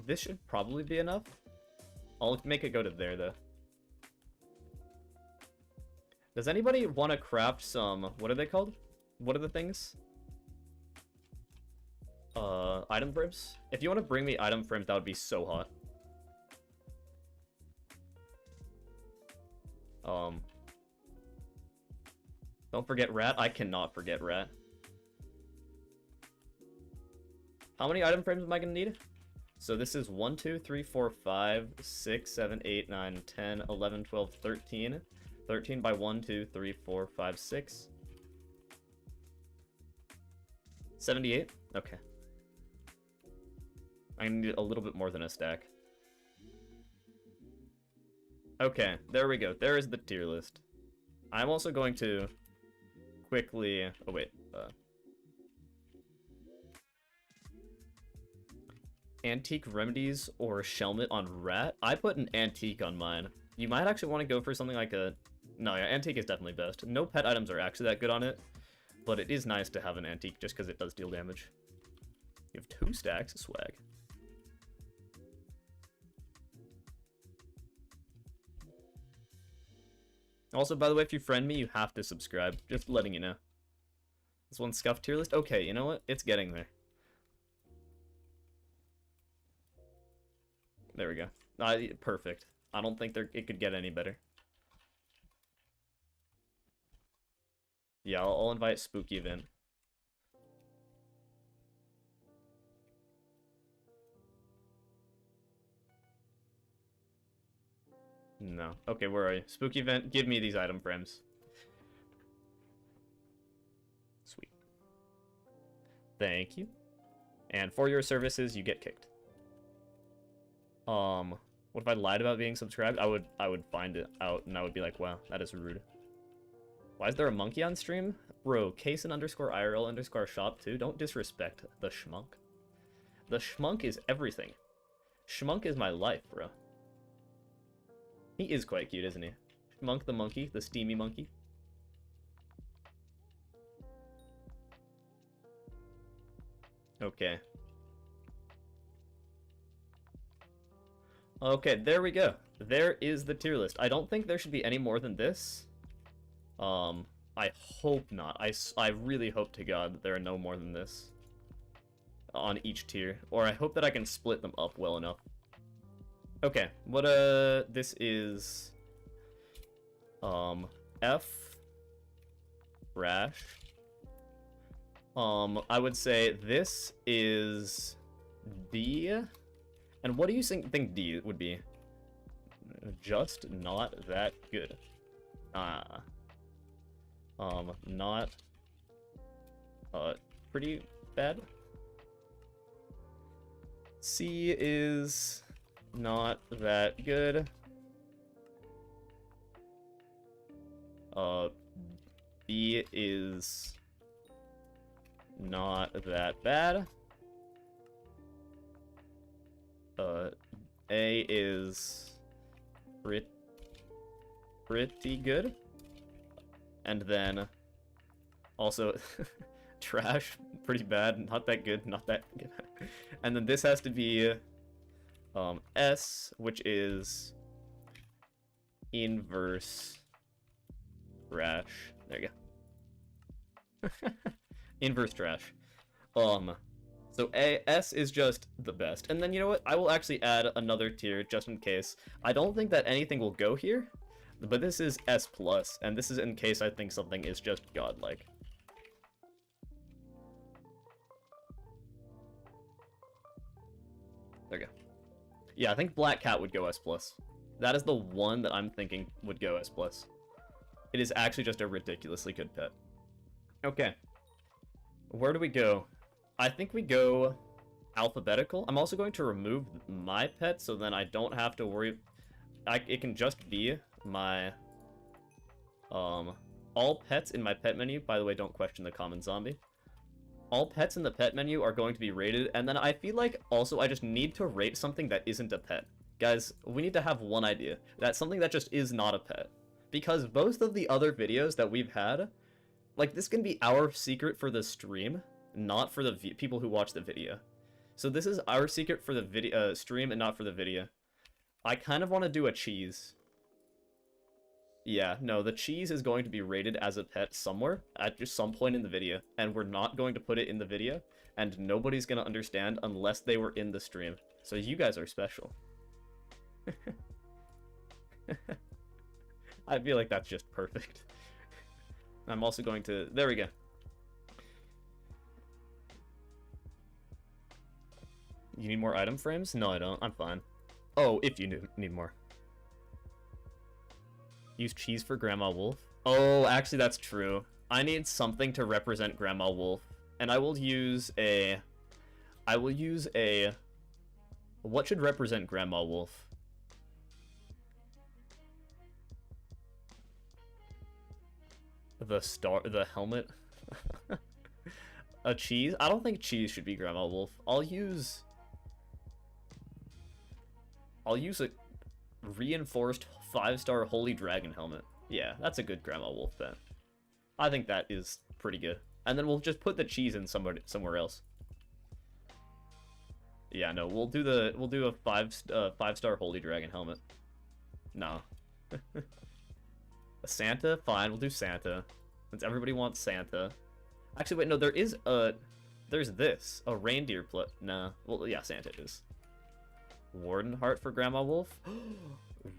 S1: this should probably be enough. I'll make it go to there, though. Does anybody want to craft some, what are they called? What are the things? Item frames? If you want to bring me item frames, that would be so hot. Don't forget rat. I cannot forget rat. How many item frames am I gonna need? So this is 1, 2, 3, 4, 5, 6, 7, 8, 9, 10, 11, 12, 13. 13 by 1, 2, 3, 4, 5, 6. 78? Okay. I need a little bit more than a stack. Okay, there we go. There is the tier list. I'm also going to quickly... Oh, wait. Antique remedies or shelmet on rat? I put an antique on mine. You might actually want to go for something like a... No, yeah, antique is definitely best. No pet items are actually that good on it, but it is nice to have an antique just because it does deal damage. You have 2 stacks of swag. Also, by the way, if you friend me, you have to subscribe. Just letting you know. This one's scuffed tier list? Okay, you know what? It's getting there. There we go. Perfect. I don't think it could get any better. Yeah, I'll invite Spooky Event. No. Okay, where are you? Spooky Event, give me these item frames. Sweet. Thank you. And for your services, you get kicked. What if I lied about being subscribed? I would find it out and I would be like, wow, that is rude. Why is there a monkey on stream? Bro, Kason_IRL_shop too. Don't disrespect the schmunk. The schmunk is everything. Schmunk is my life, bro. He is quite cute, isn't he? Schmunk the monkey, the steamy monkey. Okay. Okay, there we go. There is the tier list. I don't think there should be any more than this. I hope not. I really hope to God that there are no more than this on each tier. Or I hope that I can split them up well enough. Okay, what, this is, F, Rash. I would say this is D. And what do you think D would be? Just not that good. Not, pretty bad. C is not that good. B is not that bad. A is pretty good. And then Also, trash, pretty bad, not that good, not that good. And then this has to be S, which is inverse trash. There you go. Inverse trash. So S is just the best. And then you know what? I will actually add another tier just in case. I don't think that anything will go here, but this is S+, and this is in case I think something is just godlike. There we go. Yeah, I think Black Cat would go S+. That is the one that I'm thinking would go S+. It is actually just a ridiculously good pet. Okay. Where do we go? I think we go alphabetical. I'm also going to remove my pet, so then I don't have to worry. It can just be my... all pets in my pet menu. By the way, don't question the common zombie. All pets in the pet menu are going to be rated, and then I feel like also I just need to rate something that isn't a pet. Guys, we need to have one idea. That's something that just is not a pet. Because most of the other videos that we've had, like, this can be our secret for the stream, not for the people who watch the video. So this is our secret for the video stream and not for the video. I kind of want to do a cheese. Yeah, no, the cheese is going to be rated as a pet somewhere at just some point in the video, and we're not going to put it in the video, and nobody's going to understand unless they were in the stream. So you guys are special. I feel like that's just perfect. I'm also going to... There we go. You need more item frames? No, I don't. I'm fine. Oh, if you need more. Use cheese for Grandma Wolf. Oh, actually, that's true. I need something to represent Grandma Wolf. And I will use a... What should represent Grandma Wolf? The helmet? A cheese? I don't think cheese should be Grandma Wolf. I'll use a reinforced 5-star Holy Dragon helmet. Yeah, that's a good Grandma Wolf pet. I think that is pretty good. And then we'll just put the cheese in somewhere else. Yeah, no, we'll do a 5-star Holy Dragon helmet. No. A Santa? Fine, we'll do Santa. Since everybody wants Santa. Actually, wait, no, there's this. A reindeer nah. Well, yeah, Santa is. Warden heart for Grandma Wolf?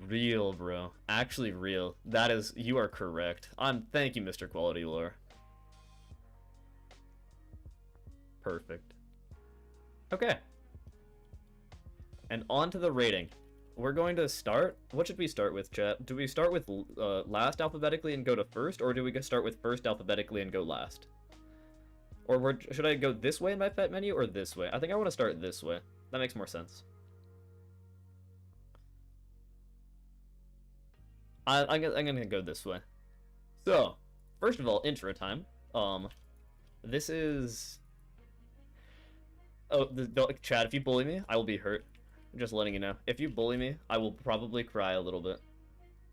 S1: Real, bro. Actually real. That is, you are correct. Thank you, Mr. Quality Lore. Perfect. Okay. And on to the rating. We're going to start... What should we start with, chat? Do we start with last alphabetically and go to first, or do we start with first alphabetically and go last? Or should I go this way in my pet menu, or this way? I think I want to start this way. That makes more sense. I'm gonna go this way. So, first of all, intro time. This is... Oh, Chad, if you bully me, I will be hurt. I'm just letting you know. If you bully me, I will probably cry a little bit.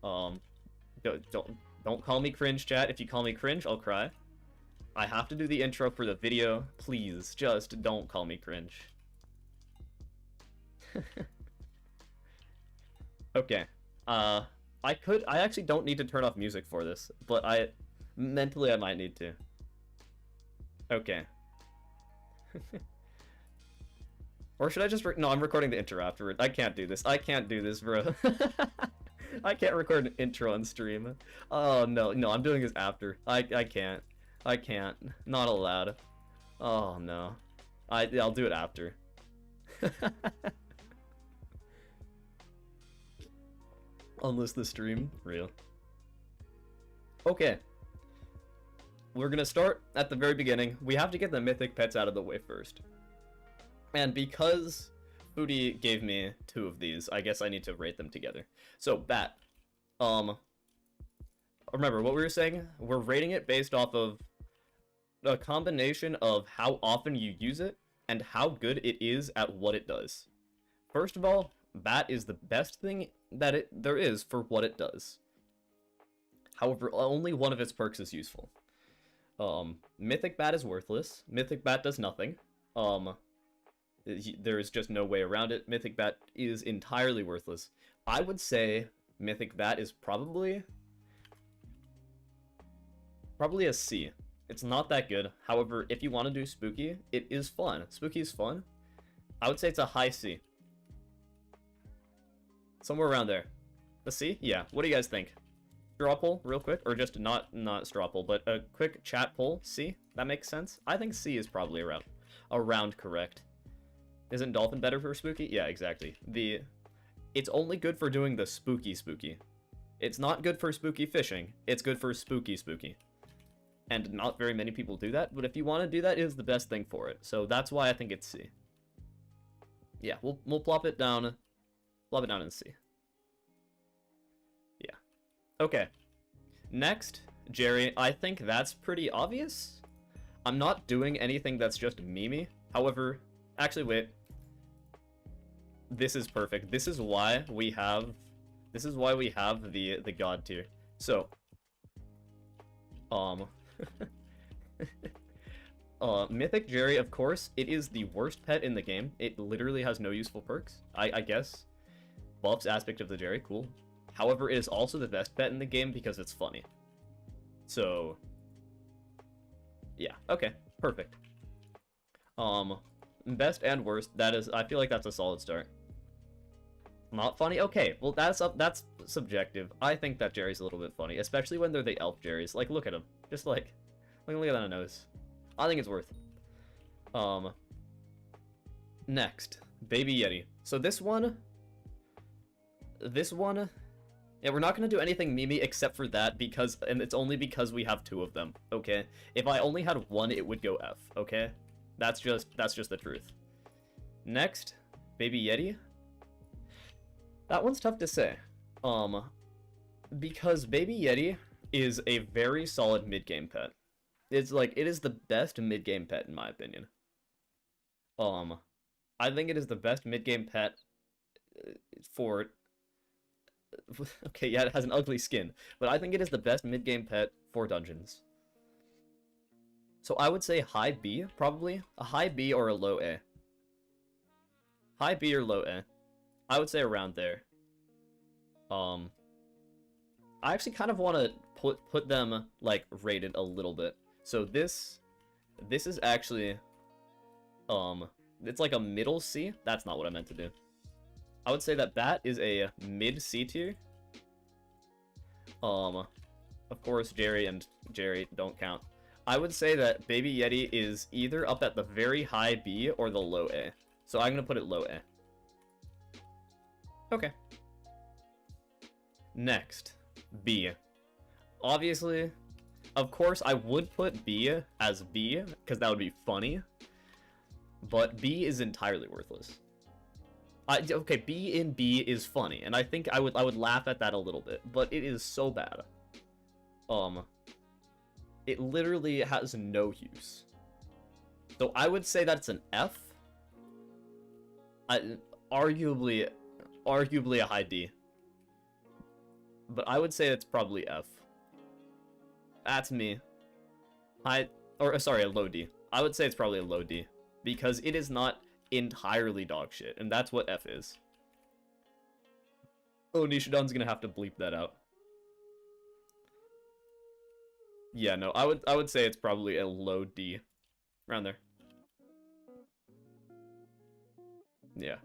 S1: Don't call me cringe, chat. If you call me cringe, I'll cry. I have to do the intro for the video. Please, just don't call me cringe. Okay. I actually don't need to turn off music for this, but mentally I might need to. Okay. Or should I just... No, I'm recording the intro afterward. I can't do this. I can't do this, bro. I can't record an intro on stream. Oh, no. No, I'm doing this after. I can't. I can't. Not allowed. Oh, no. I'll do it after. Unless the stream. Real. Okay. We're gonna start at the very beginning. We have to get the mythic pets out of the way first. And because Foodie gave me 2 of these, I guess I need to rate them together. So, Bat. Remember what we were saying? We're rating it based off of a combination of how often you use it and how good it is at what it does. First of all, Bat is the best thing that there is for what it does. However, only one of its perks is useful. Mythic Bat is worthless. Mythic Bat does nothing. There is just no way around it. Mythic Bat is entirely worthless. I would say Mythic Bat is probably a C. It's not that good. However, if you want to do Spooky, it is fun. Spooky is fun. I would say it's a high C. Somewhere around there. A C? Yeah. What do you guys think? Straw poll, real quick, or just not straw poll, but a quick chat poll. C? That makes sense? I think C is probably around correct. Isn't Dolphin better for Spooky? Yeah, exactly. It's only good for doing the spooky. It's not good for spooky fishing. It's good for spooky. And not very many people do that, but if you want to do that, it is the best thing for it. So that's why I think it's C. Yeah, we'll plop it down. Plop it down in C. Yeah. Okay. Next, Jerry. I think that's pretty obvious. I'm not doing anything that's just memey. However, actually, wait. This is perfect. This is why we have the god tier. So, Mythic Jerry, of course, it is the worst pet in the game. It literally has no useful perks, I guess. Buffs aspect of the Jerry, cool. However, it is also the best pet in the game because it's funny. So, yeah, okay, perfect. Best and worst, I feel like that's a solid start. Not funny? Okay, well that's subjective. I think that Jerry's a little bit funny, especially when they're the elf Jerrys. Like, look at him. Just like, look at that nose. I think it's worth. Next, Baby Yeti. So this one, yeah, we're not gonna do anything memey except for that and it's only because we have 2 of them, okay? If I only had 1, it would go F, okay? That's just the truth. Next, Baby Yeti. That one's tough to say. Because Baby Yeti is a very solid mid-game pet. It is the best mid-game pet in my opinion. I think it is the best mid-game pet for... Okay, yeah, it has an ugly skin, but I think it is the best mid-game pet for dungeons. So I would say high B, probably. A high B or a low A. High B or low A. I would say around there. I actually kind of want to put them, like, rated a little bit. So this is actually, it's like a middle C. That's not what I meant to do. I would say that Bat is a mid C tier. Of course, Jerry and Jerry don't count. I would say that Baby Yeti is either up at the very high B or the low A. So I'm gonna put it low A. Okay. Next, B. Obviously, of course, I would put B as B, because that would be funny. But B is entirely worthless. Okay, B in B is funny, and I think I would laugh at that a little bit, but it is so bad. It literally has no use. So I would say that's an F. Arguably a high D. But I would say it's probably F. That's me. Sorry, a low D. I would say it's probably a low D. Because it is not entirely dog shit, and that's what F is. Oh, Nishidon's gonna have to bleep that out. Yeah, no, I would say it's probably a low D. Around there. Yeah.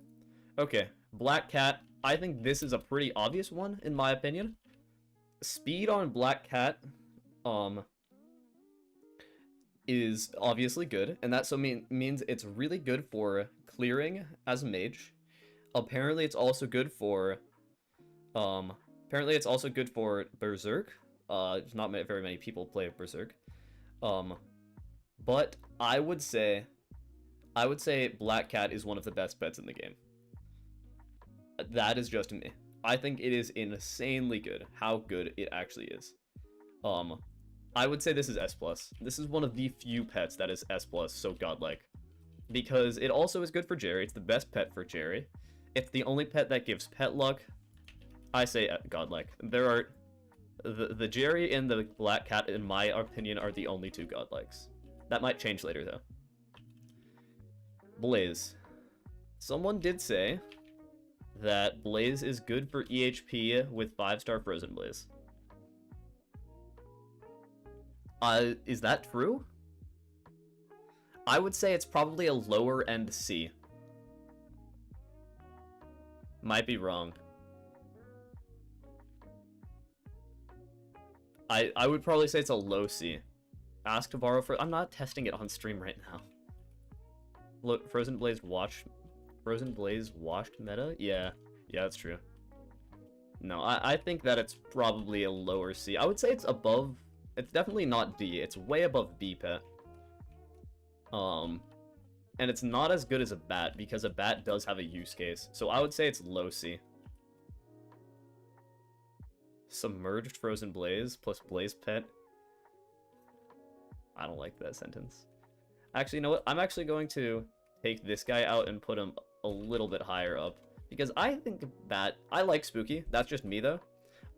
S1: Okay, Black Cat. I think this is a pretty obvious one, in my opinion. Speed on Black Cat, is obviously good, and that means it's really good for clearing as a mage. Apparently it's also good for Berserk. Not very many people play Berserk. But I would say Black Cat is one of the best pets in the game. That is just me. I think it is insanely good, how good it actually is. I would say this is S+. This is one of the few pets that is S+, so godlike. Because it also is good for Jerry. It's the best pet for Jerry. It's the only pet that gives pet luck. I say godlike. There the Jerry and the Black Cat, in my opinion, are the only two godlikes. That might change later, though. Blaze. Someone did say that Blaze is good for EHP with 5-star Frozen Blaze. Is that true? I would say it's probably a lower end C. Might be wrong. I would probably say it's a low C. Ask to borrow for... I'm not testing it on stream right now. Look, Frozen Blaze washed meta? Yeah, that's true. No, I think that it's probably a lower C. I would say it's above... It's definitely not D. It's way above B, pet. And it's not as good as a bat, because a bat does have a use case. So I would say it's low C. Submerged Frozen Blaze plus Blaze Pet. I don't like that sentence. Actually, you know what? I'm actually going to take this guy out and put him a little bit higher up. Because I think Bat... I like Spooky. That's just me, though.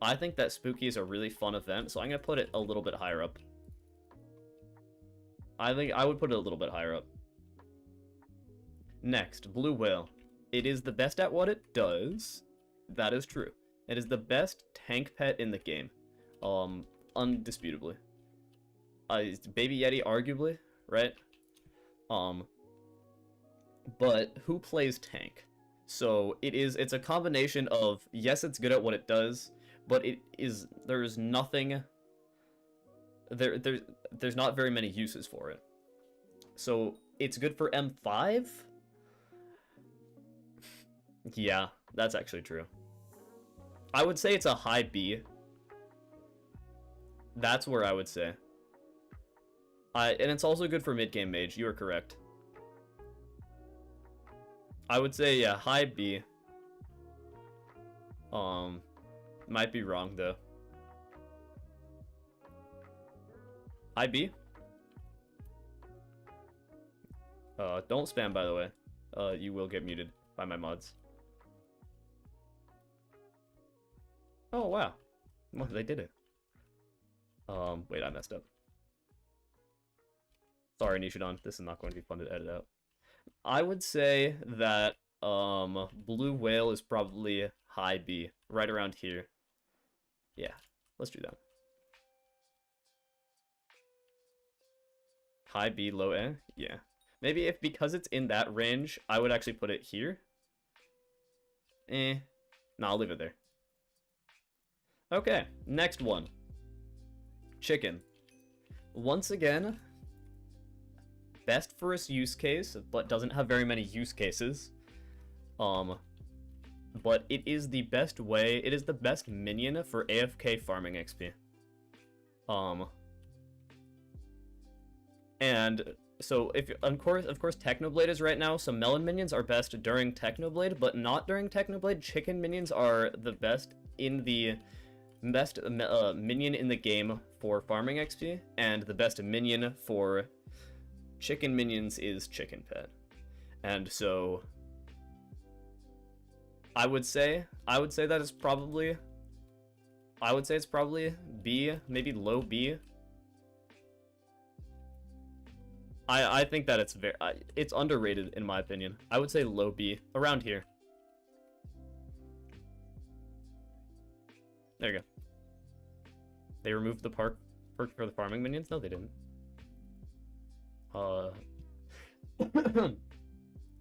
S1: I think that Spooky is a really fun event, so I'm going to put it a little bit higher up. I think I would put it a little bit higher up. Next, Blue Whale. It is the best at what it does. That is true. It is the best tank pet in the game. Undisputably. Baby Yeti, arguably, right? But who plays tank? So it's a combination of, yes, it's good at what it does, but there's nothing, there's not very many uses for it. So it's good for M5? Yeah, that's actually true. I would say it's a high B. That's where I would say. And it's also good for mid-game mage, you are correct. I would say, yeah, high B. Might be wrong, though. High B? Don't spam, by the way. You will get muted by my mods. Oh, wow. Well, they did it. Wait, I messed up. Sorry, Nishidon. This is not going to be fun to edit out. I would say that, Blue Whale is probably high B. Right around here. Yeah, let's do that. High B, low A? Yeah. Maybe because it's in that range, I would actually put it here. No, I'll leave it there. Okay, next one. Chicken. Once again, best for its use case, but doesn't have very many use cases. But it is the best way, it is the best minion for AFK farming XP. And so of course Technoblade is right now, so Melon minions are best during Technoblade, but not during Technoblade. Chicken minions are the best minion in the game for farming XP, and the best minion for chicken minions is Chicken Pet. And so I would say that it's probably, it's probably B, maybe low B. I think that it's underrated in my opinion. I would say low B, around here. There you go. They removed the perk for the farming minions? No, they didn't.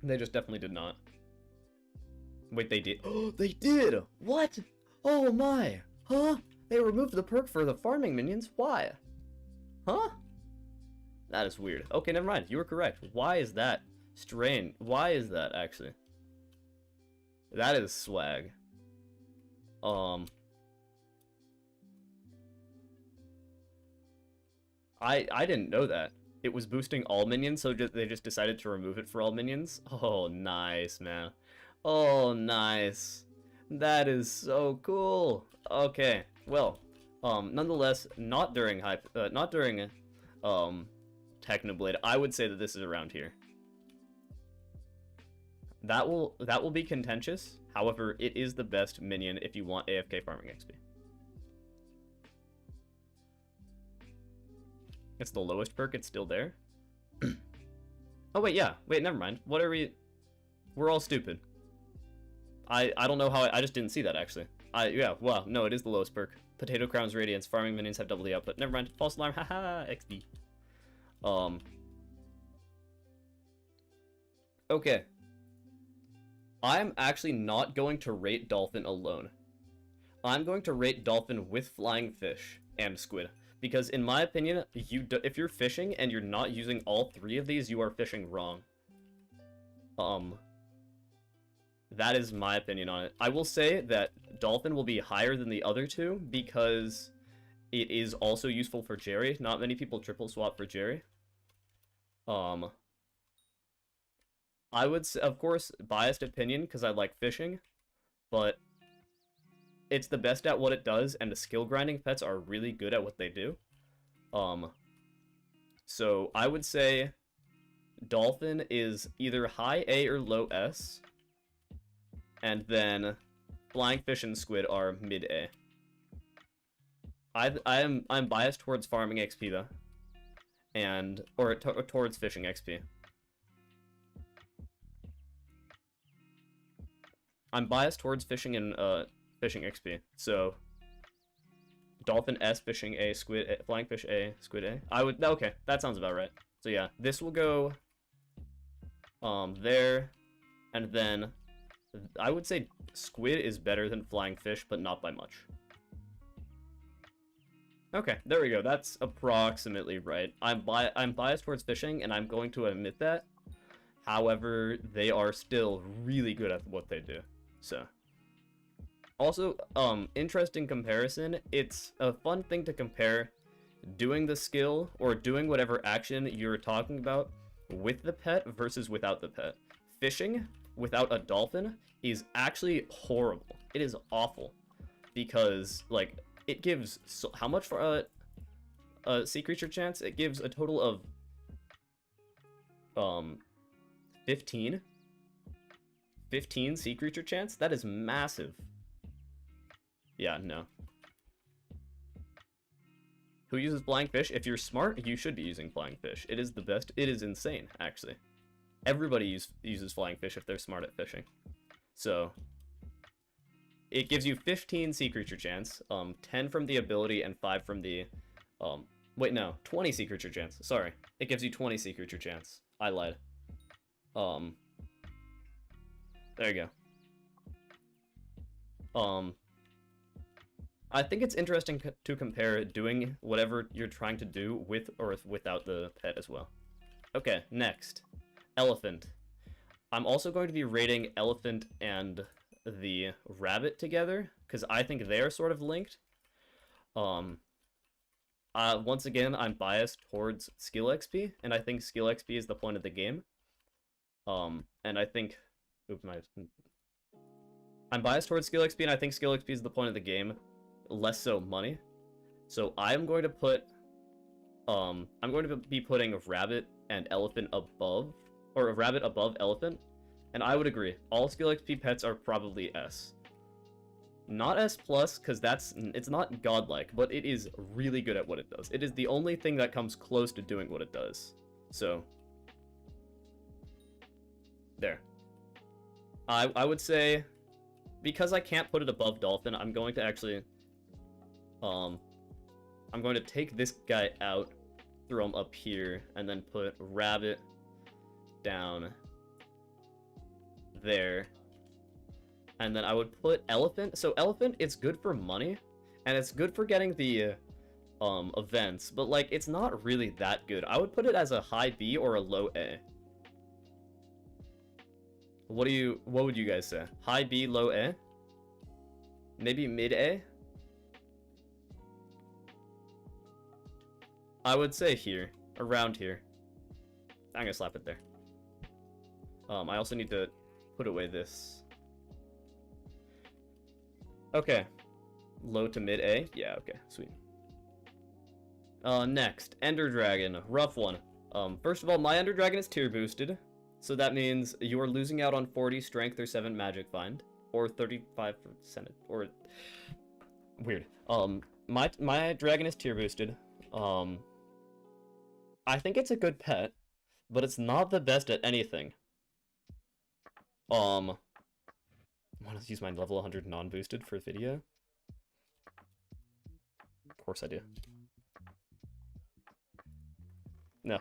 S1: They just definitely did not. Wait, they did? Oh, they did! What? Oh my! Huh? They removed the perk for the farming minions? Why? Huh? That is weird. Okay, never mind. You were correct. Why is that strange? Why is that, actually? That is swag. I didn't know that. It was boosting all minions, so they just decided to remove it for all minions? Oh, nice, man. Oh, nice. That is so cool. Okay, well, nonetheless, not during Technoblade, I would say that this is around here. That will be contentious. However, it is the best minion if you want AFK farming XP. It's the lowest perk. It's still there. Oh, wait, yeah. Wait, never mind. What are we... We're all stupid. I don't know how I just didn't see that, actually. Yeah, well, no, it is the lowest perk. Potato Crown's Radiance. Farming minions have double the output. Never mind. False alarm. Haha, XP. Okay. I'm actually not going to rate Dolphin alone. I'm going to rate Dolphin with Flying Fish and Squid. Because in my opinion, if you're fishing and you're not using all three of these, you are fishing wrong. That is my opinion on it. I will say that Dolphin will be higher than the other two because it is also useful for Jerry. Not many people triple swap for Jerry. I would say, of course, biased opinion because I like fishing, but it's the best at what it does, and the skill grinding pets are really good at what they do. So I would say Dolphin is either high A or low S, and then Flying Fish and Squid are mid A. I'm biased towards farming XP though, or towards fishing XP. I'm biased towards fishing and fishing XP. So Dolphin S, fishing A, Squid A, Flying Fish A, Squid A. Okay, that sounds about right. So yeah, this will go there, and then I would say Squid is better than Flying Fish, but not by much. Okay, there we go. That's approximately right. I'm biased towards fishing, and I'm going to admit that. However, they are still really good at what they do. So, also, interesting comparison. It's a fun thing to compare doing the skill or doing whatever action you're talking about with the pet versus without the pet. Fishing without a dolphin is actually horrible. It is awful because, like, it gives how much for a sea creature chance? It gives a total of 15 sea creature chance. That is massive. Yeah, no. Who uses Flying Fish? If you're smart, you should be using Flying Fish. It is the best. It is insane, actually. Everybody uses Flying Fish if they're smart at fishing. So it gives you 15 sea creature chance, 10 from the ability and 5 from the, wait, no, 20 sea creature chance. Sorry. It gives you 20 sea creature chance. I lied. There you go. I think it's interesting to compare doing whatever you're trying to do with or without the pet as well. Okay, next. Elephant. I'm also going to be rating Elephant and the Rabbit together, because I think they're sort of linked. Once again, I'm biased towards skill XP, and I think skill XP is the point of the game. And I think... I'm biased towards skill XP, and I think skill XP is the point of the game, less so money. So I'm going to put... I'm going to be putting Rabbit and Elephant above, or Rabbit above Elephant, and I would agree. All skill XP pets are probably S. Not S+, because it's not godlike, but it is really good at what it does. It is the only thing that comes close to doing what it does. So, there. I would say, because I can't put it above Dolphin, I'm going to actually, I'm going to take this guy out, throw him up here, and then put Rabbit down there. And then I would put Elephant. So Elephant, it's good for money, and it's good for getting the events, but like it's not really that good. I would put it as a high B or a low A. What would you guys say? High B, low A? Maybe mid A? I would say here, around here. I'm gonna slap it there. I also need to put away this. Okay. Low to mid A? Yeah, okay, sweet. Next, Ender Dragon. Rough one. First of all, my Ender Dragon is tier boosted. So that means you are losing out on 40 strength or 7 magic find. Or 35%, or... Weird. My dragon is tier boosted. I think it's a good pet, but it's not the best at anything. I want to use my level 100 non-boosted for video. Of course I do. No.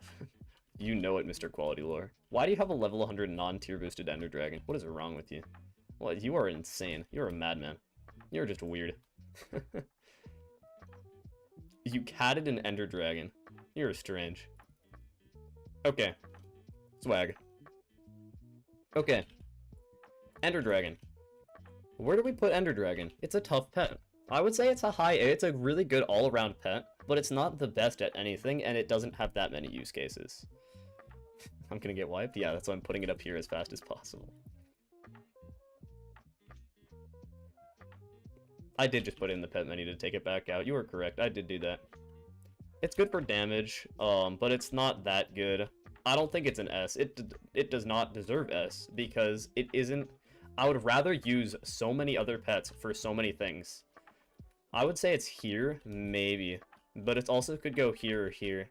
S1: You know it, Mr. Quality Lore. Why do you have a level 100 non-tier boosted Ender Dragon? What is wrong with you? Well, you are insane. You're a madman. You're just weird. You catted an Ender Dragon. You're strange. Okay. Swag. Okay. Ender Dragon. Where do we put Ender Dragon? It's a tough pet. I would say it's a high A. It's a really good all-around pet, but it's not the best at anything, and it doesn't have that many use cases. I'm gonna get wiped? Yeah, that's why I'm putting it up here as fast as possible. I did just put it in the pet menu to take it back out. You were correct. I did do that. It's good for damage, but it's not that good. I don't think it's an S. It does not deserve S, because it isn't... I would rather use so many other pets for so many things. I would say it's here, maybe. But it also could go here or here.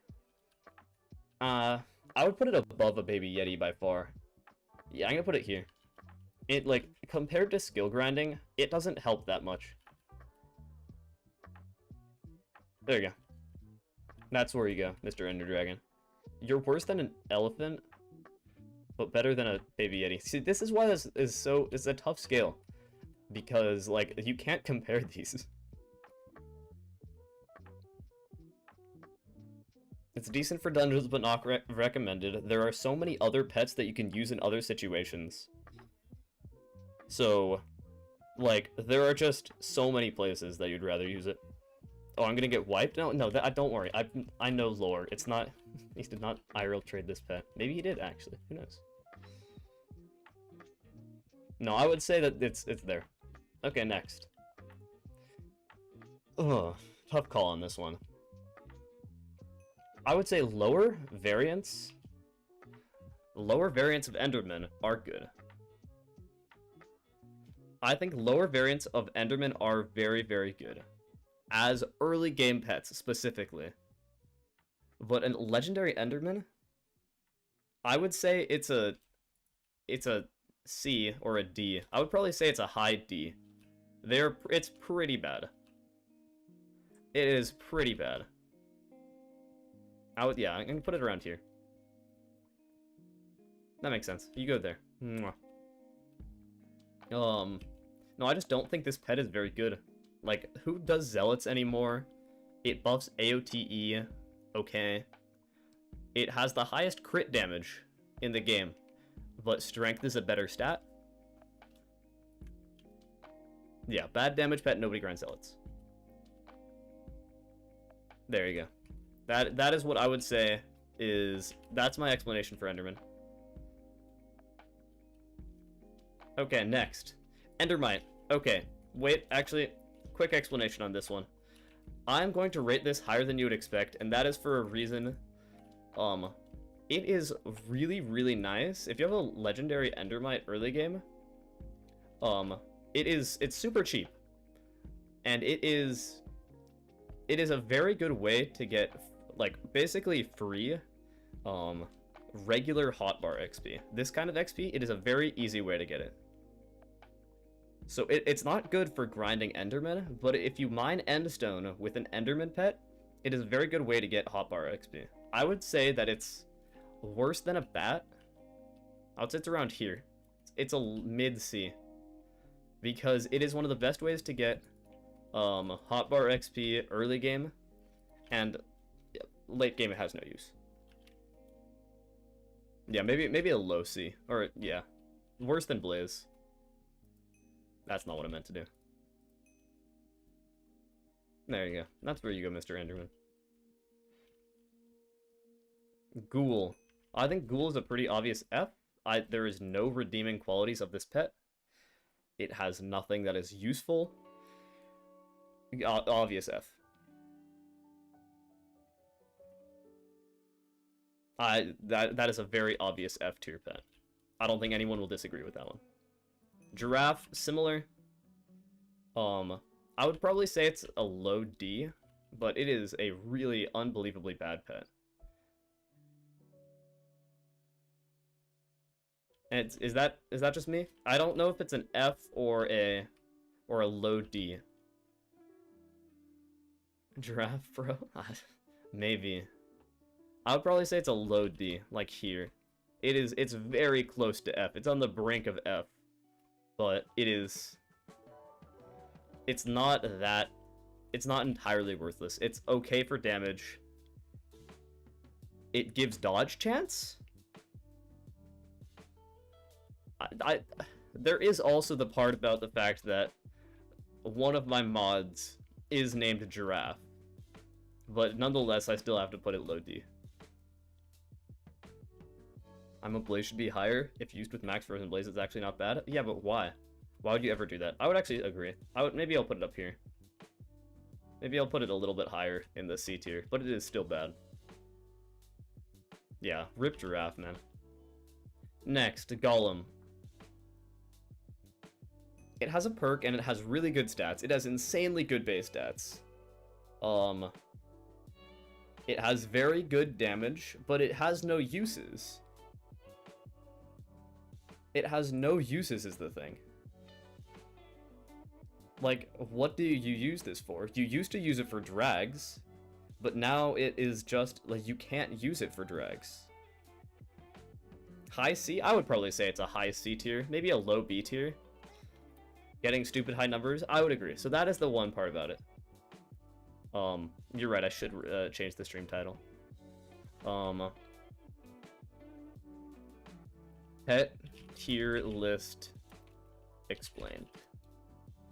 S1: I would put it above a Baby Yeti by far. Yeah, I'm gonna put it here. It, like, compared to skill grinding, it doesn't help that much. There you go. That's where you go, Mr. Ender Dragon. You're worse than an elephant, but better than a Baby Yeti. See, this is why this is so... It's a tough scale. Because, like, you can't compare these. It's decent for dungeons, but not recommended. There are so many other pets that you can use in other situations. So, like, there are just so many places that you'd rather use it. Oh, I'm gonna get wiped? No, don't worry. I know lore. It's not... He did not IRL trade this pet. Maybe he did, actually. Who knows? No, I would say that it's there. Okay, next. Ugh, tough call on this one. I would say lower variants of Enderman are good. I think lower variants of Enderman are very, very good. As early game pets, specifically. But a legendary Enderman, I would say it's a C or a D. I would probably say it's a high D. It's pretty bad. It is pretty bad. Yeah, I'm gonna put it around here. That makes sense. You go there. Mwah. No, I just don't think this pet is very good. Like, who does Zealots anymore? It buffs AOTE. Okay. It has the highest crit damage in the game, but strength is a better stat. Yeah, bad damage pet, nobody grinds Zealots. There you go. That is what I would say is... That's my explanation for Enderman. Okay, next. Endermite. Okay, wait, actually, quick explanation on this one. I'm going to rate this higher than you would expect, and that is for a reason. It is really, really nice. If you have a legendary Endermite early game, it's super cheap. And it is a very good way to get, like, basically free, regular hotbar XP. This kind of XP, it is a very easy way to get it. So it's not good for grinding Enderman, but if you mine Endstone with an Enderman pet, it is a very good way to get hotbar XP. I would say that it's worse than a bat. I would say it's around here. It's a mid-C. Because it is one of the best ways to get hotbar XP early game, and late game it has no use. Yeah, maybe a low C, or yeah, worse than Blaze. That's not what I meant to do. There you go. That's where you go, Mr. Enderman. Ghoul. I think Ghoul is a pretty obvious F. There is no redeeming qualities of this pet. It has nothing that is useful. Obvious F. That is a very obvious F tier pet. I don't think anyone will disagree with that one. Giraffe, similar. I would probably say it's a low D, but it is a really unbelievably bad pet. And is that just me? I don't know if it's an F or a low D. Giraffe, bro? Maybe. I would probably say it's a low D, like here. It's very close to F. It's on the brink of F. But it's not entirely worthless. It's okay for damage. It gives dodge chance? There is also the part about the fact that one of my mods is named Giraffe. But nonetheless, I still have to put it low D. I'm a Blaze should be higher. If used with max frozen blaze, it's actually not bad. Yeah, but why? Why would you ever do that? I would actually agree. Maybe I'll put it up here. Maybe I'll put it a little bit higher in the C tier, but it is still bad. Yeah, rip Giraffe, man. Next, Golem. It has a perk and it has really good stats. It has insanely good base stats. It has very good damage, but it has no uses. It has no uses is the thing. Like, what do you use this for? You used to use it for drags, but now it is just, like, you can't use it for drags. High C? I would probably say it's a high C tier, maybe a low B tier. Getting stupid high numbers? I would agree. So that is the one part about it. You're right, I should change the stream title. Pet tier list explained.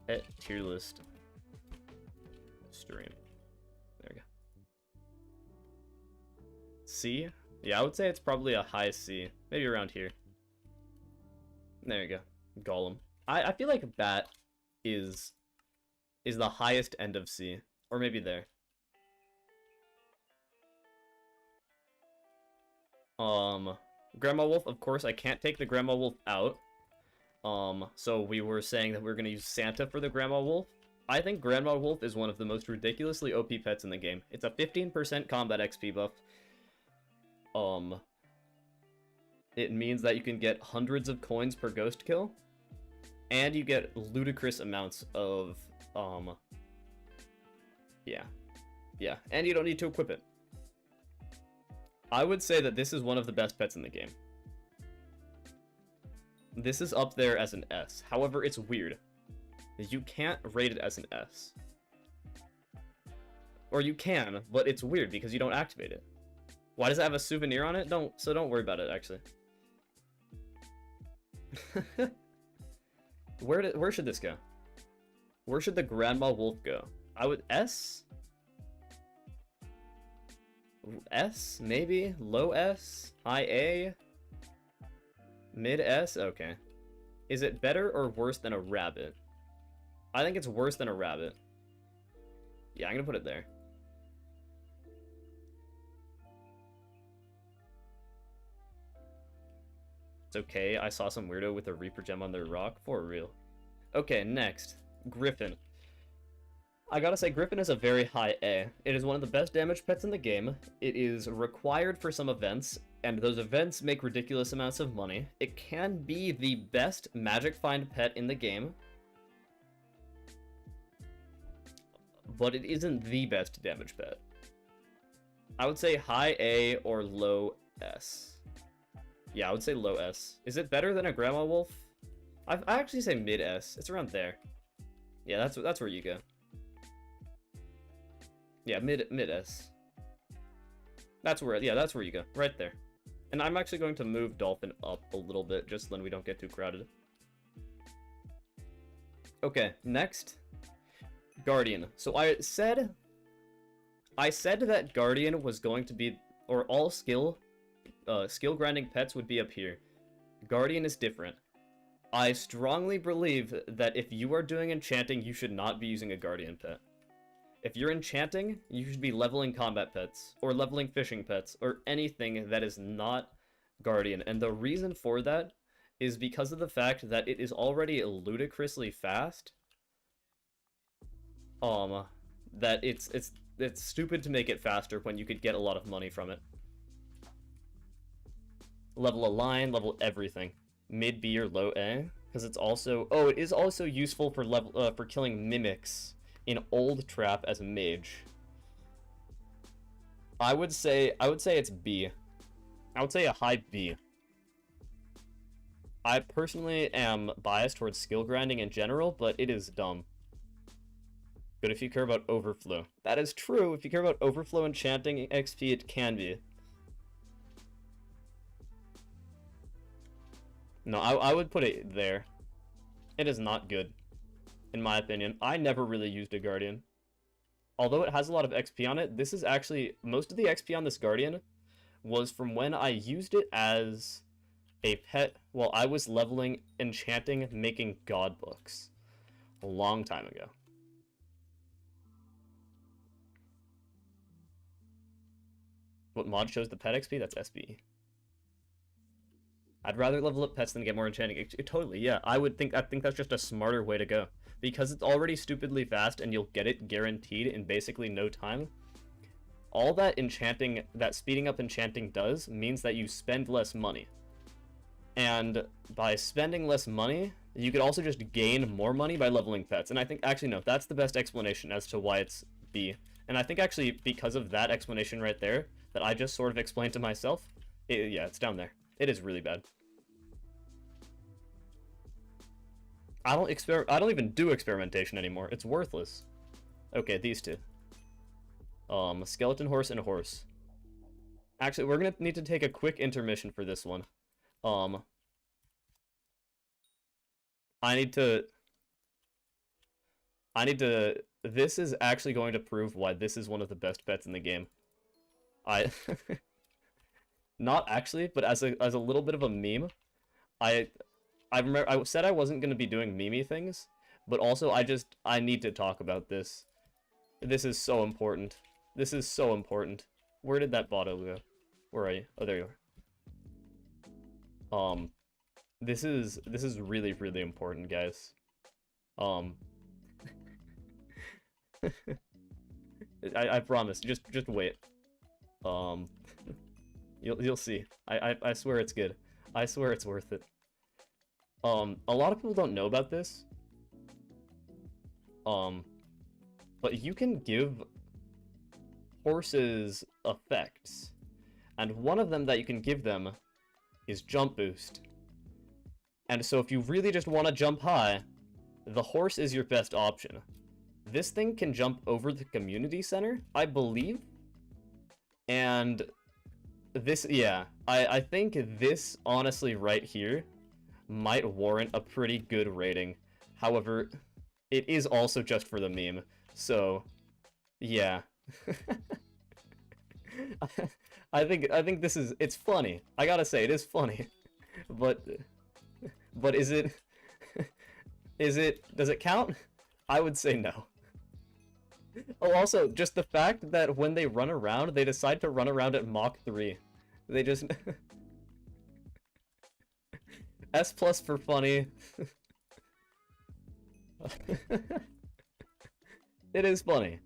S1: Pet tier list stream. There we go. C? Yeah, I would say it's probably a high C. Maybe around here. There you go. Golem. I feel like Bat is the highest end of C. Or maybe there. Grandma Wolf, of course, I can't take the Grandma Wolf out. So we were saying that we're gonna use Santa for the Grandma Wolf. I think Grandma Wolf is one of the most ridiculously OP pets in the game. It's a 15% combat XP buff. It means that you can get hundreds of coins per ghost kill. And you get ludicrous amounts of, yeah, and you don't need to equip it. I would say that this is one of the best pets in the game. This is up there as an S. However, it's weird. You can't rate it as an S. Or you can, but it's weird because you don't activate it. Why does it have a souvenir on it? Don't worry about it, actually. Where should this go? Where should the Grandma Wolf go? I would S? S, maybe? Low S? High A? Mid S? Okay. Is it better or worse than a rabbit? I think it's worse than a rabbit. Yeah, I'm gonna put it there. It's okay, I saw some weirdo with a Reaper gem on their rock. For real. Okay, next. Griffin. I gotta say, Griffin is a very high A. It is one of the best damage pets in the game. It is required for some events, and those events make ridiculous amounts of money. It can be the best magic find pet in the game, but it isn't the best damage pet. I would say high A or low S. Yeah, I would say low S. Is it better than a Grandma Wolf? I actually say mid S. It's around there. Yeah, that's where you go. Yeah, mid S. That's where you go. Right there. And I'm actually going to move Dolphin up a little bit just so then we don't get too crowded. Okay, next. Guardian. So I said that Guardian was going to be, or all skill grinding pets would be up here. Guardian is different. I strongly believe that if you are doing enchanting, you should not be using a Guardian pet. If you're enchanting, you should be leveling combat pets, or leveling fishing pets, or anything that is not Guardian. And the reason for that is because of the fact that it is already ludicrously fast. That it's stupid to make it faster when you could get a lot of money from it. Level a line, level everything. mid B or low A, because it's also it is also useful for level for killing mimics in old trap as a mage. I would say it's B. I would say a high B. I personally am biased towards skill grinding in general, but it is dumb. But if you care about overflow, that is true. If you care about overflow enchanting XP, it can be. No, I would put it there. It is not good, in my opinion. I never really used a Guardian. Although it has a lot of XP on it, this is actually... most of the XP on this Guardian was from when I used it as a pet while I was leveling, enchanting, making god books. A long time ago. What mod shows the pet XP? That's SB. I'd rather level up pets than get more enchanting. Totally, yeah. I think that's just a smarter way to go. Because it's already stupidly fast and you'll get it guaranteed in basically no time. All that enchanting, that speeding up enchanting does means that you spend less money. And by spending less money, you could also just gain more money by leveling pets. And I think, actually no, that's the best explanation as to why it's B. And I think actually because of that explanation right there, that I just sort of explained to myself, yeah, it's down there. It is really bad. I don't even do experimentation anymore. It's worthless. Okay, these two. Skeleton horse and a horse. Actually, we're gonna need to take a quick intermission for this one. I need to... This is actually going to prove why this is one of the best pets in the game. Not actually, but as a little bit of a meme, I remember I said I wasn't gonna be doing meme things, but also I need to talk about this. This is so important. This is so important. Where did that bottle go? Where are you? Oh, there you are. This is really, really important, guys. I promise. Just wait. You'll see. I swear it's good. I swear it's worth it. A lot of people don't know about this. But you can give horses effects. And one of them that you can give them is jump boost. And so if you really just want to jump high, the horse is your best option. This thing can jump over the community center, I believe. And this, yeah, I think this, honestly, right here, might warrant a pretty good rating. However, it is also just for the meme, so, yeah. I think this is, it's funny. I gotta say, it is funny. But is it, does it count? I would say no. Oh, also, just the fact that when they run around, they decide to run around at Mach 3. They just... S+ for funny. It is funny.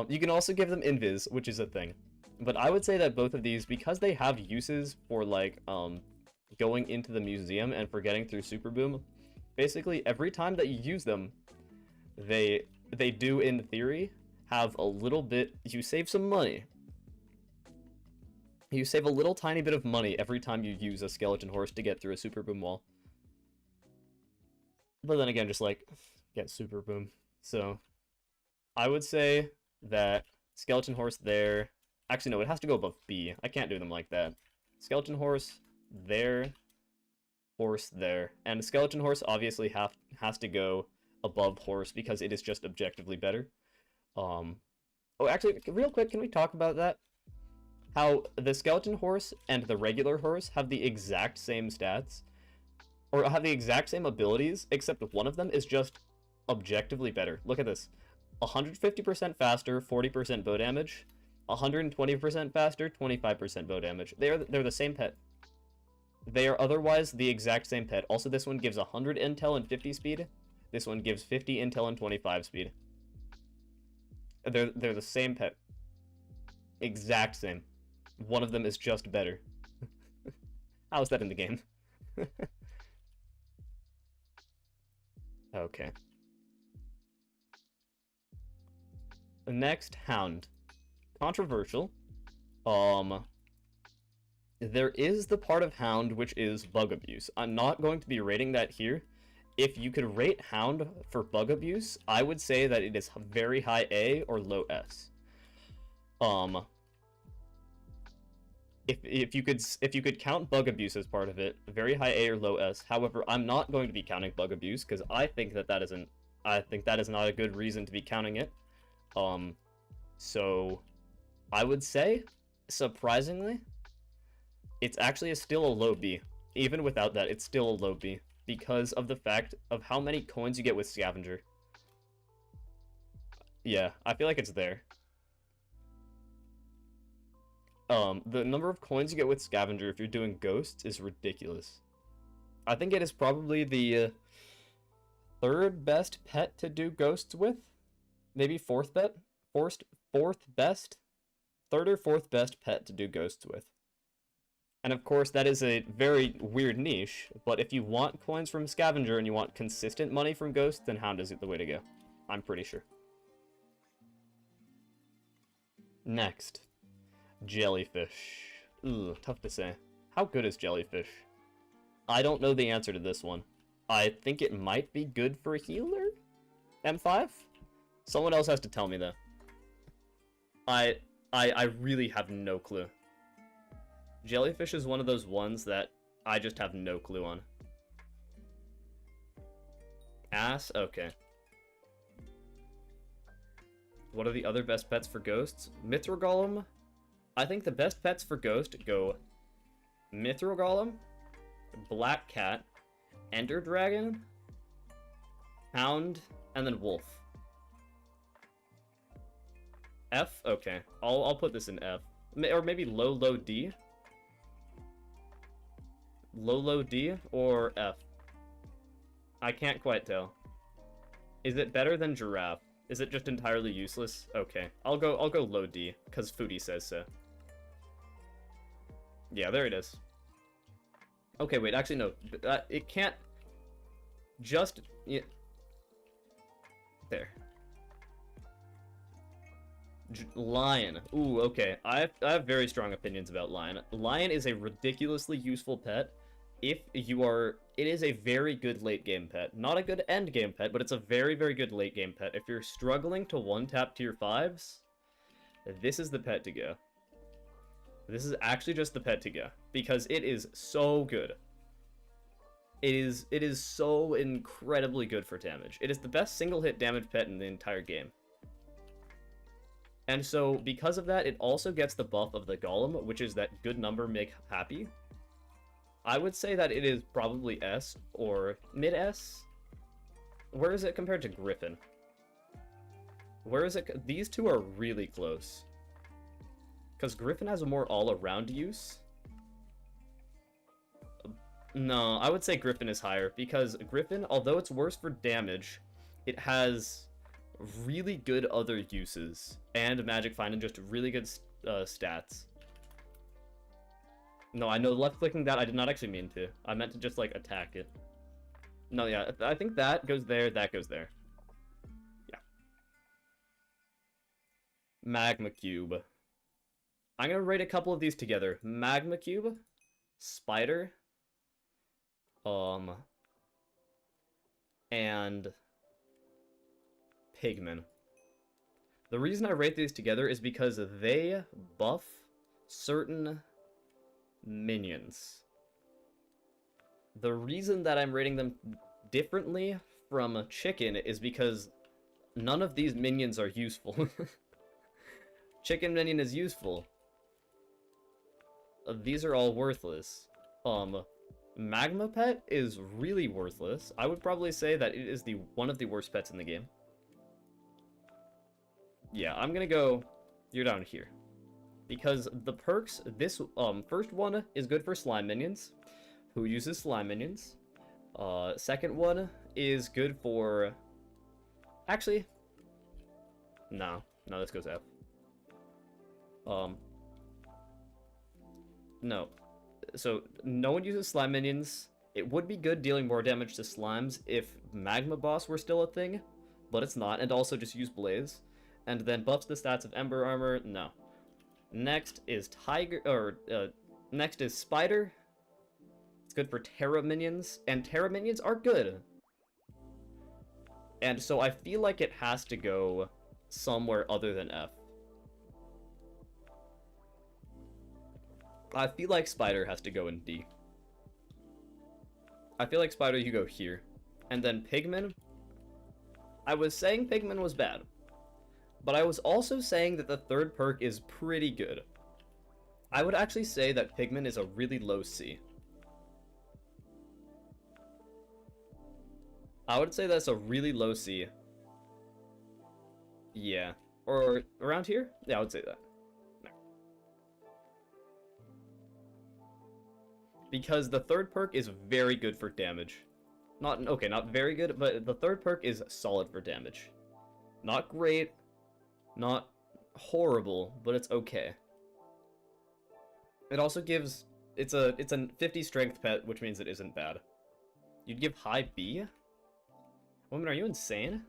S1: You can also give them invis, which is a thing. But I would say that both of these, because they have uses for, like, going into the museum and for getting through Super Boom, basically every time that you use them, they do, in theory, have a little bit... You save some money. You save a little tiny bit of money every time you use a skeleton horse to get through a Super Boom wall. But then again, just, like, get Super Boom. So, I would say that skeleton horse there... Actually, no, it has to go above B. I can't do them like that. Skeleton horse there. Horse there. And skeleton horse obviously has to go above horse because it is just objectively better. Oh, actually, real quick, can we talk about that? How the skeleton horse and the regular horse have the exact same stats, or have the exact same abilities, except one of them is just objectively better. Look at this. 150% faster, 40% bow damage. 120% faster, 25% bow damage. They're the same pet. They are otherwise the exact same pet. Also, this one gives 100 intel and 50 speed. This one gives 50 intel and 25 speed. They're the same pet. Exact same. One of them is just better. How is that in the game? Okay. Next, Hound. Controversial. There is the part of Hound which is bug abuse. I'm not going to be rating that here. If you could rate Hound for bug abuse, I would say that it is very high A or low S. If you could count bug abuse as part of it, very high A or low S. However, I'm not going to be counting bug abuse because I think that is not a good reason to be counting it. So I would say, surprisingly, it's actually still a low B. Even without that, it's still a low B because of the fact of how many coins you get with Scavenger. Yeah, I feel like it's there. The number of coins you get with Scavenger if you're doing Ghosts is ridiculous. I think it is probably the third best pet to do Ghosts with. Maybe fourth best? Third or fourth best pet to do Ghosts with. And of course, that is a very weird niche, but if you want coins from Scavenger and you want consistent money from Ghosts, then Hound is the way to go. I'm pretty sure. Next. Jellyfish. Ugh, tough to say. How good is Jellyfish? I don't know the answer to this one. I think it might be good for a healer? M5? Someone else has to tell me though. I really have no clue. Jellyfish is one of those ones that I just have no clue on. Ass? Okay. What are the other best pets for Ghosts? Mithril Golem? I think the best pets for Ghost go Mithril Golem, Black Cat, Ender Dragon, Hound, and then Wolf. F? Okay. I'll put this in F. Or maybe low D? Low D or F? I can't quite tell. Is it better than Giraffe? Is it just entirely useless? Okay. I'll go low D, because Foodie says so. Yeah, there it is. Okay, wait, actually no. It can't just... Yeah. There. Lion. Ooh, okay. I have very strong opinions about Lion. Lion is a ridiculously useful pet. If you are... It is a very good late game pet. Not a good end game pet, but it's a very, very good late game pet. If you're struggling to one-tap tier 5s, this is the pet to go. This is actually just the pet to go. Because it is so good. It is so incredibly good for damage. It is the best single-hit damage pet in the entire game. And so, because of that, it also gets the buff of the Golem, which is that good number make happy. I would say that it is probably S, or mid-S. Where is it compared to Griffin? Where is it? These two are really close. Because Griffin has a more all-around use. No, I would say Griffin is higher, because Griffin, although it's worse for damage, it has really good other uses, and Magic Find and just really good stats. No, I know left-clicking that, I did not actually mean to. I meant to just, like, attack it. No, yeah, I think that goes there, that goes there. Yeah. Magma Cube. I'm gonna rate a couple of these together. Magma Cube, Spider, and Pigman. The reason I rate these together is because they buff certain minions. The reason that I'm rating them differently from Chicken is because none of these minions are useful. Chicken minion is useful. These are all worthless. Magma Pet is really worthless. I would probably say that it is one of the worst pets in the game. Yeah, I'm gonna go... You're down here. Because the perks, this first one is good for slime minions. Who uses slime minions? Second one is good for... Actually... No, this goes F. No. So, no one uses slime minions It would be good dealing more damage to slimes if Magma Boss were still a thing, but it's not, and also just use Blaze. And then buffs the stats of Ember Armor, no. Next is next is Spider. It's good for Terra minions, and Terra minions are good. And so I feel like it has to go somewhere other than F. I feel like Spider has to go in D. I feel like Spider, you go here. And then Pigman. I was saying Pigman was bad. But I was also saying that the third perk is pretty good. I would actually say that Pigman is a really low C. I would say that's a really low C. Yeah. Or around here? Yeah, I would say that. No. Because the third perk is very good for damage. Not very good, but the third perk is solid for damage. Not great, not horrible, but it's okay. It also gives... It's a 50 strength pet, which means it isn't bad. You'd give high B? Woman, are you insane?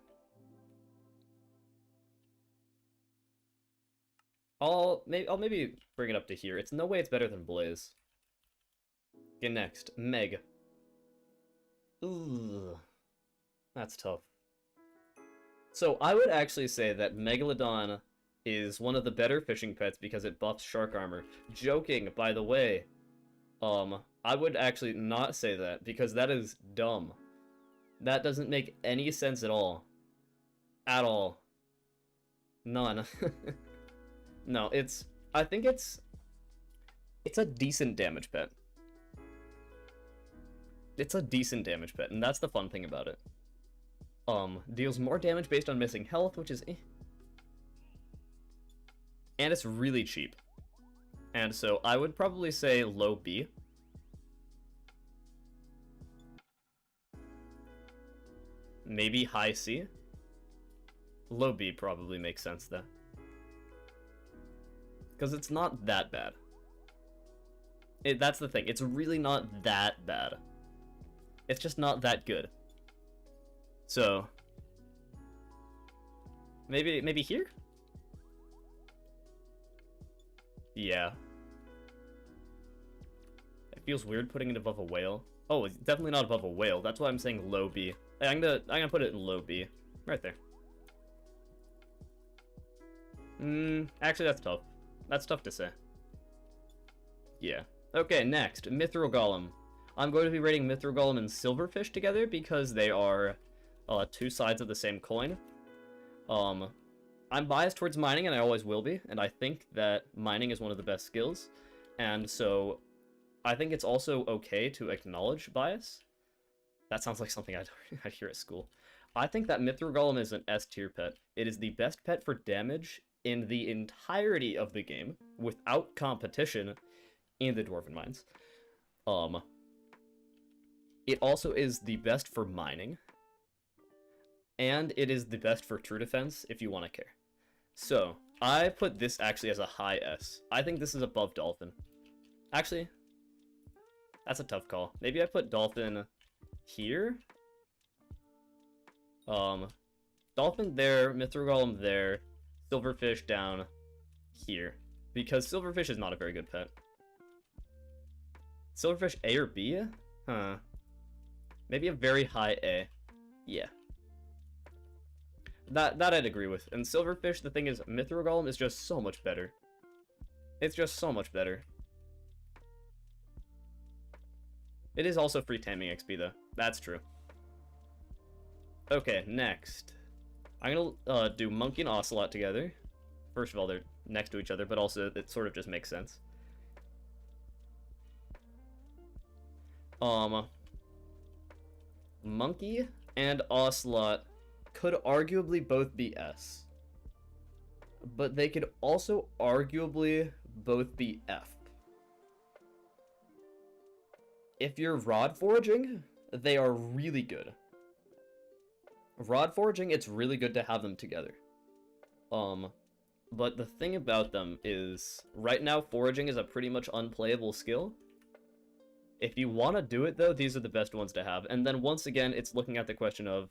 S1: I'll maybe bring it up to here. It's no way it's better than Blaze. Okay, next. Meg. Ooh. That's tough. So I would actually say that Megalodon is one of the better fishing pets because it buffs shark armor. Joking, by the way. I would actually not say that because that is dumb. That doesn't make any sense at all. At all. None. No, I think it's a decent damage pet. It's a decent damage pet, and that's the fun thing about it. Deals more damage based on missing health, which is eh. And it's really cheap. And so I would probably say low B. Maybe high C. Low B probably makes sense though. Because it's not that bad. That's the thing, it's really not that bad. It's just not that good. So maybe here? Yeah. It feels weird putting it above a whale. Oh, it's definitely not above a whale. That's why I'm saying low B. Hey, I'm gonna put it in low B. Right there. Actually that's tough. That's tough to say. Yeah. Okay, next, Mithril Golem. I'm going to be rating Mithril Golem and Silverfish together because they are two sides of the same coin. I'm biased towards mining, and I always will be, and I think that mining is one of the best skills, and so I think it's also okay to acknowledge bias. That sounds like something I'd hear at school. I think that Mithril Golem is an S tier pet. It is the best pet for damage in the entirety of the game, without competition, in the Dwarven Mines. It also is the best for mining, and it is the best for true defense if you want to care. So, I put this actually as a high S. I think this is above Dolphin. Actually, that's a tough call. Maybe I put Dolphin here? Dolphin there, Mithril Golem there, Silverfish down here. Because Silverfish is not a very good pet. Silverfish A or B? Huh. Maybe a very high A. Yeah. That I'd agree with. And Silverfish, the thing is, Mithril Golem is just so much better. It's just so much better. It is also free taming XP, though. That's true. Okay, next. I'm gonna do Monkey and Ocelot together. First of all, they're next to each other, but also it sort of just makes sense. Monkey and Ocelot could arguably both be S. But they could also arguably both be F. If you're rod foraging, they are really good. Rod foraging, it's really good to have them together. But the thing about them is, right now foraging is a pretty much unplayable skill. If you want to do it, though, these are the best ones to have. And then once again, it's looking at the question of,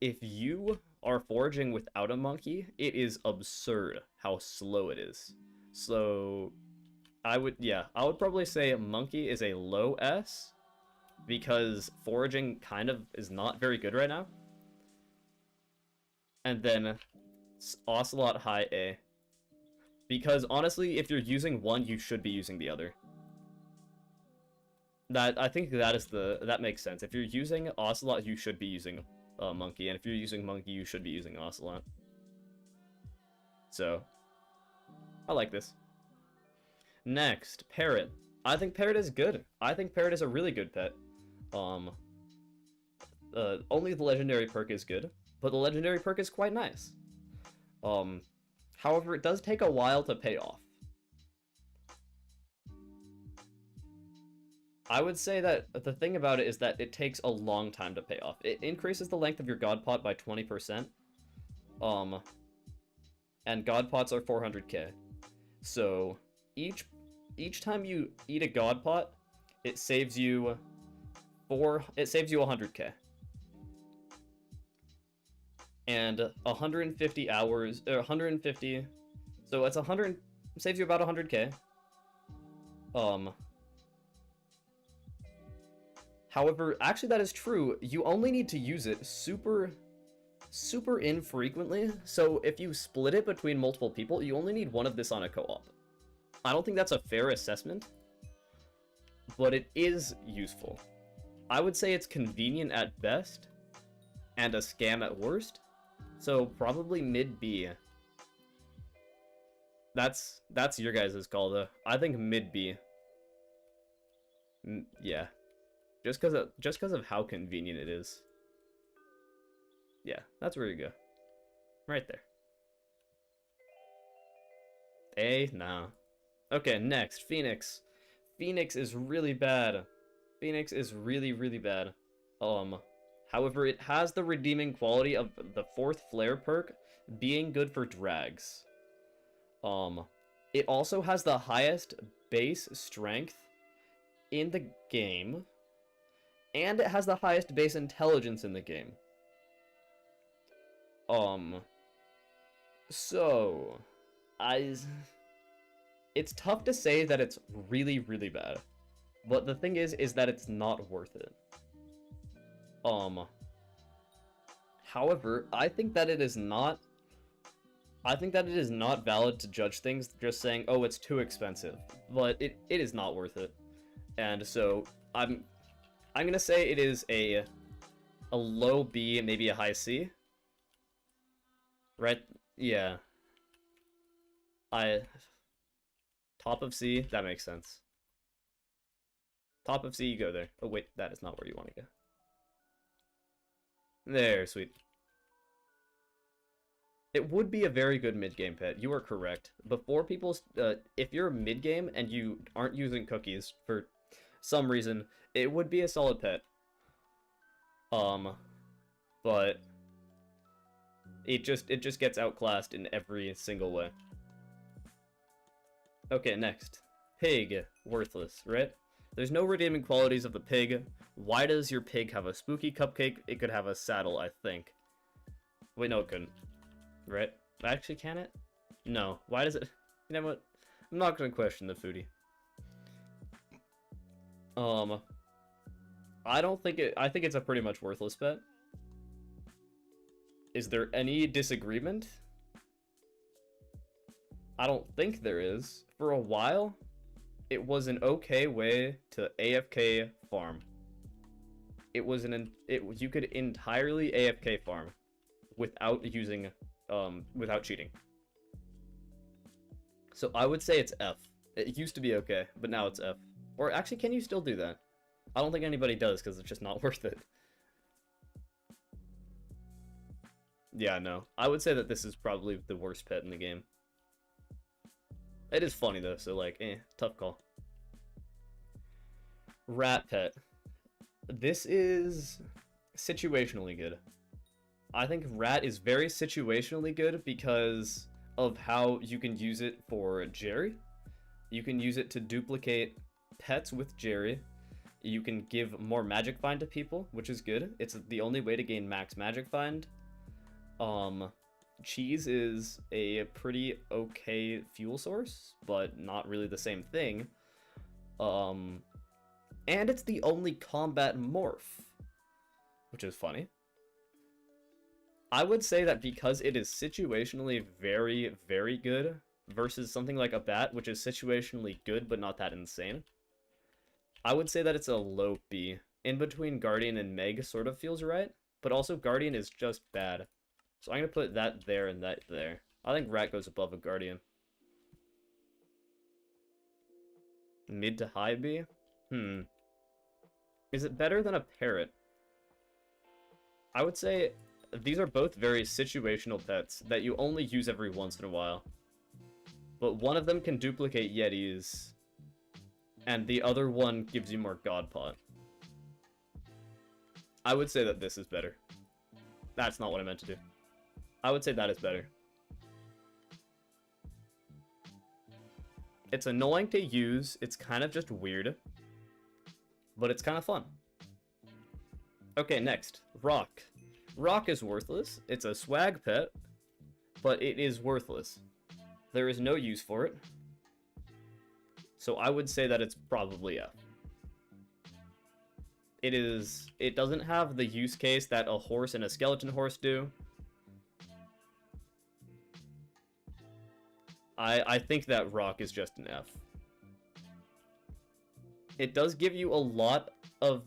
S1: if you are foraging without a monkey, it is absurd how slow it is. So, I would probably say monkey is a low S, because foraging kind of is not very good right now. And then Ocelot high A. Because honestly, if you're using one, you should be using the other. I think that makes sense. If you're using Ocelot, you should be using Monkey, and if you're using Monkey, you should be using Ocelot. So, I like this. Next, Parrot. I think Parrot is good. I think Parrot is a really good pet. Only the legendary perk is good, but the legendary perk is quite nice. However, it does take a while to pay off. I would say that the thing about it is that it takes a long time to pay off. It increases the length of your God Pot by 20%. And God Pots are 400k. So, each time you eat a God Pot, it saves you 100k. And 150 hours, or 150, so it's 100, saves you about 100k. However, actually that is true, you only need to use it super infrequently, so if you split it between multiple people, you only need one of this on a co-op. I don't think that's a fair assessment, but it is useful. I would say it's convenient at best, and a scam at worst, so probably mid B. That's your guys' call though. I think mid B. Yeah. Just because of how convenient it is. Yeah, that's where you go. Right there. A? No. Okay, next, Phoenix. Phoenix is really bad. Phoenix is really, really bad. However, it has the redeeming quality of the 4th flare perk being good for drags. It also has the highest base strength in the game, and it has the highest base intelligence in the game. So, it's tough to say that it's really, really bad. But the thing is that it's not worth it. However, I think that it is not valid to judge things just saying, oh, it's too expensive. But it is not worth it. And so, I'm gonna say it is a low B, maybe a high C. Right? Yeah. Top of C, that makes sense. Top of C, you go there. Oh wait, that is not where you want to go. There, sweet. It would be a very good mid-game pet, you are correct. Before people, if you're mid-game and you aren't using cookies for some reason, it would be a solid pet. But it just gets outclassed in every single way. Okay, next. Pig. Worthless, right? There's no redeeming qualities of the pig. Why does your pig have a spooky cupcake? It could have a saddle, I think. Wait, no, it couldn't. Right? Actually, can it? No. Why does it... You know what? I'm not gonna question the foodie. I think it's a pretty much worthless pet. Is there any disagreement? I don't think there is. For a while, it was an okay way to AFK farm. You could entirely AFK farm without using, without cheating. So I would say it's F. It used to be okay, but now it's F. Or actually, can you still do that? I don't think anybody does because it's just not worth it. Yeah, no. I would say that this is probably the worst pet in the game. It is funny though, so like, tough call. Rat pet. This is situationally good. I think rat is very situationally good because of how you can use it for Jerry. You can use it to duplicate pets with Jerry. You can give more Magic Find to people, which is good. It's the only way to gain max Magic Find. Cheese is a pretty okay fuel source, but not really the same thing. And it's the only combat morph, which is funny. I would say that because it is situationally very, very good versus something like a bat, which is situationally good but not that insane, I would say that it's a low B. In between Guardian and Meg sort of feels right, but also Guardian is just bad. So I'm going to put that there and that there. I think Rat goes above a Guardian. Mid to high B? Is it better than a Parrot? I would say these are both very situational pets that you only use every once in a while. But one of them can duplicate Yetis, and the other one gives you more God Pot. I would say that this is better. That's not what I meant to do. I would say that is better. It's annoying to use, it's kind of just weird, but it's kind of fun. Okay, next. Rock. Rock is worthless. It's a swag pet, but it is worthless. There is no use for it. So I would say that it's probably F. It doesn't have the use case that a horse and a skeleton horse do. I think that Rock is just an F. It does give you a lot of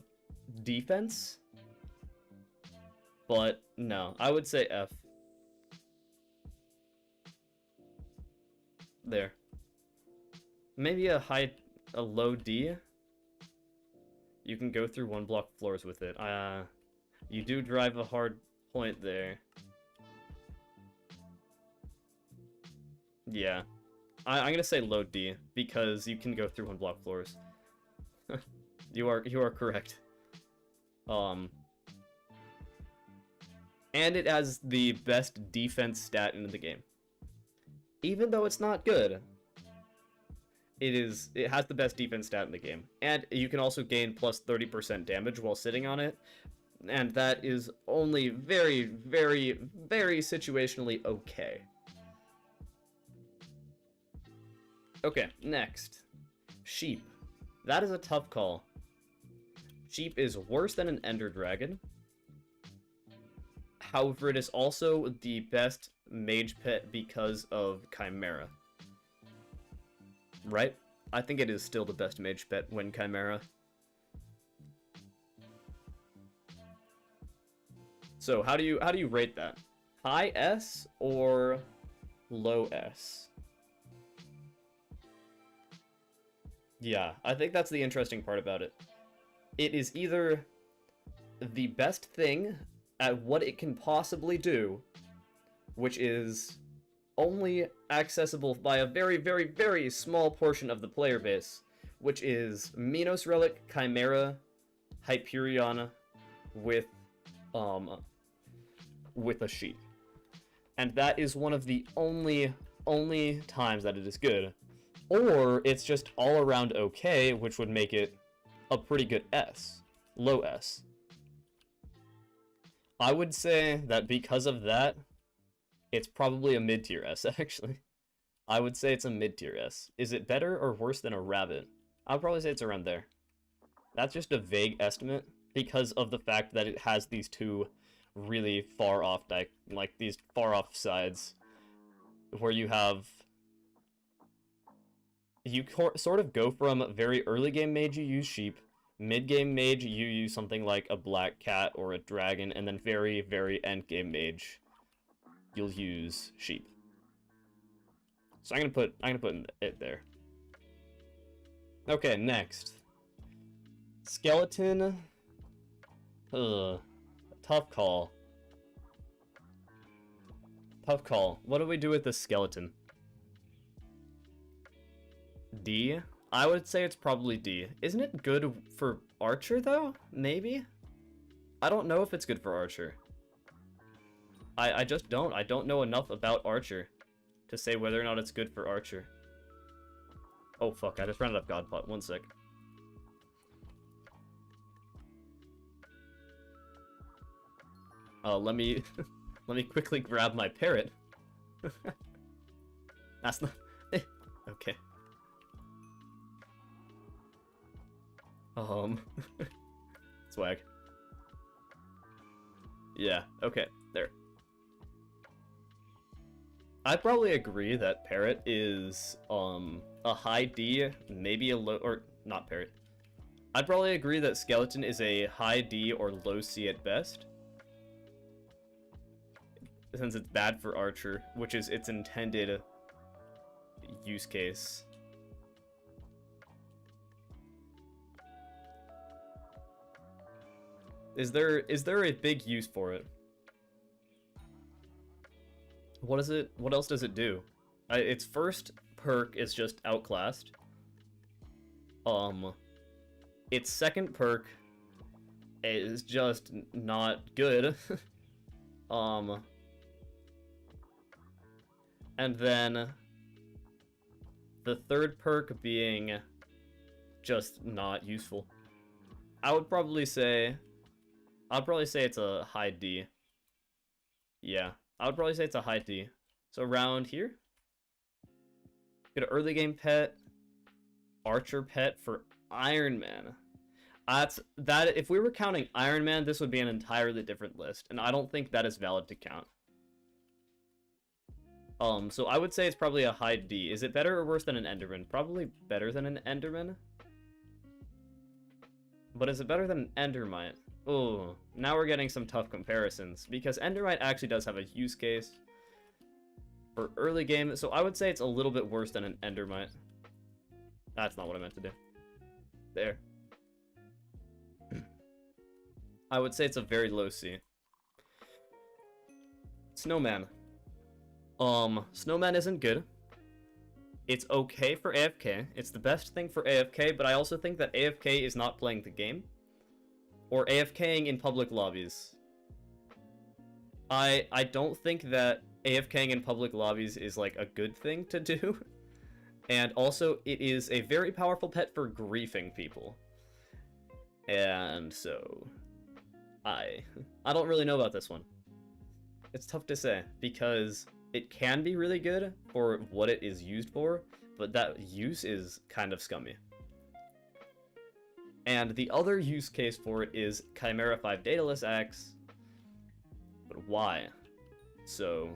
S1: defense, but no, I would say F. There. Maybe a low D. You can go through 1-block floors with it. You do drive a hard point there. Yeah. I'm gonna say low D, because you can go through 1-block floors. You are correct. And it has the best defense stat in the game. Even though it's not good, it has the best defense stat in the game. And you can also gain plus 30% damage while sitting on it. And that is only very, very, very situationally okay. Okay, next. Sheep. That is a tough call. Sheep is worse than an Ender Dragon. However, it is also the best mage pet because of Chimera. Right? I think it is still the best mage pet when Chimera. So how do you rate that? High S or low S? Yeah, I think that's the interesting part about it. It is either the best thing at what it can possibly do, which is only accessible by a very, very, very small portion of the player base, which is Minos Relic, Chimera, Hyperion with a sheep. And that is one of the only times that it is good. Or it's just all around okay, which would make it a pretty good S. Low S. I would say that because of that, it's probably a mid-tier S, actually. I would say it's a mid-tier S. Is it better or worse than a rabbit? I would probably say it's around there. That's just a vague estimate, because of the fact that it has these two really far off, like these far off sides, where you have... You sort of go from very early game mage you use sheep, mid game mage you use something like a black cat or a dragon, and then very, very end game mage you'll use sheep. So I'm gonna put it there. Okay, next. Skeleton. Ugh. Tough call. Tough call. What do we do with the skeleton? D? I would say it's probably D. Isn't it good for Archer, though? Maybe? I don't know if it's good for Archer. I just don't. I don't know enough about Archer to say whether or not it's good for Archer. Oh, fuck. I just ran out of God Pot. One sec. Let me let me quickly grab my parrot. That's not okay. Swag. Yeah, okay, there. I'd probably agree that parrot is a high D, maybe a low, or not parrot. I'd probably agree that skeleton is a high D or low C at best, since it's bad for archer, which is its intended use case. Is there a big use for it? What is it? What else does it do? Its first perk is just outclassed. Its second perk is just not good. And then the third perk being just not useful. I'd probably say it's a high D. Yeah, I would probably say it's a high D. So around here, get an early game pet, archer pet for Iron Man. That if we were counting Iron Man, this would be an entirely different list, and I don't think that is valid to count. So I would say it's probably a high D. Is it better or worse than an Enderman? Probably better than an Enderman. But is it better than an Endermite? Oh, now we're getting some tough comparisons, because Endermite actually does have a use case for early game, so I would say it's a little bit worse than an Endermite. That's not what I meant to do. There. I would say it's a very low C. Snowman. Snowman isn't good. It's okay for AFK. It's the best thing for AFK, but I also think that AFK is not playing the game. Or AFKing in public lobbies. I don't think that AFKing in public lobbies is like a good thing to do. And also, it is a very powerful pet for griefing people. And so, I don't really know about this one. It's tough to say, because it can be really good for what it is used for, but that use is kind of scummy. And the other use case for it is Chimera 5 Daedalus Axe, but why? So,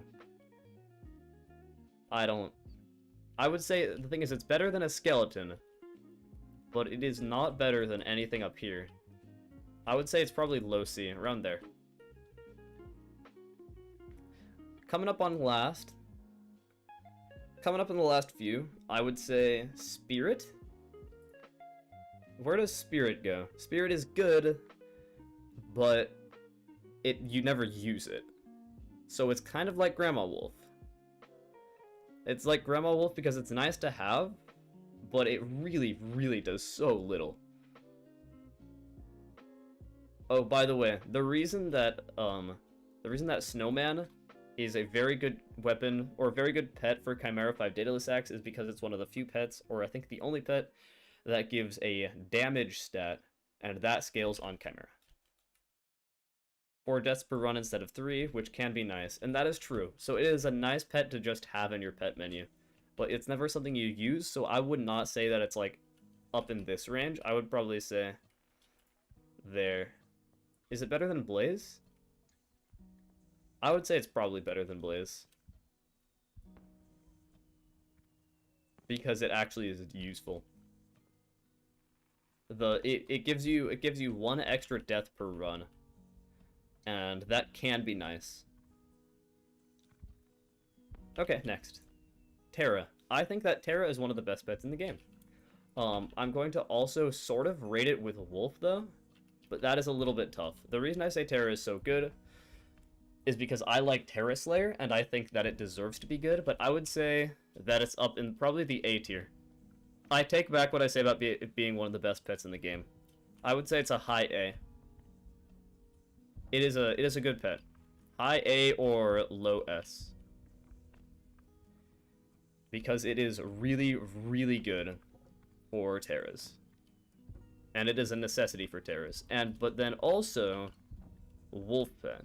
S1: I would say, the thing is, it's better than a skeleton, but it is not better than anything up here. I would say it's probably low C, around there. Coming up in the last few, I would say Spirit. Where does Spirit go? Spirit is good, but you never use it. So it's kind of like Grandma Wolf. It's like Grandma Wolf because it's nice to have, but it really, really does so little. Oh, by the way, the reason that Snowman is a very good weapon, or a very good pet for Chimera 5 Daedalus Axe, is because it's one of the few pets, or I think the only pet, that gives a damage stat, and that scales on Chimera. 4 deaths per run instead of 3, which can be nice, and that is true. So it is a nice pet to just have in your pet menu, but it's never something you use, so I would not say that it's like up in this range. I would probably say there. Is it better than Blaze? I would say it's probably better than Blaze, because it actually is useful. It gives you 1 extra death per run, and that can be nice. Okay, next, Terra. I think that Terra is one of the best pets in the game. I'm going to also sort of rate it with Wolf though, but that is a little bit tough. The reason I say Terra is so good is because I like Terra Slayer, and I think that it deserves to be good, but I would say that it's up in probably the A tier. I take back what I say about it being one of the best pets in the game. I would say it's a high A. It is a good pet. High A or low S. Because it is really, really good for Terras. And it is a necessity for Terras. But then also, Wolf pet.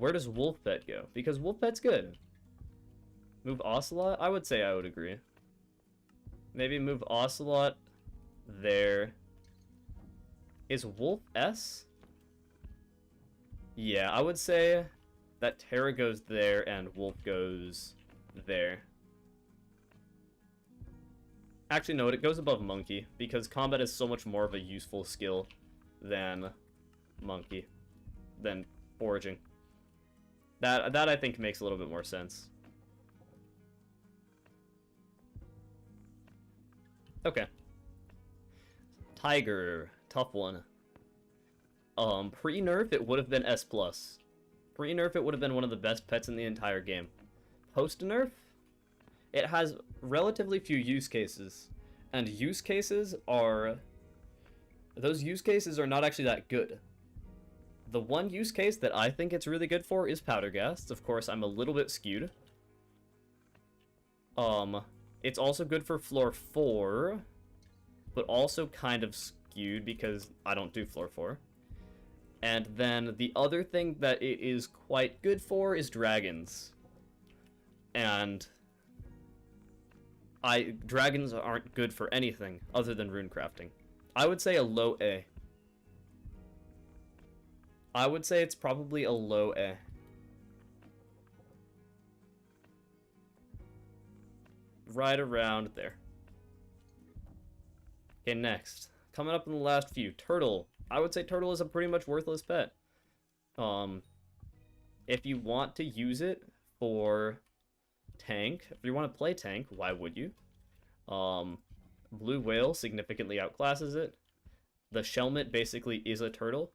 S1: Where does Wolf Pet go? Because Wolf Pet's good. Move Ocelot? I would say I would agree. Maybe move Ocelot there. Is Wolf S? Yeah, I would say that Terra goes there and Wolf goes there. Actually, no, it goes above Monkey, because Combat is so much more of a useful skill than Monkey, than Foraging. That I think makes a little bit more sense. Okay. Tiger, tough one. Pre-nerf, it would have been S+. Pre-nerf, it would have been one of the best pets in the entire game. Post-nerf, it has relatively few use cases. And use cases are... Those use cases are not actually that good. The one use case that I think it's really good for is Powder Gas. Of course, I'm a little bit skewed. It's also good for floor 4, but also kind of skewed because I don't do floor 4. And then the other thing that it is quite good for is dragons. And dragons aren't good for anything other than rune crafting. I would say a low A. I would say it's probably a low A. Right around there. Okay, next. Coming up in the last few. Turtle. I would say Turtle is a pretty much worthless pet. If you want to use it for tank, if you want to play tank, why would you? Blue Whale significantly outclasses it. The Shelmet basically is a turtle.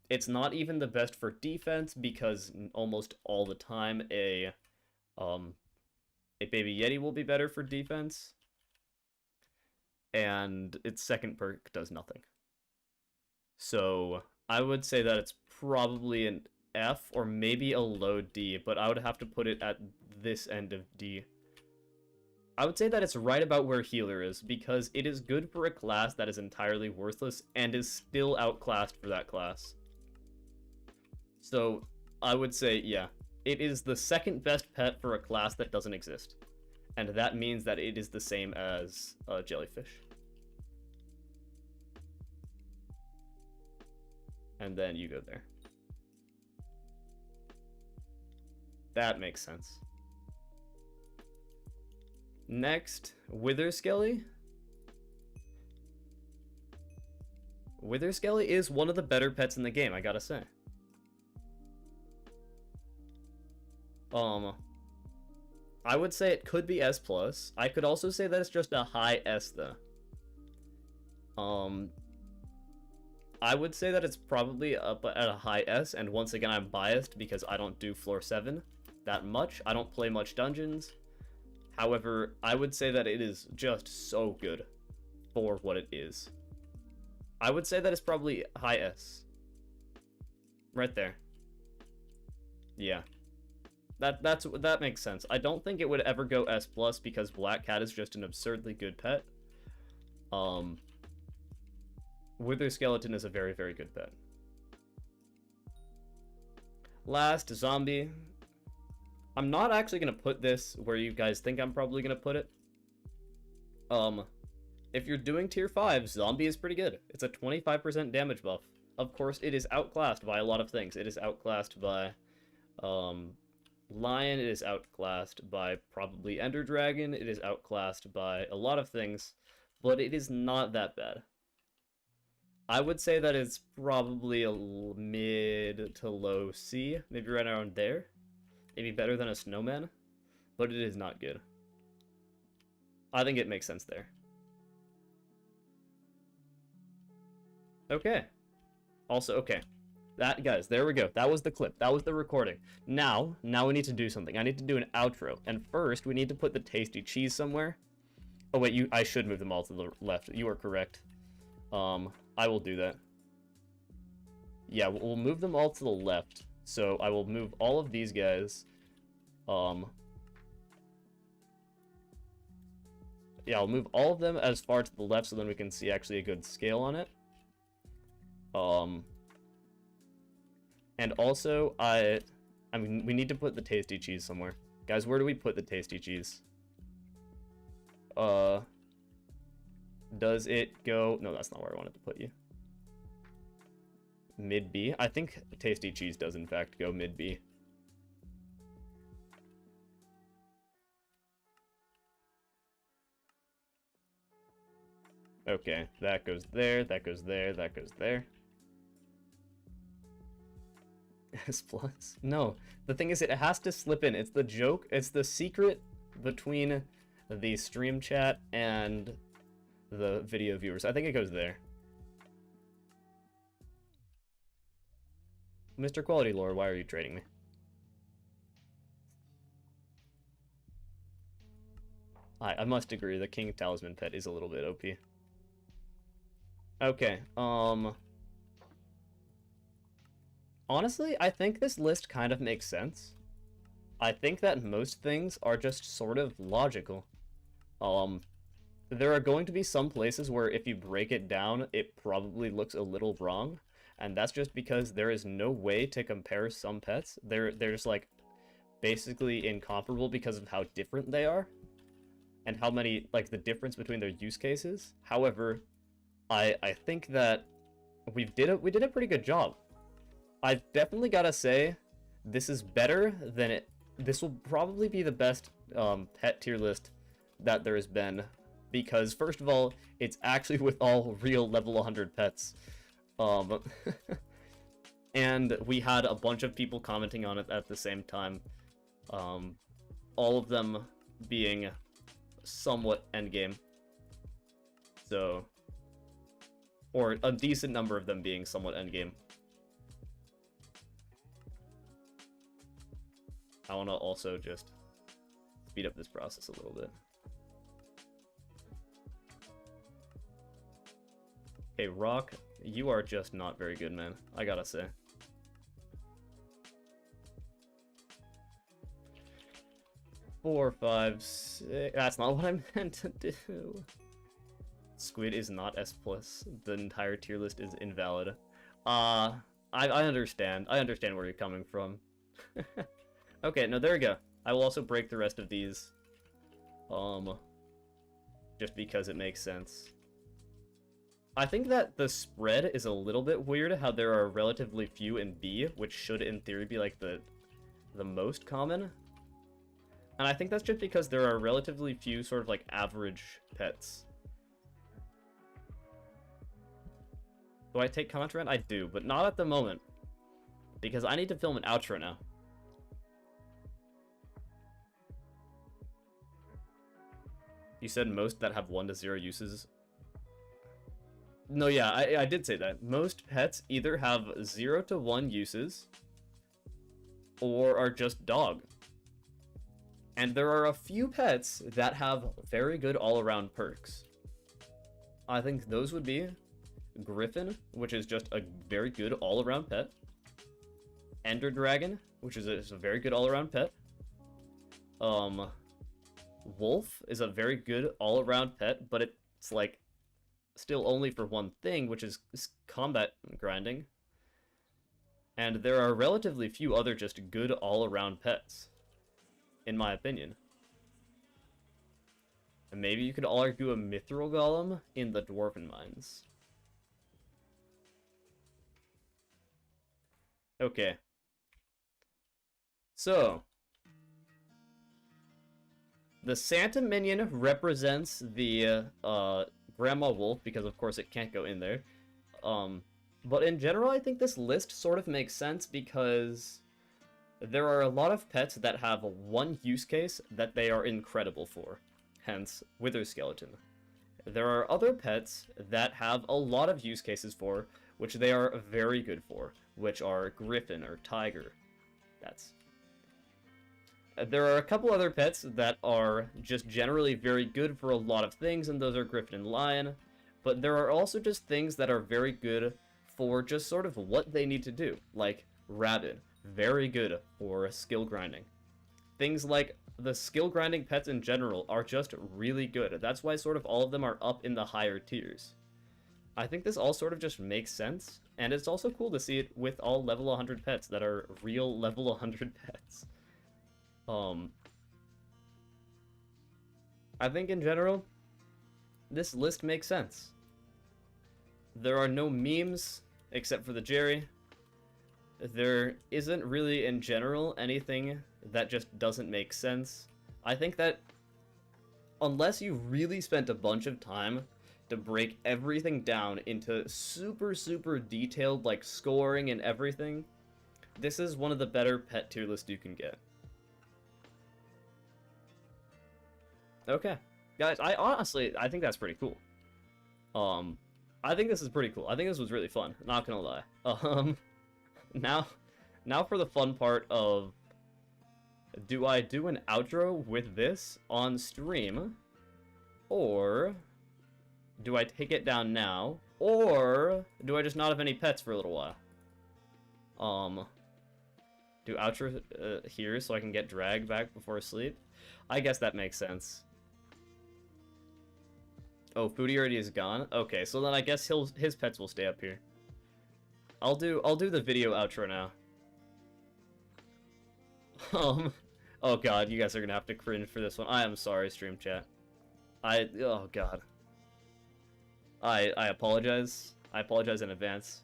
S1: It's not even the best for defense because almost all the time a Baby Yeti will be better for defense. And its second perk does nothing. So I would say that it's probably an F or maybe a low D, but I would have to put it at this end of D. I would say that it's right about where Healer is, because it is good for a class that is entirely worthless and is still outclassed for that class. So I would say, yeah, it is the second best pet for a class that doesn't exist. And that means that it is the same as Jellyfish. And then you go there. That makes sense. Next, Witherskelly. Witherskelly is one of the better pets in the game, I gotta say. I would say it could be S+. I could also say that it's just a high S, though. I would say that it's probably up at a high S, and once again, I'm biased because I don't do floor 7 that much. I don't play much dungeons. However, I would say that it is just so good for what it is. I would say that it's probably high S. Right there. Yeah. That makes sense. I don't think it would ever go S+ because Black Cat is just an absurdly good pet. Wither Skeleton is a very, very good pet. Last, Zombie. I'm not actually going to put this where you guys think I'm probably going to put it. If you're doing tier 5, Zombie is pretty good. It's a 25% damage buff. Of course, it is outclassed by a lot of things. It is outclassed by Lion, it is outclassed by probably Ender Dragon, it is outclassed by a lot of things, but it is not that bad. I would say that it's probably a mid to low C, maybe right around there. Maybe better than a Snowman, but it is not good. I think it makes sense there. Okay. Also, okay. That, guys, there we go. That was the clip. That was the recording. Now we need to do something. I need to do an outro. And first, we need to put the tasty cheese somewhere. Oh, wait, I should move them all to the left. You are correct. I will do that. Yeah, we'll move them all to the left. So I will move all of these guys. Yeah, I'll move all of them as far to the left so then we can see actually a good scale on it. And also, I mean, we need to put the tasty cheese somewhere. Guys, where do we put the tasty cheese? Does it go... No, that's not where I wanted to put you. Mid B? I think tasty cheese does, in fact, go mid B. Okay, that goes there, that goes there, that goes there. S plus? No, the thing is it has to slip in. It's the joke, it's the secret between the stream chat and the video viewers. I think it goes there. Mr. Quality Lore, why are you trading me? I must agree, the King Talisman pet is a little bit OP. Okay, honestly, I think this list kind of makes sense. I think that most things are just sort of logical. There are going to be some places where if you break it down, it probably looks a little wrong, and that's just because there is no way to compare some pets. They're just, like, basically incomparable because of how different they are, and how many, like, the difference between their use cases. However, I think that we did a pretty good job. I've definitely gotta say, this is better than it. This will probably be the best pet tier list that there has been, because first of all, it's actually with all real level 100 pets. And we had a bunch of people commenting on it at the same time. All of them being somewhat endgame. So, or a decent number of them being somewhat endgame. I want to also just speed up this process a little bit. Hey, Rock, you are just not very good, man. I gotta say. Four, five, six. That's not what I meant to do. Squid is not S+. The entire tier list is invalid. I understand. I understand where you're coming from. Okay, no, there we go. I will also break the rest of these. Just because it makes sense. I think that the spread is a little bit weird, how there are relatively few in B, which should in theory be like the most common. And I think that's just because there are relatively few sort of like average pets. Do I take content? I do, but not at the moment. Because I need to film an outro now. You said most that have 1 to 0 uses. No, yeah, I did say that. Most pets either have 0 to 1 uses, or are just dog. And there are a few pets that have very good all-around perks. I think those would be Griffin, which is just a very good all-around pet. Ender Dragon, which is a very good all-around pet. Wolf is a very good all-around pet, but it's like still only for one thing, which is combat grinding. And there are relatively few other just good all-around pets, in my opinion. And maybe you could argue a Mithril Golem in the Dwarven Mines. Okay. So, the Santa minion represents the Grandma Wolf, because of course it can't go in there. But in general, I think this list sort of makes sense because there are a lot of pets that have one use case that they are incredible for, hence Wither Skeleton. There are other pets that have a lot of use cases for, which they are very good for, which are Griffin or Tiger. There are a couple other pets that are just generally very good for a lot of things, and those are Griffin and Lion. But there are also just things that are very good for just sort of what they need to do, like Rabbit, very good for skill grinding. Things like the skill grinding pets in general are just really good. That's why sort of all of them are up in the higher tiers. I think this all sort of just makes sense. And it's also cool to see it with all level 100 pets that are real level 100 pets. I think in general, this list makes sense. There are no memes except for the Jerry. There isn't really, in general, anything that just doesn't make sense. I think that unless you really spent a bunch of time to break everything down into super, super detailed, like, scoring and everything, this is one of the better pet tier lists you can get. Okay. Guys, I think that's pretty cool. I think this is pretty cool. I think this was really fun, not gonna lie. Now for the fun part of, do I do an outro with this on stream, or do I take it down now, or do I just not have any pets for a little while? Do outro here so I can get drag back before sleep? I guess that makes sense. Oh, Foodie already is gone? Okay, so then I guess his pets will stay up here. I'll do the video outro now. Oh god, you guys are gonna have to cringe for this one. I am sorry, stream chat. Oh god. I apologize. I apologize in advance.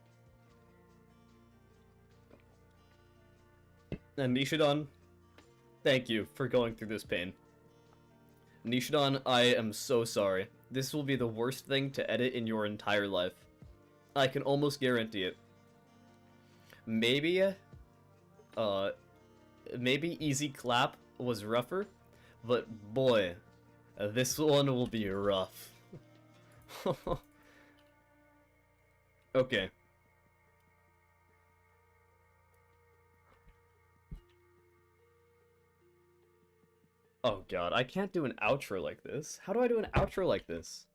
S1: And Nishidon, thank you for going through this pain. Nishidon, I am so sorry. This will be the worst thing to edit in your entire life. I can almost guarantee it. Maybe Easy Clap was rougher, but boy, this one will be rough. Okay. Oh god, I can't do an outro like this. How do I do an outro like this?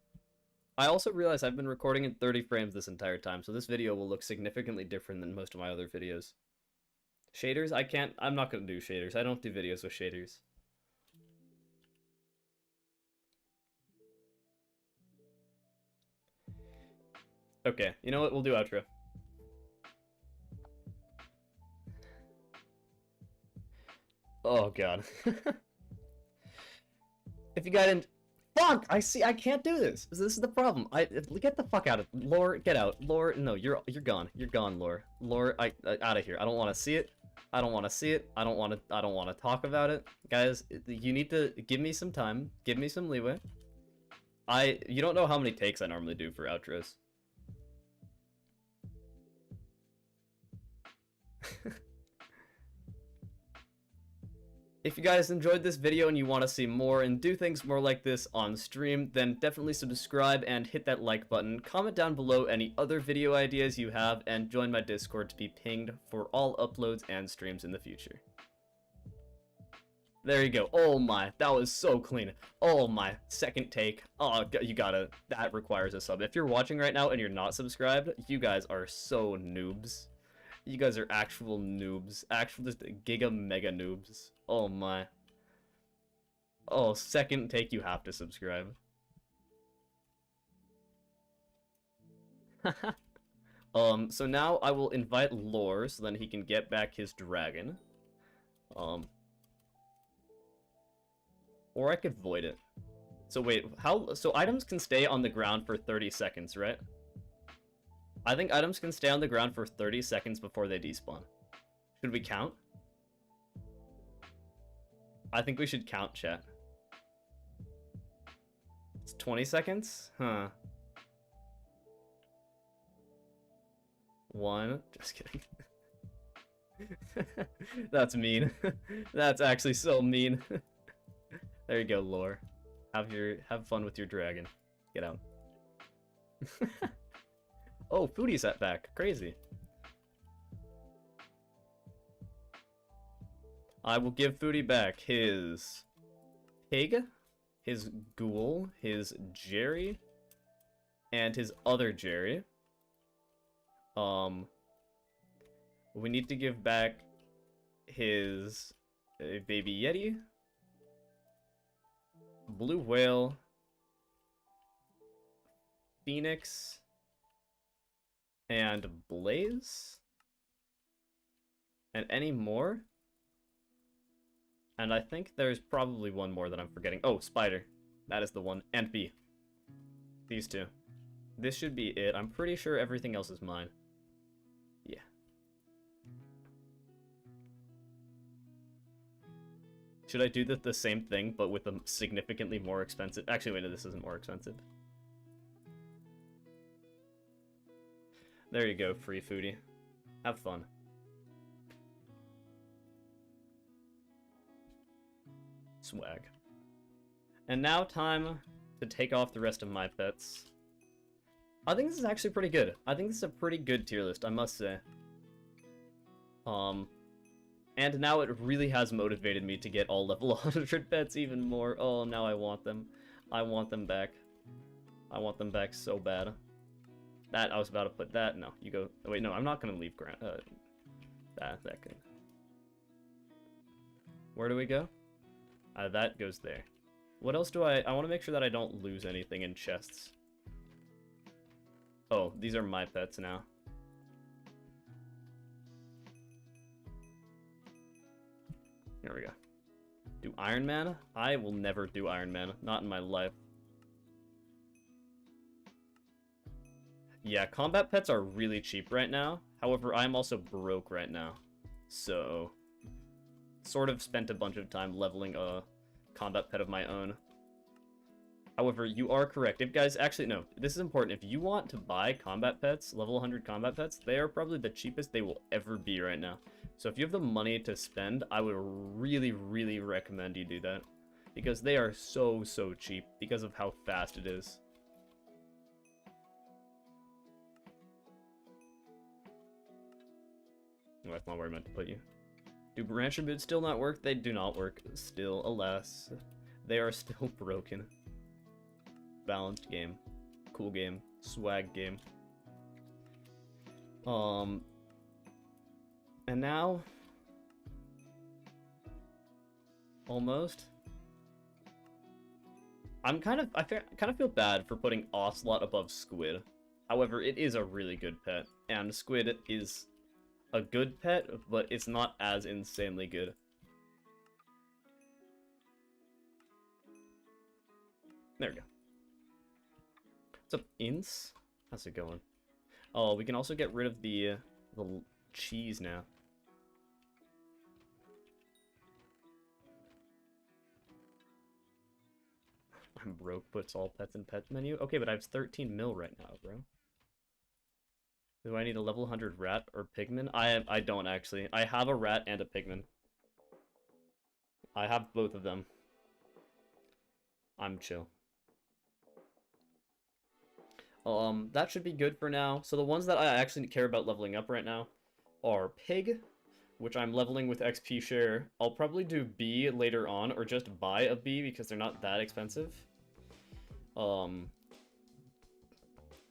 S1: I also realize I've been recording in 30 frames this entire time, so this video will look significantly different than most of my other videos. Shaders? I'm not gonna do shaders. I don't do videos with shaders. Okay, you know what? We'll do outro. Oh god. If you got in, fuck! I can't do this. This is the problem. Get the fuck out of Lore. Get out, Lore. No, you're gone. You're gone, Lore. Lore, out of here. I don't want to see it. I don't want to see it. I don't want to talk about it, guys. You need to give me some time. Give me some leeway. You don't know how many takes I normally do for outros. If you guys enjoyed this video and you want to see more and do things more like this on stream, then definitely subscribe and hit that like button. Comment down below any other video ideas you have, and join my Discord to be pinged for all uploads and streams in the future. There you go. Oh my, that was so clean. Oh my, second take. Oh, that requires a sub. If you're watching right now and you're not subscribed, you guys are so noobs. You guys are actual noobs. Actual just giga mega noobs. Oh my. Oh, second take, you have to subscribe. So now I will invite Lore so then he can get back his dragon. Or I could void it. So wait, so items can stay on the ground for 30 seconds, right? I think items can stay on the ground for 30 seconds before they despawn. Should we count? I think we should count, chat. It's 20 seconds? Huh. 1. Just kidding. That's mean. That's actually so mean. There you go, Lore. Have fun with your dragon. Get out. Oh, Foodie's back. Crazy. I will give Foodie back his pig, his ghoul, his Jerry, and his other Jerry. We need to give back his baby Yeti, blue whale, Phoenix, And Blaze? And any more? And I think there's probably one more that I'm forgetting. Oh, Spider. That is the one. And Bee. These two. This should be it. I'm pretty sure everything else is mine. Yeah. Should I do the same thing, but with a significantly more expensive... Actually, wait, no, this isn't more expensive. There you go, free foodie. Have fun. Swag. And now time to take off the rest of my pets. I think this is actually pretty good. I think this is a pretty good tier list, I must say. And now it really has motivated me to get all level 100 pets even more. Oh, now I want them. I want them back. I want them back so bad. That, I was about to put that. No, you go. Oh, wait, no, I'm not going to leave ground. That can. Where do we go? That goes there. What else do I want to make sure that I don't lose anything in chests. Oh, these are my pets now. Here we go. Do Iron Man? I will never do Iron Man. Not in my life. Yeah, combat pets are really cheap right now. However, I'm also broke right now. So, sort of spent a bunch of time leveling a combat pet of my own. However, you are correct. If guys, actually, no, this is important. If you want to buy combat pets, level 100 combat pets, they are probably the cheapest they will ever be right now. So if you have the money to spend, I would really, really recommend you do that. Because they are so, so cheap because of how fast it is. Oh, that's not where I meant to put you. Do rancher boots still not work? They do not work. Still, alas. They are still broken. Balanced game. Cool game. Swag game. And now... Almost. I kind of feel bad for putting Ocelot above Squid. However, it is a really good pet. And Squid is a good pet, but it's not as insanely good. There we go. What's up, Ince? How's it going? Oh, we can also get rid of the cheese now. I'm broke, puts all pets in pet menu. Okay, but I have 13 mil right now, bro. Do I need a level 100 rat or pigman? I don't actually. I have a rat and a pigman. I have both of them. I'm chill. That should be good for now. So the ones that I actually care about leveling up right now are Pig, which I'm leveling with XP share. I'll probably do B later on, or just buy a B because they're not that expensive.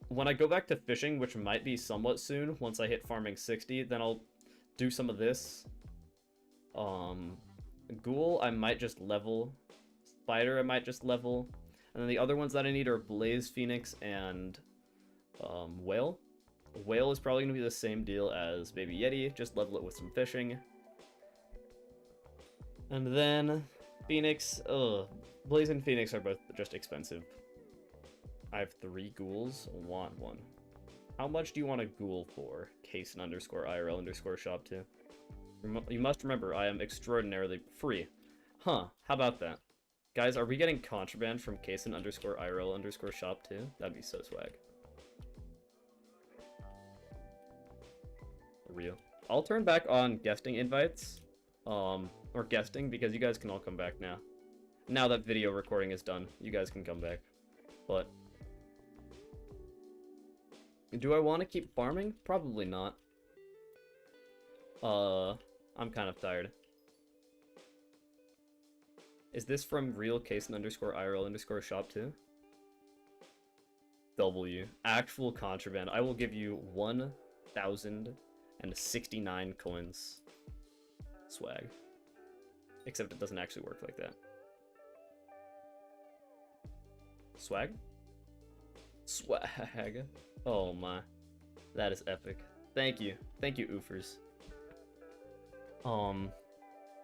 S1: When I go back to fishing, which might be somewhat soon, once I hit farming 60, then I'll do some of this. Ghoul, I might just level. Spider, I might just level. And then the other ones that I need are Blaze, Phoenix, and Whale. Whale is probably going to be the same deal as Baby Yeti, just level it with some fishing. And then Phoenix, Blaze and Phoenix are both just expensive. I have 3 ghouls, want one. How much do you want a ghoul for? Cason _ IRL _ shop 2. You must remember, I am extraordinarily free. Huh, how about that? Guys, are we getting contraband from Cason _ IRL _ shop 2? That'd be so swag. Real. I'll turn back on guesting invites. Or guesting, because you guys can all come back now. Now that video recording is done, you guys can come back. But do I want to keep farming? Probably not. I'm kind of tired. Is this from real Cason _ IRL _ shop 2? W. Actual contraband. I will give you 1,069 coins. Swag. Except it doesn't actually work like that. Swag? Swag. Oh my. That is epic. Thank you. Thank you, Oofers.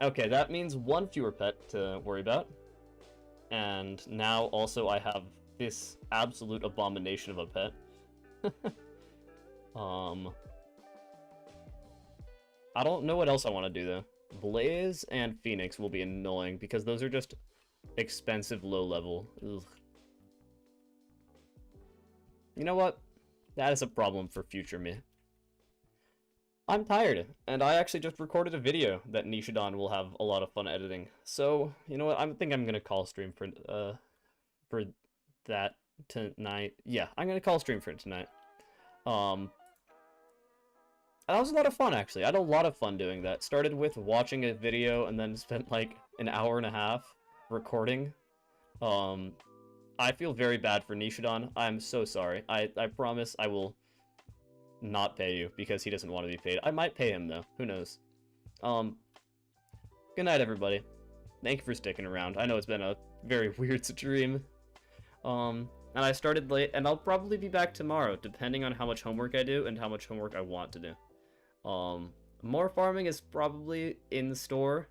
S1: Okay, that means one fewer pet to worry about. And now also I have this absolute abomination of a pet. I don't know what else I want to do though. Blaze and Phoenix will be annoying because those are just expensive low level. Ugh. You know what? That is a problem for future me. I'm tired, and I actually just recorded a video that Nishidon will have a lot of fun editing. So, you know what? I think I'm gonna call stream for that tonight. Yeah, I'm gonna call stream for it tonight. That was a lot of fun, actually. I had a lot of fun doing that. Started with watching a video and then spent like an hour and a half recording. I feel very bad for Nishidon. I'm so sorry. I promise I will not pay you because he doesn't want to be paid. I might pay him though. Who knows? Good night, everybody. Thank you for sticking around. I know it's been a very weird stream. And I started late, and I'll probably be back tomorrow, depending on how much homework I do and how much homework I want to do. More farming is probably in store.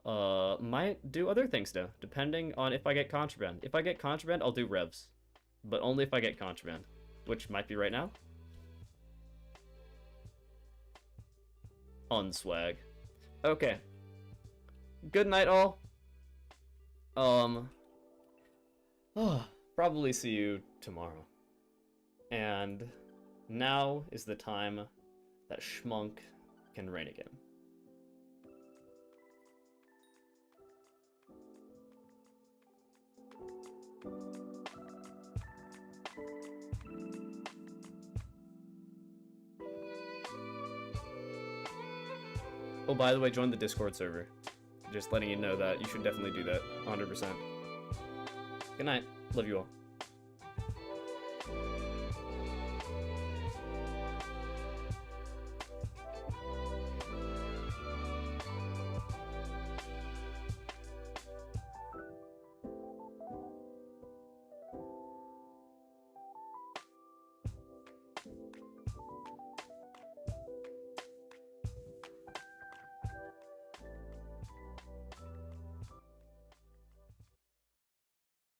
S1: Might do other things though, depending on if I get contraband. If I get contraband, I'll do revs. But only if I get contraband, which might be right now. Unswag. Okay. Good night, all. Probably see you tomorrow. And now is the time that Schmunk can reign again. Oh, by the way, join the Discord server. Just letting you know that you should definitely do that, 100%. Good night. Love you all.